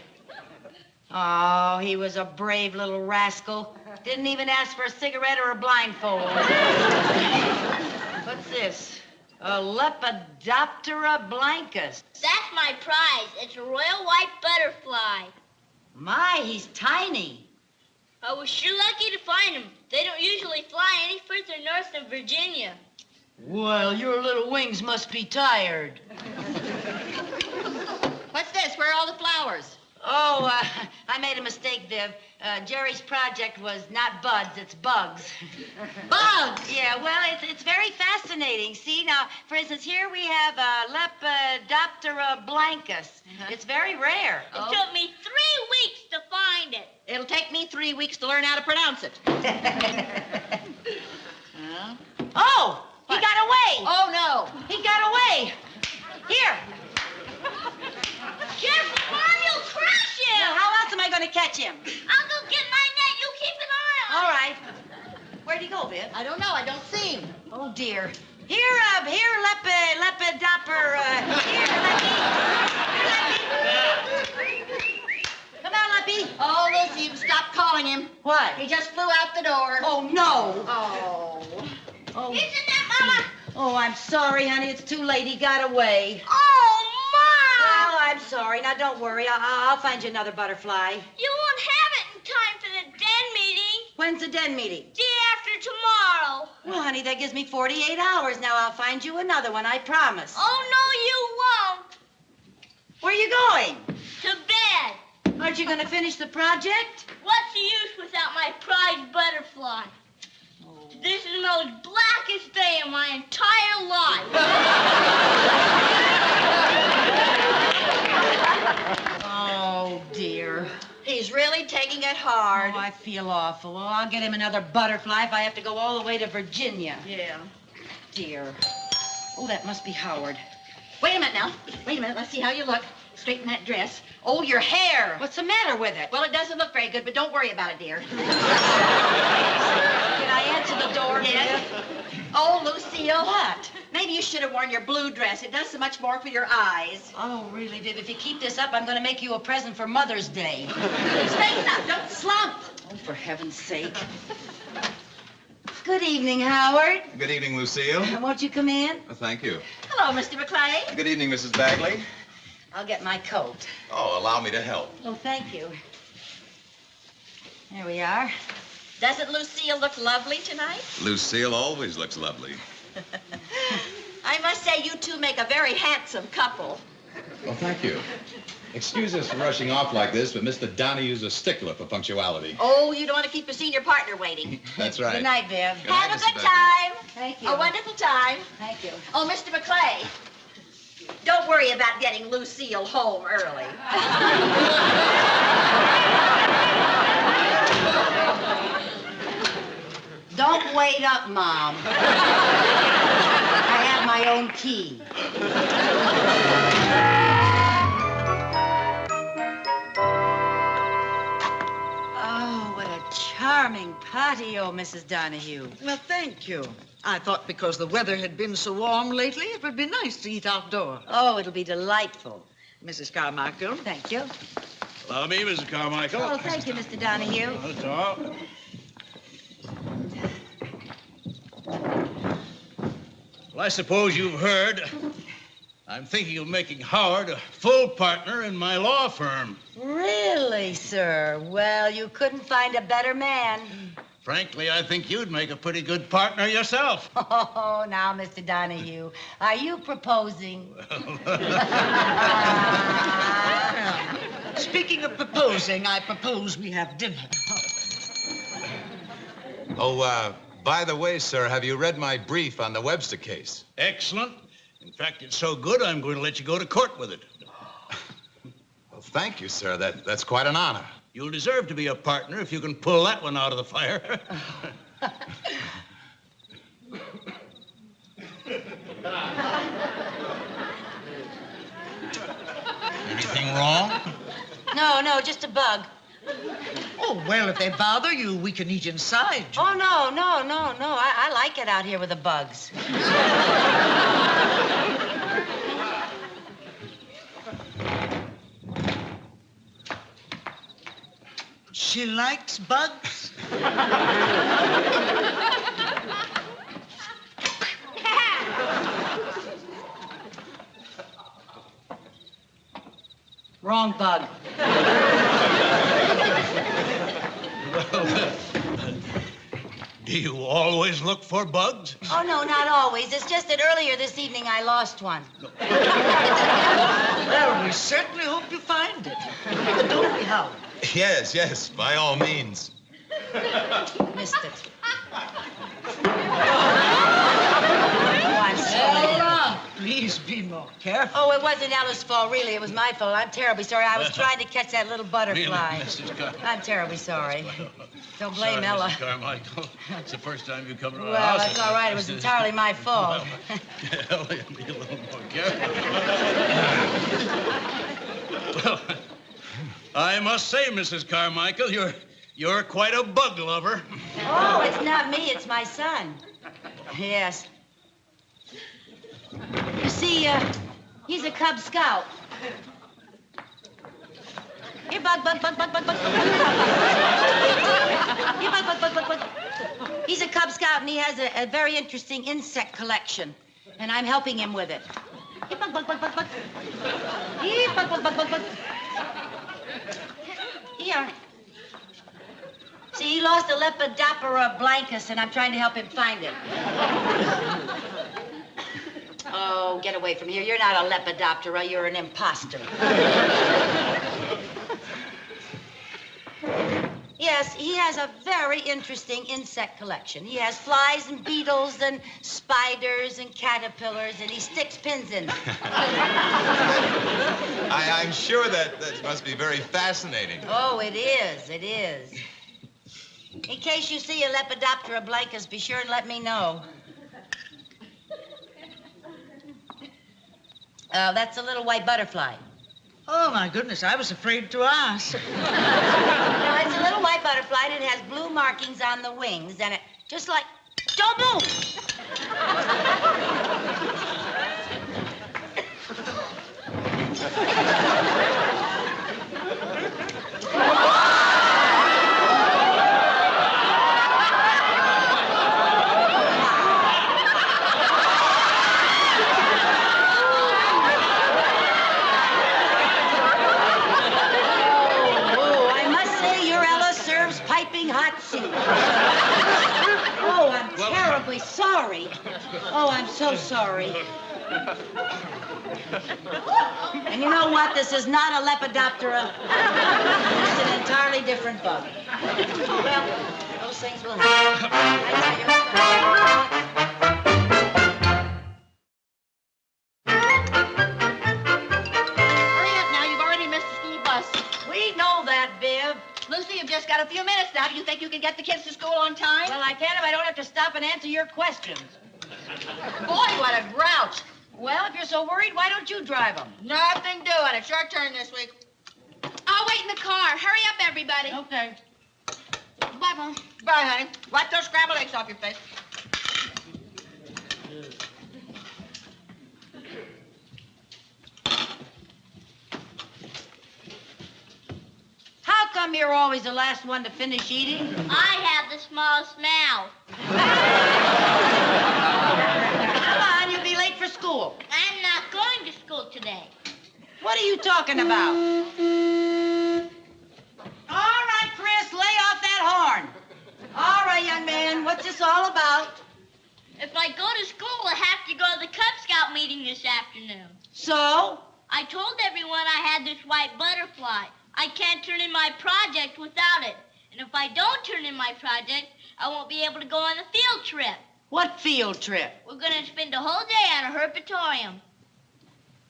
[SPEAKER 2] Oh, he was a brave little rascal. Didn't even ask for a cigarette or a blindfold. What's this? A Lepidoptera blancus.
[SPEAKER 11] That's my prize. It's a royal white butterfly.
[SPEAKER 2] My, he's tiny.
[SPEAKER 11] I was sure lucky to find him. They don't usually fly any further north than Virginia.
[SPEAKER 2] Well, your little wings must be tired.
[SPEAKER 4] What's this? Where are all the flowers?
[SPEAKER 2] Oh, I made a mistake, Viv. Jerry's project was not buds, it's bugs.
[SPEAKER 4] Bugs?
[SPEAKER 2] Yeah, well, it's very fascinating. See, now, for instance, here we have Lepidoptera blancus. It's very rare.
[SPEAKER 11] It took me 3 weeks to find it.
[SPEAKER 4] It'll take me 3 weeks to learn how to pronounce it.
[SPEAKER 2] Oh, he got away.
[SPEAKER 4] Oh, no.
[SPEAKER 2] He got away. Here.
[SPEAKER 11] Careful, Mom, you'll crush him.
[SPEAKER 2] Now, how else am I going to catch him?
[SPEAKER 11] I'll go get my net. You keep an eye on
[SPEAKER 2] All
[SPEAKER 11] him.
[SPEAKER 2] right. Where'd he go, Viv?
[SPEAKER 4] I don't know. I don't see him.
[SPEAKER 2] Oh, dear. Here, Lepidopter, here, Leppy. Come on, Cappy?
[SPEAKER 4] Oh, Lucy, you stop calling him.
[SPEAKER 2] What?
[SPEAKER 4] He just flew out the door.
[SPEAKER 2] Oh, no.
[SPEAKER 4] Oh.
[SPEAKER 2] Isn't that, Mama? Oh, I'm sorry, honey. It's too late. He got away.
[SPEAKER 11] Oh, Mom!
[SPEAKER 2] Well, I'm sorry. Now, don't worry. I'll find you another butterfly.
[SPEAKER 11] You won't have it in time for the den meeting.
[SPEAKER 2] When's the den meeting?
[SPEAKER 11] Day after tomorrow.
[SPEAKER 2] Well, honey, that gives me 48 hours. Now, I'll find you another one, I promise.
[SPEAKER 11] Oh, no, you won't.
[SPEAKER 2] Where are you going?
[SPEAKER 11] To bed.
[SPEAKER 2] Aren't you going to finish the project?
[SPEAKER 11] What's the use without my prize butterfly? This is the most blackest day of my entire life.
[SPEAKER 2] Oh, dear.
[SPEAKER 4] He's really taking it hard.
[SPEAKER 2] Oh, I feel awful. Well, I'll get him another butterfly if I have to go all the way to Virginia.
[SPEAKER 4] Yeah.
[SPEAKER 2] Dear. Oh, that must be Howard.
[SPEAKER 4] Wait a minute now. Wait a minute. Let's see how you look. Straighten that dress. Oh, your hair.
[SPEAKER 2] What's the matter with it?
[SPEAKER 4] Well, it doesn't look very good, but don't worry about it, dear.
[SPEAKER 2] Can I answer the door?
[SPEAKER 4] Yes. Oh, Lucille.
[SPEAKER 2] What?
[SPEAKER 4] Maybe you should have worn your blue dress. It does so much more for your eyes.
[SPEAKER 2] Oh, really, Viv? If you keep this up, I'm going to make you a present for Mother's Day.
[SPEAKER 4] Straighten up. Don't slump.
[SPEAKER 2] Oh, for heaven's sake. Good evening, Howard.
[SPEAKER 18] Good evening, Lucille.
[SPEAKER 2] Won't you come in?
[SPEAKER 18] Thank you.
[SPEAKER 4] Hello, Mr. McClay.
[SPEAKER 18] Good evening, Mrs. Bagley.
[SPEAKER 2] I'll get my coat.
[SPEAKER 18] Oh, allow me to help.
[SPEAKER 2] Oh, thank you. There we are.
[SPEAKER 4] Doesn't Lucille look lovely tonight?
[SPEAKER 18] Lucille always looks lovely.
[SPEAKER 4] I must say, you two make a very handsome couple.
[SPEAKER 18] Well, thank you. Excuse us for rushing off like this, but Mr. Donahue's a stickler for punctuality.
[SPEAKER 4] Oh, you don't want to keep your senior partner waiting.
[SPEAKER 18] That's right.
[SPEAKER 2] Good night, Viv.
[SPEAKER 18] Good night,
[SPEAKER 4] Have a
[SPEAKER 18] Mrs.
[SPEAKER 4] good
[SPEAKER 18] Bagley.
[SPEAKER 4] time.
[SPEAKER 2] Thank you.
[SPEAKER 4] A wonderful time.
[SPEAKER 2] Thank you.
[SPEAKER 4] Oh, Mr. McClay, don't worry about getting Lucille home early.
[SPEAKER 2] Don't wait up, Mom. I have my own key. Oh, what a charming patio, Mrs. Donahue.
[SPEAKER 19] Well, thank you. I thought because the weather had been so warm lately, it would be nice to eat outdoors.
[SPEAKER 2] Oh, it'll be delightful.
[SPEAKER 19] Mrs. Carmichael.
[SPEAKER 2] Thank you.
[SPEAKER 9] Allow me, Mrs. Carmichael.
[SPEAKER 2] Oh, thank you, Mr. Donahue.
[SPEAKER 9] That's all. Well, I suppose you've heard. I'm thinking of making Howard a full partner in my law firm.
[SPEAKER 2] Really, sir? Well, you couldn't find a better man.
[SPEAKER 9] Frankly, I think you'd make a pretty good partner yourself.
[SPEAKER 2] Oh, now, Mr. Donahue, are you proposing?
[SPEAKER 19] Speaking of proposing, I propose we have dinner.
[SPEAKER 18] Oh, by the way, sir, have you read my brief on the Webster case?
[SPEAKER 9] Excellent. In fact, it's so good, I'm going to let you go to court with it.
[SPEAKER 18] Well, thank you, sir. That's quite an honor.
[SPEAKER 9] You'll deserve to be a partner if you can pull that one out of the fire. Anything wrong?
[SPEAKER 2] No, just a bug.
[SPEAKER 19] Oh, well, if they bother you, we can eat inside.
[SPEAKER 2] Oh, no. I like it out here with the bugs.
[SPEAKER 19] She likes bugs?
[SPEAKER 2] Wrong bug.
[SPEAKER 9] Do you always look for bugs?
[SPEAKER 2] Oh, no, not always. It's just that earlier this evening I lost one.
[SPEAKER 19] Well, we certainly hope you find it. Don't we, Howard?
[SPEAKER 18] Yes, by all means.
[SPEAKER 2] Missed it. Oh, I'm sorry.
[SPEAKER 19] Ella, please be more careful.
[SPEAKER 2] Oh, it wasn't Ella's fault, really. It was my fault. I'm terribly sorry. I was trying to catch that little butterfly.
[SPEAKER 9] Really, Mrs. Car-
[SPEAKER 2] I'm terribly sorry. Don't blame
[SPEAKER 9] Sorry,
[SPEAKER 2] Ella.
[SPEAKER 9] Mrs. Carmichael. It's the first time you come to our
[SPEAKER 2] Well,
[SPEAKER 9] house.
[SPEAKER 2] that's all right. It was entirely my fault.
[SPEAKER 9] Ella, be a little more careful. Well, I must say, Mrs. Carmichael, you're quite a bug lover.
[SPEAKER 2] Oh, it's not me. It's my son. Yes. You see, he's a Cub Scout. Here, Bug. Here, Bug. He's a Cub Scout, and he has a very interesting insect collection, and I'm helping him with it. Here, Bug. Here, Bug. Here. See, he lost a Lepidoptera blancus, and I'm trying to help him find it. Oh, get away from here. You're not a Lepidoptera. You're an imposter. Yes, he has a very interesting insect collection. He has flies and beetles and spiders and caterpillars, and he sticks pins in them.
[SPEAKER 18] I'm sure that must be very fascinating.
[SPEAKER 2] Oh, it is. It is. In case you see a Lepidoptera blancus, be sure and let me know. That's a little white butterfly.
[SPEAKER 19] Oh, my goodness, I was afraid to ask.
[SPEAKER 2] No, it's a little white butterfly, and it has blue markings on the wings, and it just like... Don't move! Oh, I'm terribly sorry. Oh, I'm so sorry. And you know what? This is not a Lepidoptera. It's an entirely different bug. Well, those things will happen.
[SPEAKER 4] Hurry up now. You've already missed the school bus.
[SPEAKER 2] We know that, Viv.
[SPEAKER 4] Lucy, you've just got a few minutes now. Do you think you can get the kids to school on time?
[SPEAKER 2] Well, I can if I don't have to stop and answer your questions.
[SPEAKER 4] Boy, what a grouch.
[SPEAKER 2] Well, if you're so worried, why don't you drive them?
[SPEAKER 4] Nothing doing. It's your turn this week.
[SPEAKER 5] I'll wait in the car. Hurry up, everybody.
[SPEAKER 2] Okay.
[SPEAKER 4] Bye, Mom. Bye, honey. Wipe those scrambled eggs off your face.
[SPEAKER 2] How come you're always the last one to finish eating?
[SPEAKER 11] I have the smallest mouth.
[SPEAKER 2] Come on, you'll be late for school.
[SPEAKER 11] I'm not going to school today.
[SPEAKER 2] What are you talking about? All right, Chris, lay off that horn. All right, young man, what's this all about?
[SPEAKER 11] If I go to school, I have to go to the Cub Scout meeting this afternoon.
[SPEAKER 2] So?
[SPEAKER 11] I told everyone I had this white butterfly. I can't turn in my project without it. And if I don't turn in my project, I won't be able to go on the field trip.
[SPEAKER 2] What field trip?
[SPEAKER 11] We're going to spend a whole day at a herpetoриum.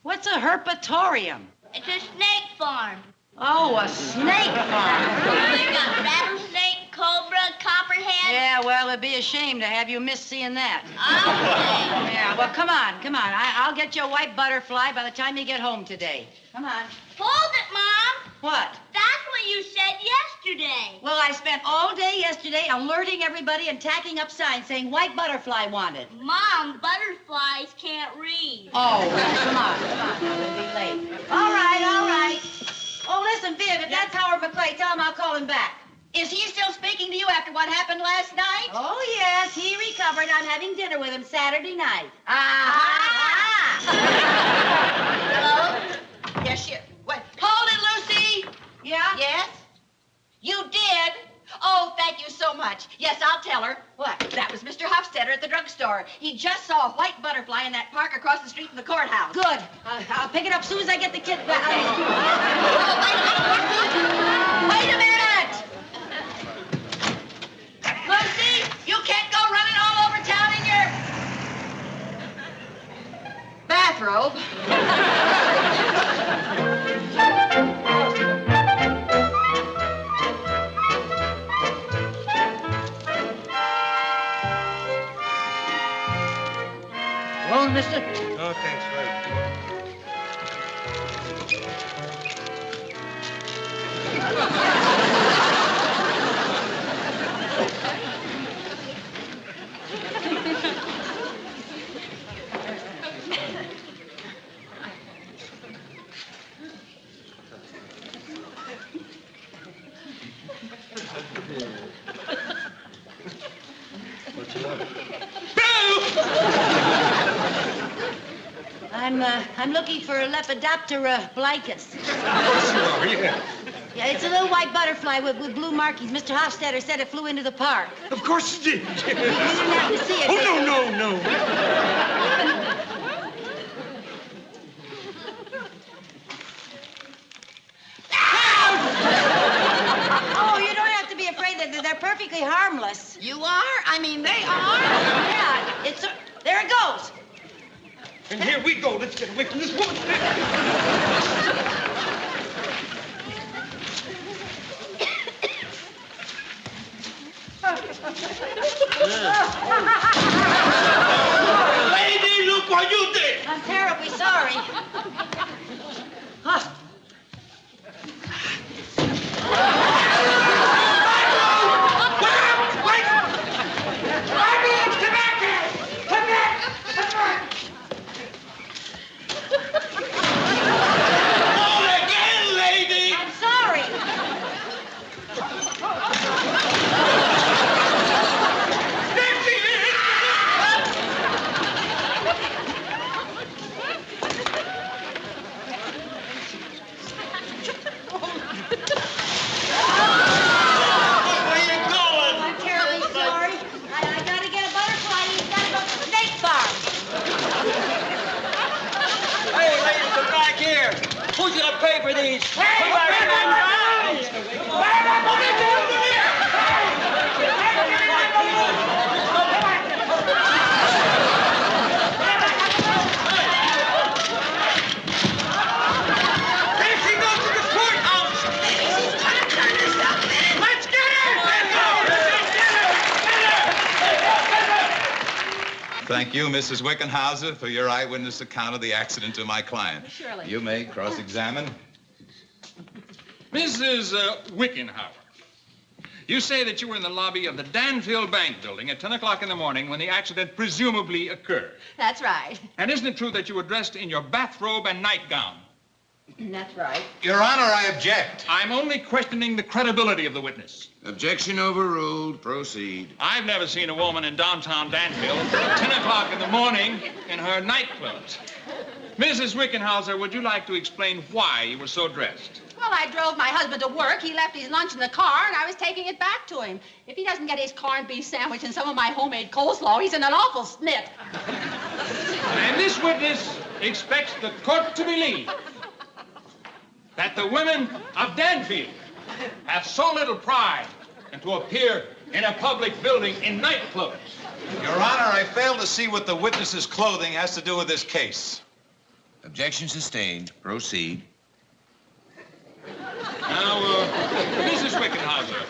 [SPEAKER 2] What's a herpetorium?
[SPEAKER 11] It's a snake farm.
[SPEAKER 2] Oh, a snake farm.
[SPEAKER 11] They got rattlesnake, cobra, copperhead.
[SPEAKER 2] Yeah, well, it'd be a shame to have you miss seeing that.
[SPEAKER 11] Okay.
[SPEAKER 2] Yeah, well, come on. I'll get you a white butterfly by the time you get home today. Come on.
[SPEAKER 11] Hold it, Mom.
[SPEAKER 2] What?
[SPEAKER 11] That's what you said yesterday.
[SPEAKER 2] Well, I spent all day yesterday alerting everybody and tacking up signs saying white butterfly wanted.
[SPEAKER 11] Mom, butterflies can't read.
[SPEAKER 2] Oh, well, come on. We'll be late. All right. Oh, listen, Viv, if that's Howard McClay, tell him I'll call him back.
[SPEAKER 4] Is he still speaking to you after what happened last night?
[SPEAKER 2] Oh, yes, he recovered. I'm having dinner with him Saturday night.
[SPEAKER 4] Hello? Yes, you... Wait. Hold it, Lucy.
[SPEAKER 2] Yeah?
[SPEAKER 4] Yes? You did? Oh, thank you so much. Yes, I'll tell her. What? That was Mr. Hofstetter at the drugstore. He just saw a white butterfly in that park across the street from the courthouse.
[SPEAKER 2] Good. I'll pick it up as soon as I get the kid back.
[SPEAKER 4] Wait a minute! Lucy, you can't go running all over town in your... bathrobe.
[SPEAKER 2] Hello, mister?
[SPEAKER 9] Oh, thanks, Fred.
[SPEAKER 2] I'm looking for a Lepidoptera blancus.
[SPEAKER 9] Of course you are, yeah.
[SPEAKER 2] Yeah, it's a little white butterfly with blue markings. Mr. Hofstadter said it flew into the park.
[SPEAKER 9] Of course it did.
[SPEAKER 2] We didn't have to see it.
[SPEAKER 9] Oh, no.
[SPEAKER 2] Oh, you don't have to be afraid. They're perfectly harmless.
[SPEAKER 4] You are? I mean, they are.
[SPEAKER 2] Yeah, there it goes.
[SPEAKER 9] And here we go. Let's get away from this woman. Lady, look what you did.
[SPEAKER 2] I'm terribly sorry. Huh.
[SPEAKER 16] Who's gonna pay for these?
[SPEAKER 18] Thank you, Mrs. Wickenhauser, for your eyewitness account of the accident to my client.
[SPEAKER 2] Surely.
[SPEAKER 18] You may cross-examine.
[SPEAKER 20] Mrs. Wickenhauer, you say that you were in the lobby of the Danfield Bank building at 10 o'clock in the morning when the accident presumably occurred.
[SPEAKER 3] That's right.
[SPEAKER 20] And isn't it true that you were dressed in your bathrobe and nightgown?
[SPEAKER 3] That's right.
[SPEAKER 18] Your Honor, I object.
[SPEAKER 20] I'm only questioning the credibility of the witness.
[SPEAKER 18] Objection overruled. Proceed.
[SPEAKER 20] I've never seen a woman in downtown Danfield at 10 o'clock in the morning in her nightclothes. Mrs. Wickenhauser, would you like to explain why you were so dressed?
[SPEAKER 3] Well, I drove my husband to work. He left his lunch in the car, and I was taking it back to him. If he doesn't get his corned beef sandwich and some of my homemade coleslaw, he's in an awful snit.
[SPEAKER 20] And this witness expects the court to believe that the women of Danfield have so little pride and to appear in a public building in nightclothes.
[SPEAKER 18] Your Honor, I fail to see what the witness's clothing has to do with this case.
[SPEAKER 17] Objection sustained. Proceed.
[SPEAKER 20] Now, Mrs. Wickenhauser,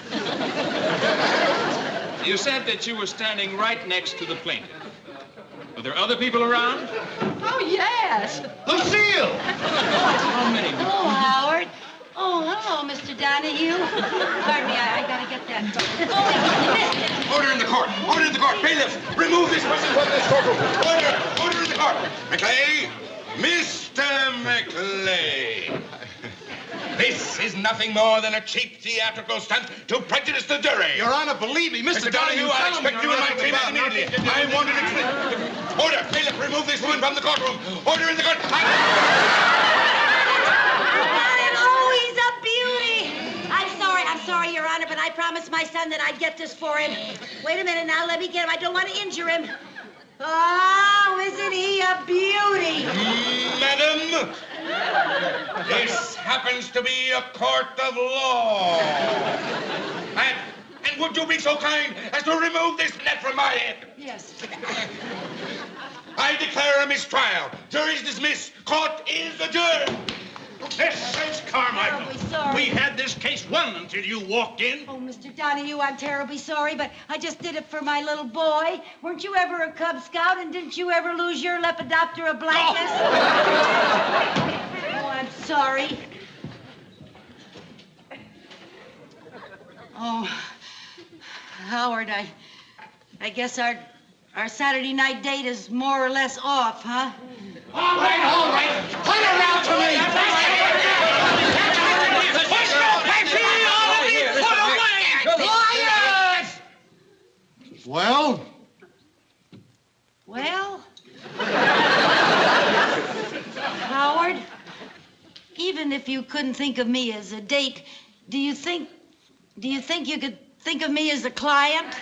[SPEAKER 20] you said that you were standing right next to the plaintiff. Were there other people around?
[SPEAKER 3] Oh, yes.
[SPEAKER 9] Lucille!
[SPEAKER 20] How many?
[SPEAKER 2] Oh, Howard. Oh, hello, Mr. Donahue. Pardon me, I gotta get that. Oh,
[SPEAKER 9] Order in the court! Order in the court! Bailiff, remove this person from this courtroom! Order in the court! McClay! Mr. McClay! This is nothing more than a cheap theatrical stunt to prejudice the jury.
[SPEAKER 18] Your Honor, believe me, Mr.
[SPEAKER 9] Donahue, I expect you in my chambers immediately. I want an explanation. Order! Bailiff, remove this woman from the courtroom. Order in the court.
[SPEAKER 2] Oh, he's a beauty. I'm sorry, Your Honor, but I promised my son that I'd get this for him. Wait a minute now, let me get him. I don't want to injure him. Oh, isn't he a beauty?
[SPEAKER 9] Madam, this happens to be a court of law. And would you be so kind as to remove this net from my head?
[SPEAKER 2] Yes.
[SPEAKER 9] I declare a mistrial. Jury's dismissed. Court is adjourned. This is Carmichael.
[SPEAKER 2] Terribly sorry.
[SPEAKER 9] We had this case won until you walked in.
[SPEAKER 2] Oh, Mr. Donahue, I'm terribly sorry, but I just did it for my little boy. Weren't you ever a Cub Scout, and didn't you ever lose your Lepidoptera blancus? Oh, I'm sorry. Oh, Howard, I guess our Saturday night date is more or less off, huh?
[SPEAKER 9] All right. Put her out to me. Push no paper, all of you. Put away. Quiet.
[SPEAKER 15] Well?
[SPEAKER 2] Well? even if you couldn't think of me as a date, do you think you could think of me as a client?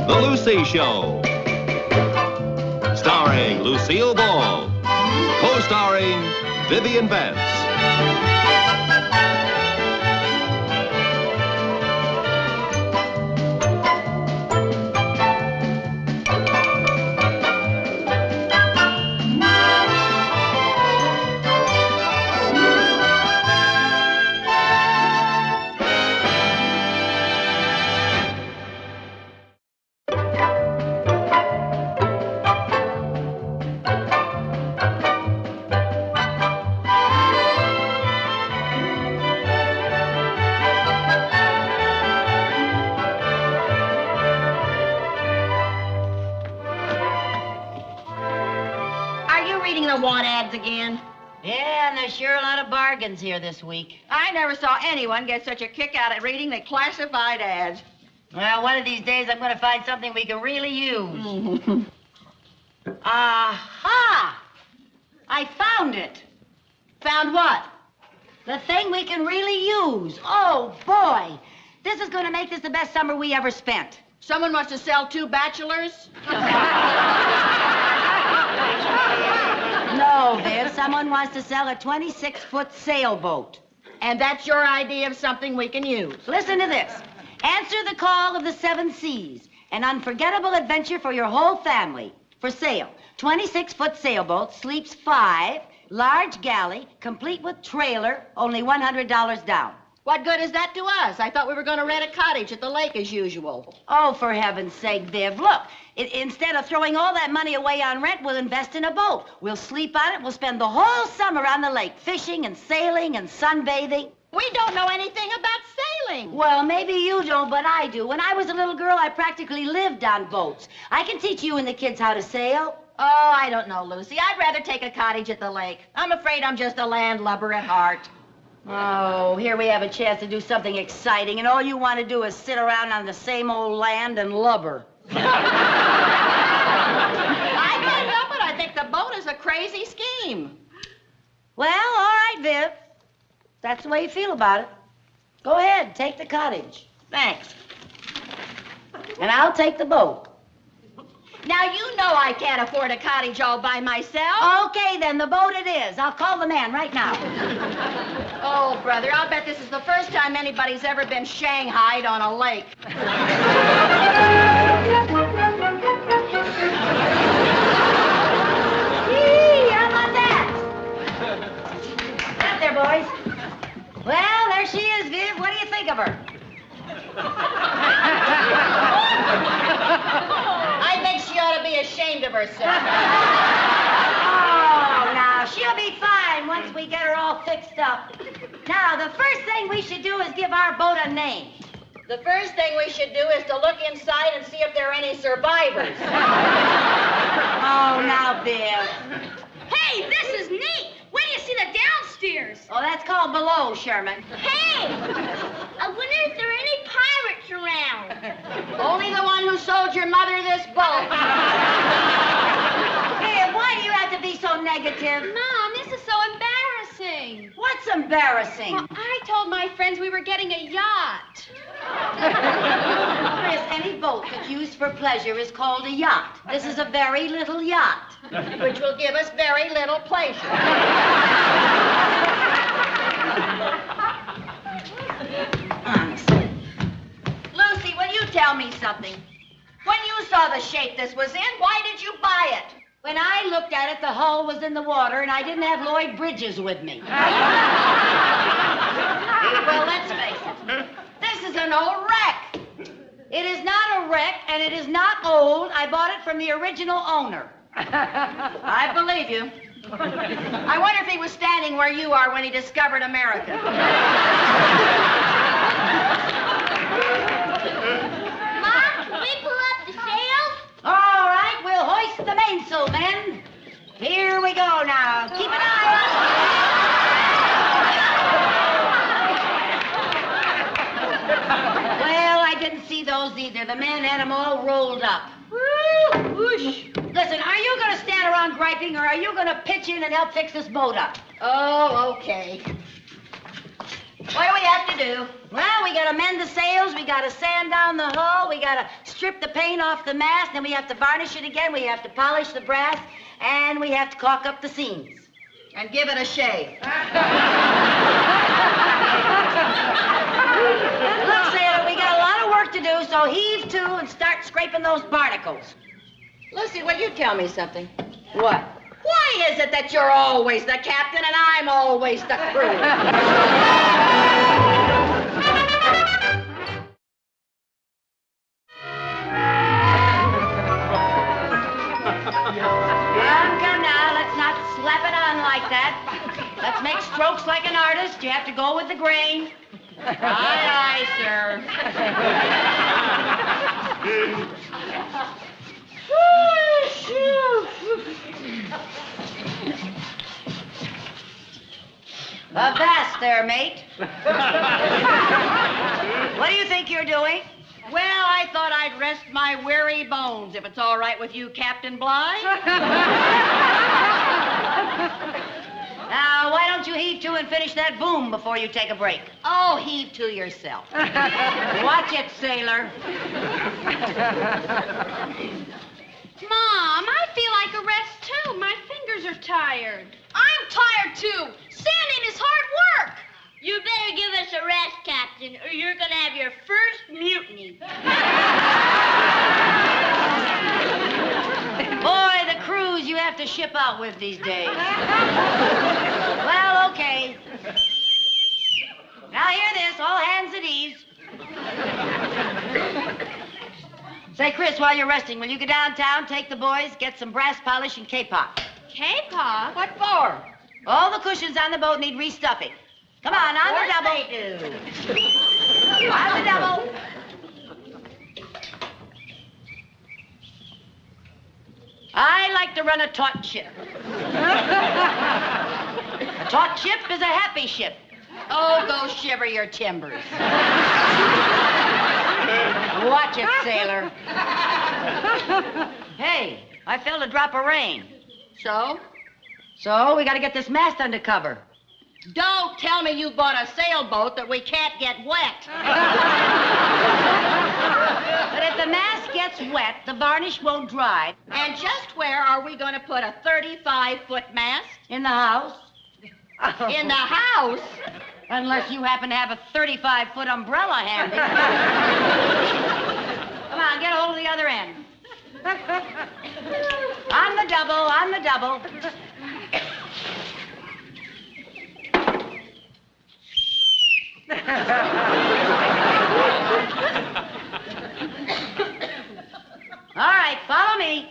[SPEAKER 1] The Lucy Show. Starring Lucille Ball. Co-starring Vivian Vance.
[SPEAKER 4] Want ads again?
[SPEAKER 2] Yeah, and there's sure a lot of bargains here this week.
[SPEAKER 4] I never saw anyone get such a kick out of reading the classified ads.
[SPEAKER 2] Well, one of these days I'm going to find something we can really use. Aha! I found it.
[SPEAKER 4] Found what?
[SPEAKER 2] The thing we can really use. Oh, boy. This is going to make this the best summer we ever spent.
[SPEAKER 4] Someone wants to sell 2 bachelors?
[SPEAKER 2] No, Viv. Someone wants to sell a 26-foot sailboat.
[SPEAKER 4] And that's your idea of something we can use?
[SPEAKER 2] Listen to this. Answer the call of the 7 seas. An unforgettable adventure for your whole family. For sale. 26-foot sailboat, sleeps 5, large galley, complete with trailer, only $100 down.
[SPEAKER 4] What good is that to us? I thought we were going to rent a cottage at the lake as usual.
[SPEAKER 2] Oh, for heaven's sake, Viv. Look, instead of throwing all that money away on rent, we'll invest in a boat. We'll sleep on it. We'll spend the whole summer on the lake, fishing and sailing and sunbathing.
[SPEAKER 4] We don't know anything about sailing.
[SPEAKER 2] Well, maybe you don't, but I do. When I was a little girl, I practically lived on boats. I can teach you and the kids how to sail.
[SPEAKER 4] Oh, I don't know, Lucy. I'd rather take a cottage at the lake. I'm afraid I'm just a landlubber at heart.
[SPEAKER 2] Oh, here we have a chance to do something exciting, and all you want to do is sit around on the same old land and lubber.
[SPEAKER 4] I can't help it. I think the boat is a crazy scheme.
[SPEAKER 2] Well, all right, Viv. That's the way you feel about it. Go ahead, take the cottage.
[SPEAKER 4] Thanks.
[SPEAKER 2] And I'll take the boat.
[SPEAKER 4] Now, you know I can't afford a cottage all by myself.
[SPEAKER 2] Okay, then, the boat it is. I'll call the man right now.
[SPEAKER 4] Oh, brother, I'll bet this is the first time anybody's ever been shanghaied on a lake.
[SPEAKER 2] Gee, how about that? Up there, boys. Well, there she is, Viv. What do you think of her?
[SPEAKER 4] I think she ought to be ashamed of herself.
[SPEAKER 2] Oh, now, she'll be fine once we get her all fixed up. Now, the first thing we should do is give our boat a name.
[SPEAKER 4] The first thing we should do is to look inside and see if there are any survivors.
[SPEAKER 2] Oh, now, Viv.
[SPEAKER 5] Hey, this is neat. Where do you see the downstairs?
[SPEAKER 2] Oh, that's called below, Sherman.
[SPEAKER 11] Hey! I wonder if there are any pirates around.
[SPEAKER 4] Only the one who sold your mother this boat.
[SPEAKER 2] Viv, why do you have to be so negative?
[SPEAKER 5] Mom, this is so embarrassing.
[SPEAKER 2] What's embarrassing?
[SPEAKER 5] Well, I told my friends we were getting a yacht.
[SPEAKER 2] Chris, any boat that's used for pleasure is called a yacht. This is a very little yacht.
[SPEAKER 4] Which will give us very little pleasure. Honestly. Lucy, will you tell tell me something? When you saw the shape this was in, why did you buy it?
[SPEAKER 2] When I looked at it, the hull was in the water, and I didn't have Lloyd Bridges with me.
[SPEAKER 4] Well, let's face it. This is an old wreck.
[SPEAKER 2] It is not a wreck, and it is not old. I bought it from the original owner.
[SPEAKER 4] I believe you. I wonder if he was standing where you are when he discovered America.
[SPEAKER 11] Mom, can we pull up the sails?
[SPEAKER 2] All right, we'll hoist the mainsail, men. Here we go now. Keep an eye on Well, I didn't see those either. The men had them all rolled up. Woo, whoosh. Listen, are you going to stand around griping, or are you going to pitch in and help fix this boat up?
[SPEAKER 4] Oh, okay. What do we have to do?
[SPEAKER 2] Well, we got to mend the sails, we got to sand down the hull, we got to strip the paint off the mast, then we have to varnish it again, we have to polish the brass, and we have to caulk up the seams.
[SPEAKER 4] And give it a shave.
[SPEAKER 2] Look, sailor, we got a lot of work to do, so heave to and start scraping those barnacles.
[SPEAKER 4] Lucy, will you tell me something?
[SPEAKER 2] What?
[SPEAKER 4] Why is it that you're always the captain and I'm always the crew?
[SPEAKER 2] Come now, let's not slap it on like that. Let's make strokes like an artist. You have to go with the grain.
[SPEAKER 4] Aye, sir.
[SPEAKER 2] Avast there, mate. What do you think you're doing?
[SPEAKER 4] Well, I thought I'd rest my weary bones, if it's all right with you, Captain Bligh.
[SPEAKER 2] Now, why don't you heave to and finish that boom before you take a break?
[SPEAKER 4] Oh, heave to yourself.
[SPEAKER 2] Watch it, sailor.
[SPEAKER 5] Mom, I feel like a rest too. My fingers are tired. I'm tired too. Sanding is hard work.
[SPEAKER 11] You better give us a rest, Captain, or you're gonna have your first mutiny.
[SPEAKER 2] Boy, the crews you have to ship out with these days. Well, okay. Now hear this, all hands at ease. Say, Chris, while you're resting, will you go downtown, take the boys, get some brass polish and K-pop?
[SPEAKER 5] K-pop?
[SPEAKER 2] What for? All the cushions on the boat need restuffing. Come on the double.
[SPEAKER 4] They do.
[SPEAKER 2] On the double. I like to run a taut ship. A taut ship is a happy ship. Oh, go shiver your timbers. Watch it, sailor. Hey, I felt a drop of rain.
[SPEAKER 4] So?
[SPEAKER 2] So, we got to get this mast under cover.
[SPEAKER 4] Don't tell me you bought a sailboat that we can't get wet.
[SPEAKER 2] But if the mast gets wet, the varnish won't dry.
[SPEAKER 4] And just where are we going to put a 35-foot mast?
[SPEAKER 2] In the house.
[SPEAKER 4] In the house?
[SPEAKER 2] Unless you happen to have a 35-foot umbrella handy. Come on, get a hold of the other end. On the double, on the double. All right, follow me.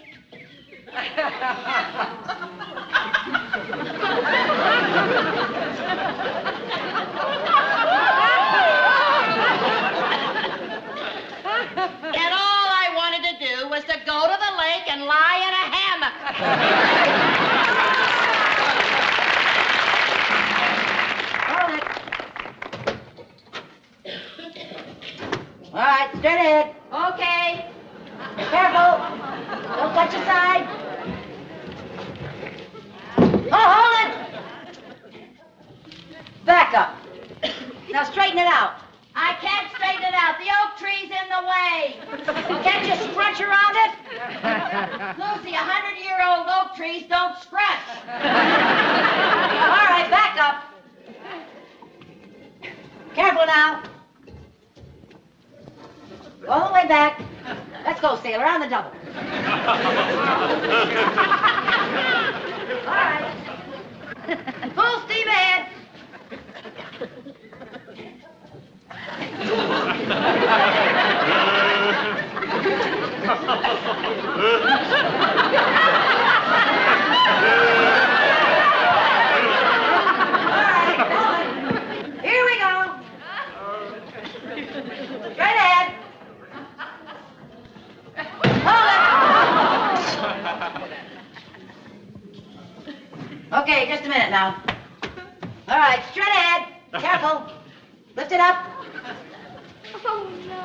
[SPEAKER 4] And all I wanted to do was to go to the lake and lie in a hammock.
[SPEAKER 2] Hold it. All right, straight ahead.
[SPEAKER 4] Okay.
[SPEAKER 2] Careful. Don't touch your side. Oh, hold it. Back up. Now straighten it out.
[SPEAKER 4] I can't straighten it out. The oak tree's in the way.
[SPEAKER 2] Can't you scrunch around it?
[SPEAKER 4] Lucy, 100-year-old oak trees don't scratch.
[SPEAKER 2] All right, back up. All the way back. Let's go, sailor, on the double. All right. Full steam ahead. Here we go. Straight ahead. Hold it. Okay, just a minute now. All right, straight ahead. Careful. Lift it up.
[SPEAKER 3] Oh, no.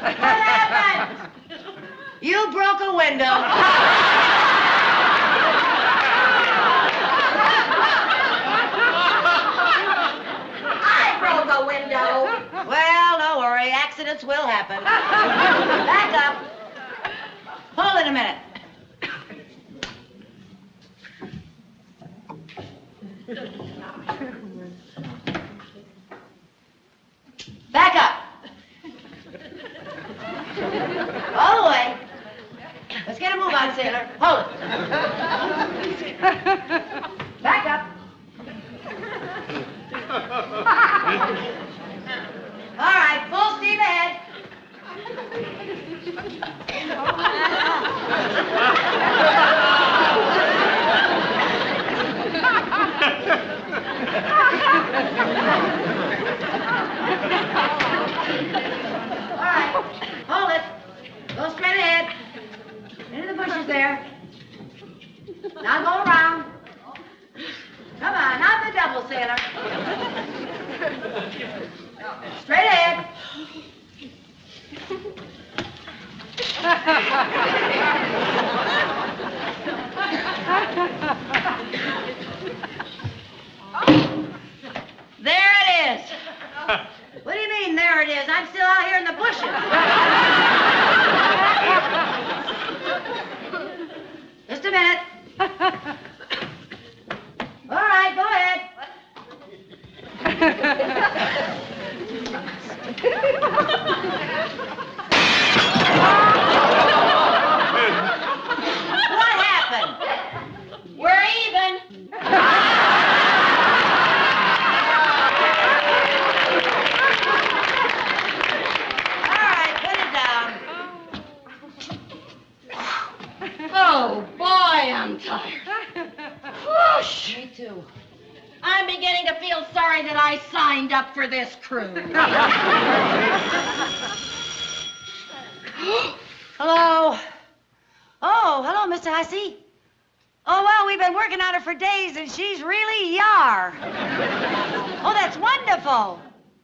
[SPEAKER 2] What happened? You broke a window. I broke a window. Well, don't worry. Accidents will happen. Back up. Hold it a minute. Back up. All the way. Let's get a move on, sailor. Hold it. Back up. All right, full steam ahead. All right, hold it. Go straight ahead. Into the bushes there. Now go around. Come on, not the double, sailor. Straight ahead. There it is. What do you mean, there it is? I'm still out here in the bushes. Just a minute. All right, go ahead. What happened? We're even. All right, put it down.
[SPEAKER 4] Oh, boy, I'm tired. Whoosh.
[SPEAKER 2] Me too.
[SPEAKER 4] I'm beginning to feel sorry that I signed up for this cruise.
[SPEAKER 2] Hello. Oh, hello, Mr. Hussey. Oh, well, we've been working on her for days, and she's really yar. Oh, that's wonderful.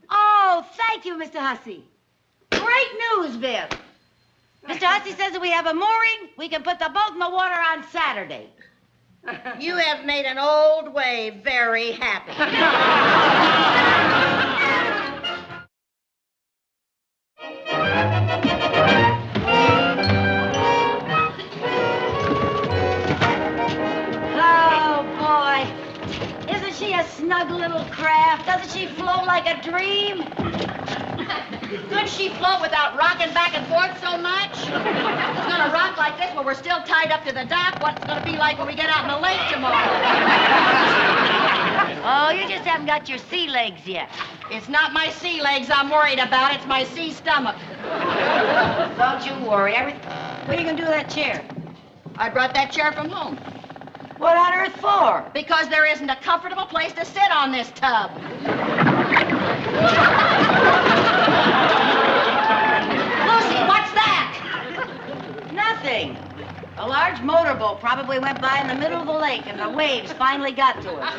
[SPEAKER 2] Oh, thank you, Mr. Hussey. Great news, Viv. Mr. Hussey says that we have a mooring. We can put the boat in the water on Saturday.
[SPEAKER 4] You have made an old way very happy.
[SPEAKER 2] Oh, boy. Isn't she a snug little craft? Doesn't she float like a dream?
[SPEAKER 4] Couldn't she float without rocking back and forth so much? It's gonna rock like this when we're still tied up to the dock. What's it gonna be like when we get out in the lake tomorrow?
[SPEAKER 2] Oh, you just haven't got your sea legs yet.
[SPEAKER 4] It's not my sea legs I'm worried about. It's my sea stomach.
[SPEAKER 2] Don't you worry. What are you gonna do with that chair?
[SPEAKER 4] I brought that chair from home.
[SPEAKER 2] What on earth for?
[SPEAKER 4] Because there isn't a comfortable place to sit on this tub. Lucy, what's that?
[SPEAKER 2] Nothing. A large motorboat probably went by in the middle of the lake, and the waves finally got to us.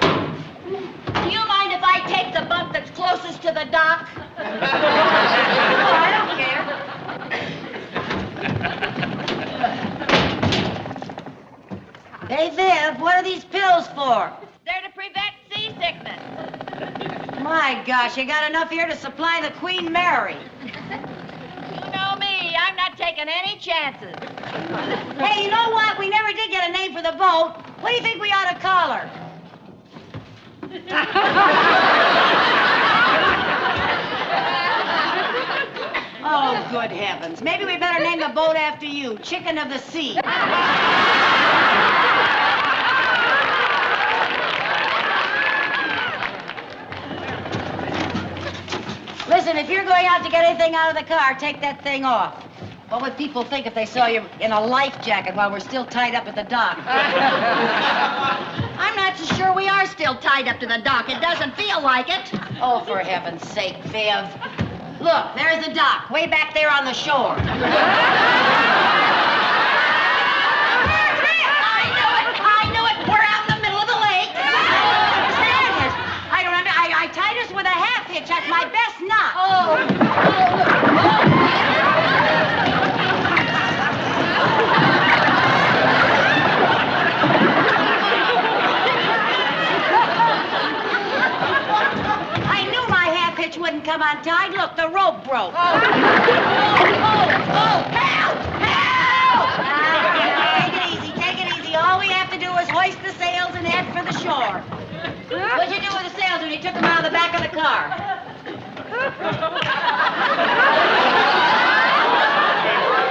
[SPEAKER 4] Do you mind if I take the bunk that's closest to the dock?
[SPEAKER 2] Oh, I don't care. Hey, Viv, what are these pills for?
[SPEAKER 4] They're to prevent seasickness.
[SPEAKER 2] My gosh, you got enough here to supply the Queen Mary.
[SPEAKER 4] You know me, I'm not taking any chances.
[SPEAKER 2] Hey, you know what? We never did get a name for the boat. What do you think we ought to call her? Oh, good heavens. Maybe we better name the boat after you, Chicken of the Sea. Listen, if you're going out to get anything out of the car, take that thing off. What would people think if they saw you in a life jacket while we're still tied up at the dock?
[SPEAKER 4] I'm not so sure we are still tied up to the dock. It doesn't feel like it.
[SPEAKER 2] Oh, for heaven's sake, Viv. Look, there's the dock, way back there on the shore.
[SPEAKER 4] I knew it. We're out in the middle of the lake.
[SPEAKER 2] I don't remember. I tied us with a half hitch. That's my best knot. I knew my half hitch wouldn't come untied. Look, the rope broke.
[SPEAKER 4] Help!
[SPEAKER 2] Take it easy. All we have to do is hoist the sails and head for the shore. What'd you do with the sails when you took them out of the back of the car?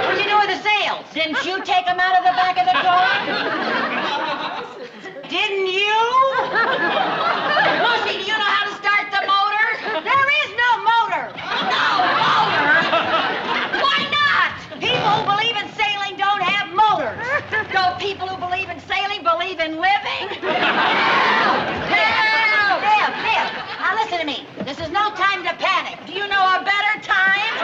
[SPEAKER 2] What'd you do with the sails? Didn't you take them out of the back of the car? Didn't you?
[SPEAKER 4] Lucy, do you know how to start the motor?
[SPEAKER 2] There is no motor.
[SPEAKER 4] No motor? Why not?
[SPEAKER 2] People who believe in sailing don't have motors.
[SPEAKER 4] Don't people who believe in sailing believe in living?
[SPEAKER 2] Viv, now listen to me. This is no time to panic.
[SPEAKER 4] Do you know a better time?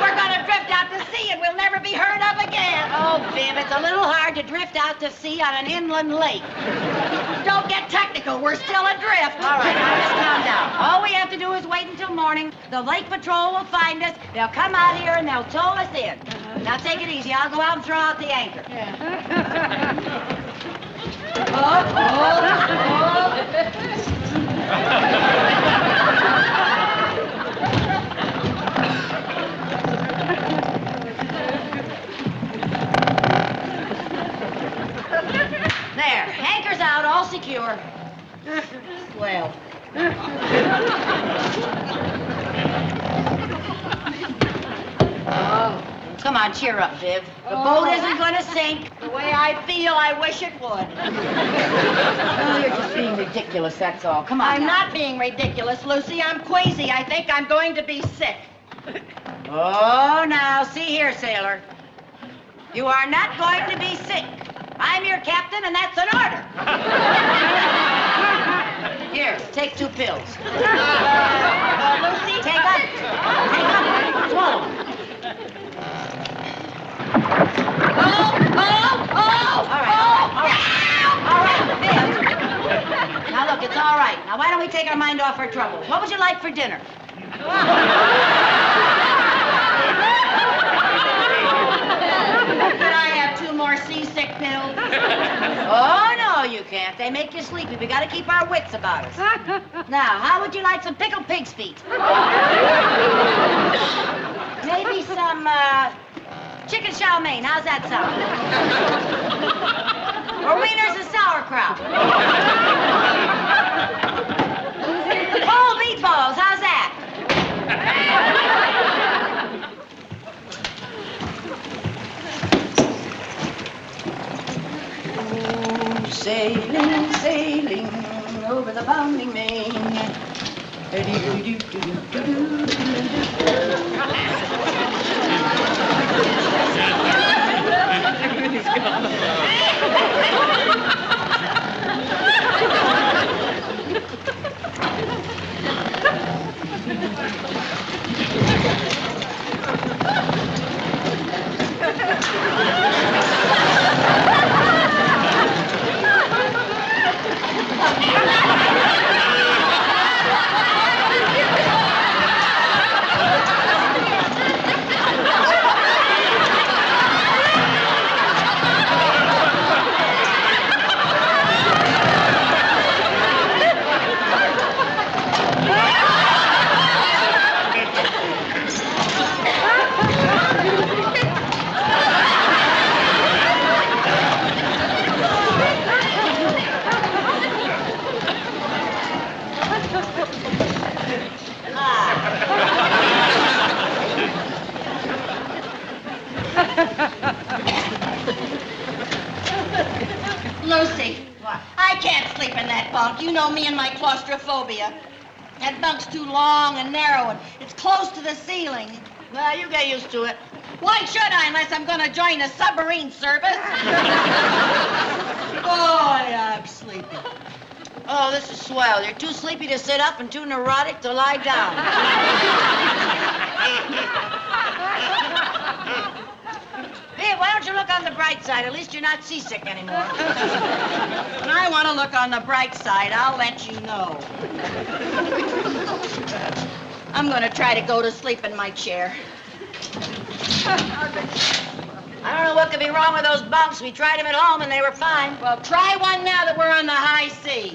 [SPEAKER 4] We're gonna drift out to sea and we'll never be heard of again.
[SPEAKER 2] Oh, Viv, it's a little hard to drift out to sea on an inland lake.
[SPEAKER 4] Don't get technical. We're still adrift.
[SPEAKER 2] All right, now just calm down. All we have to do is wait until morning. The lake patrol will find us. They'll come out here and they'll tow us in. Now take it easy. I'll go out and throw out the anchor. There, anchor's out, all secure. Well. Oh, come on, cheer up, Viv. The boat isn't going to sink.
[SPEAKER 4] The way I feel, I wish it would.
[SPEAKER 2] Oh, you're just being ridiculous, that's all. Come on
[SPEAKER 4] I'm
[SPEAKER 2] now.
[SPEAKER 4] not being ridiculous, Lucy. I'm queasy. I think I'm going to be sick.
[SPEAKER 2] Oh, now, see here, sailor. You are not going to be sick. I'm your captain, and that's an order. Here, take 2 pills.
[SPEAKER 4] Lucy,
[SPEAKER 2] take up. Swallow. All right, Viv. Now, look, it's all right. Now, why don't we take our mind off our troubles? What would you like for dinner?
[SPEAKER 4] Could I have 2 more seasick pills?
[SPEAKER 2] Oh, no, you can't. They make you sleepy. We got to keep our wits about us. Now, how would you like some pickled pig's feet? Maybe some, chicken chow mein. How's that sound? Or wieners and sauerkraut. Whole meatballs. How's that? Sailing, sailing over the bounding main.
[SPEAKER 4] bunk. You know me and my claustrophobia. That bunk's too long and narrow, and it's close to the ceiling. Well, you get used to it. Why should I, unless I'm going to join the submarine service?
[SPEAKER 2] Boy, I'm sleepy. Oh, this is swell. You're too sleepy to sit up and too neurotic to lie down. Hey, why don't you look on the bright side? At least you're not seasick anymore.
[SPEAKER 4] When I want to look on the bright side, I'll let you know. I'm going to try to go to sleep in my chair.
[SPEAKER 2] I don't know what could be wrong with those bunks. We tried them at home and they were fine.
[SPEAKER 4] Well, try one now that we're on the high seas.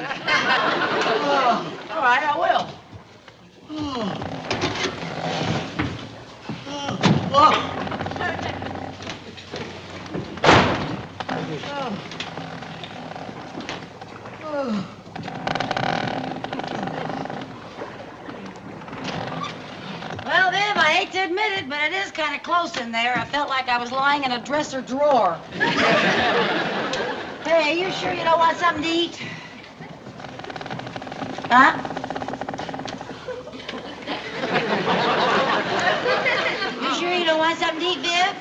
[SPEAKER 2] All right, I will. Well, Viv, I hate to admit it, but it is kind of close in there. I felt like I was lying in a dresser drawer. Hey, you sure you don't want something to eat? Huh? You sure you don't want something to eat, Viv?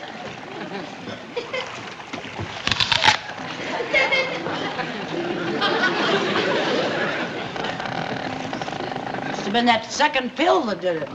[SPEAKER 2] Must have been that second pill that did it.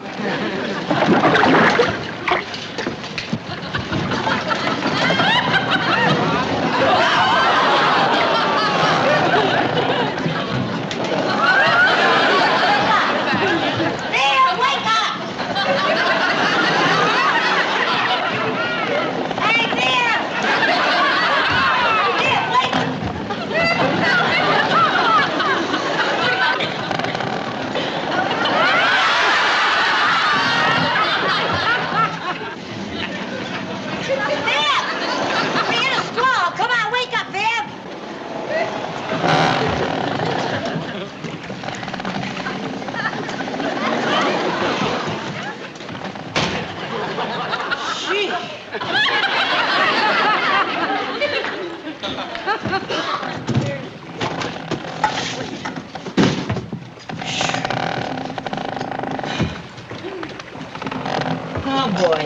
[SPEAKER 2] Oh, boy.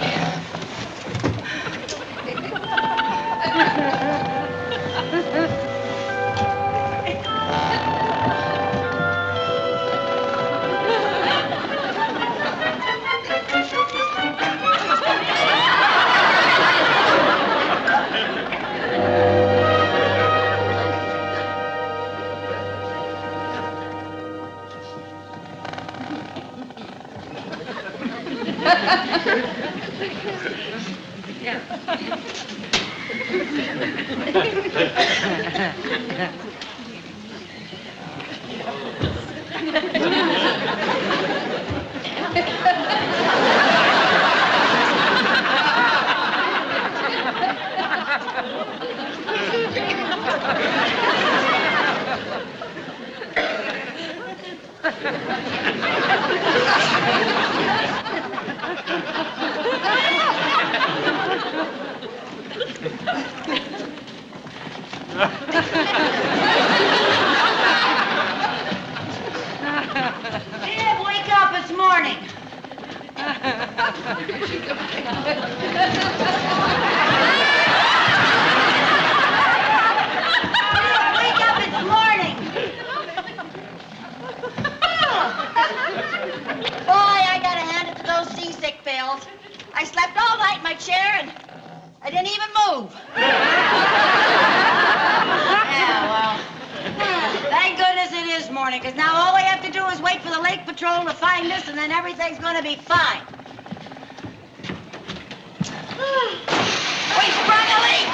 [SPEAKER 2] Viv, wake up, it's morning. Wake up, it's morning. Boy, I gotta hand it to those seasick pills. I slept all night in my chair and I didn't even move. Yeah, well, thank goodness it is morning, because now all we have to do is wait for the Lake Patrol to find us, and then everything's going to be fine. We sprung a leak!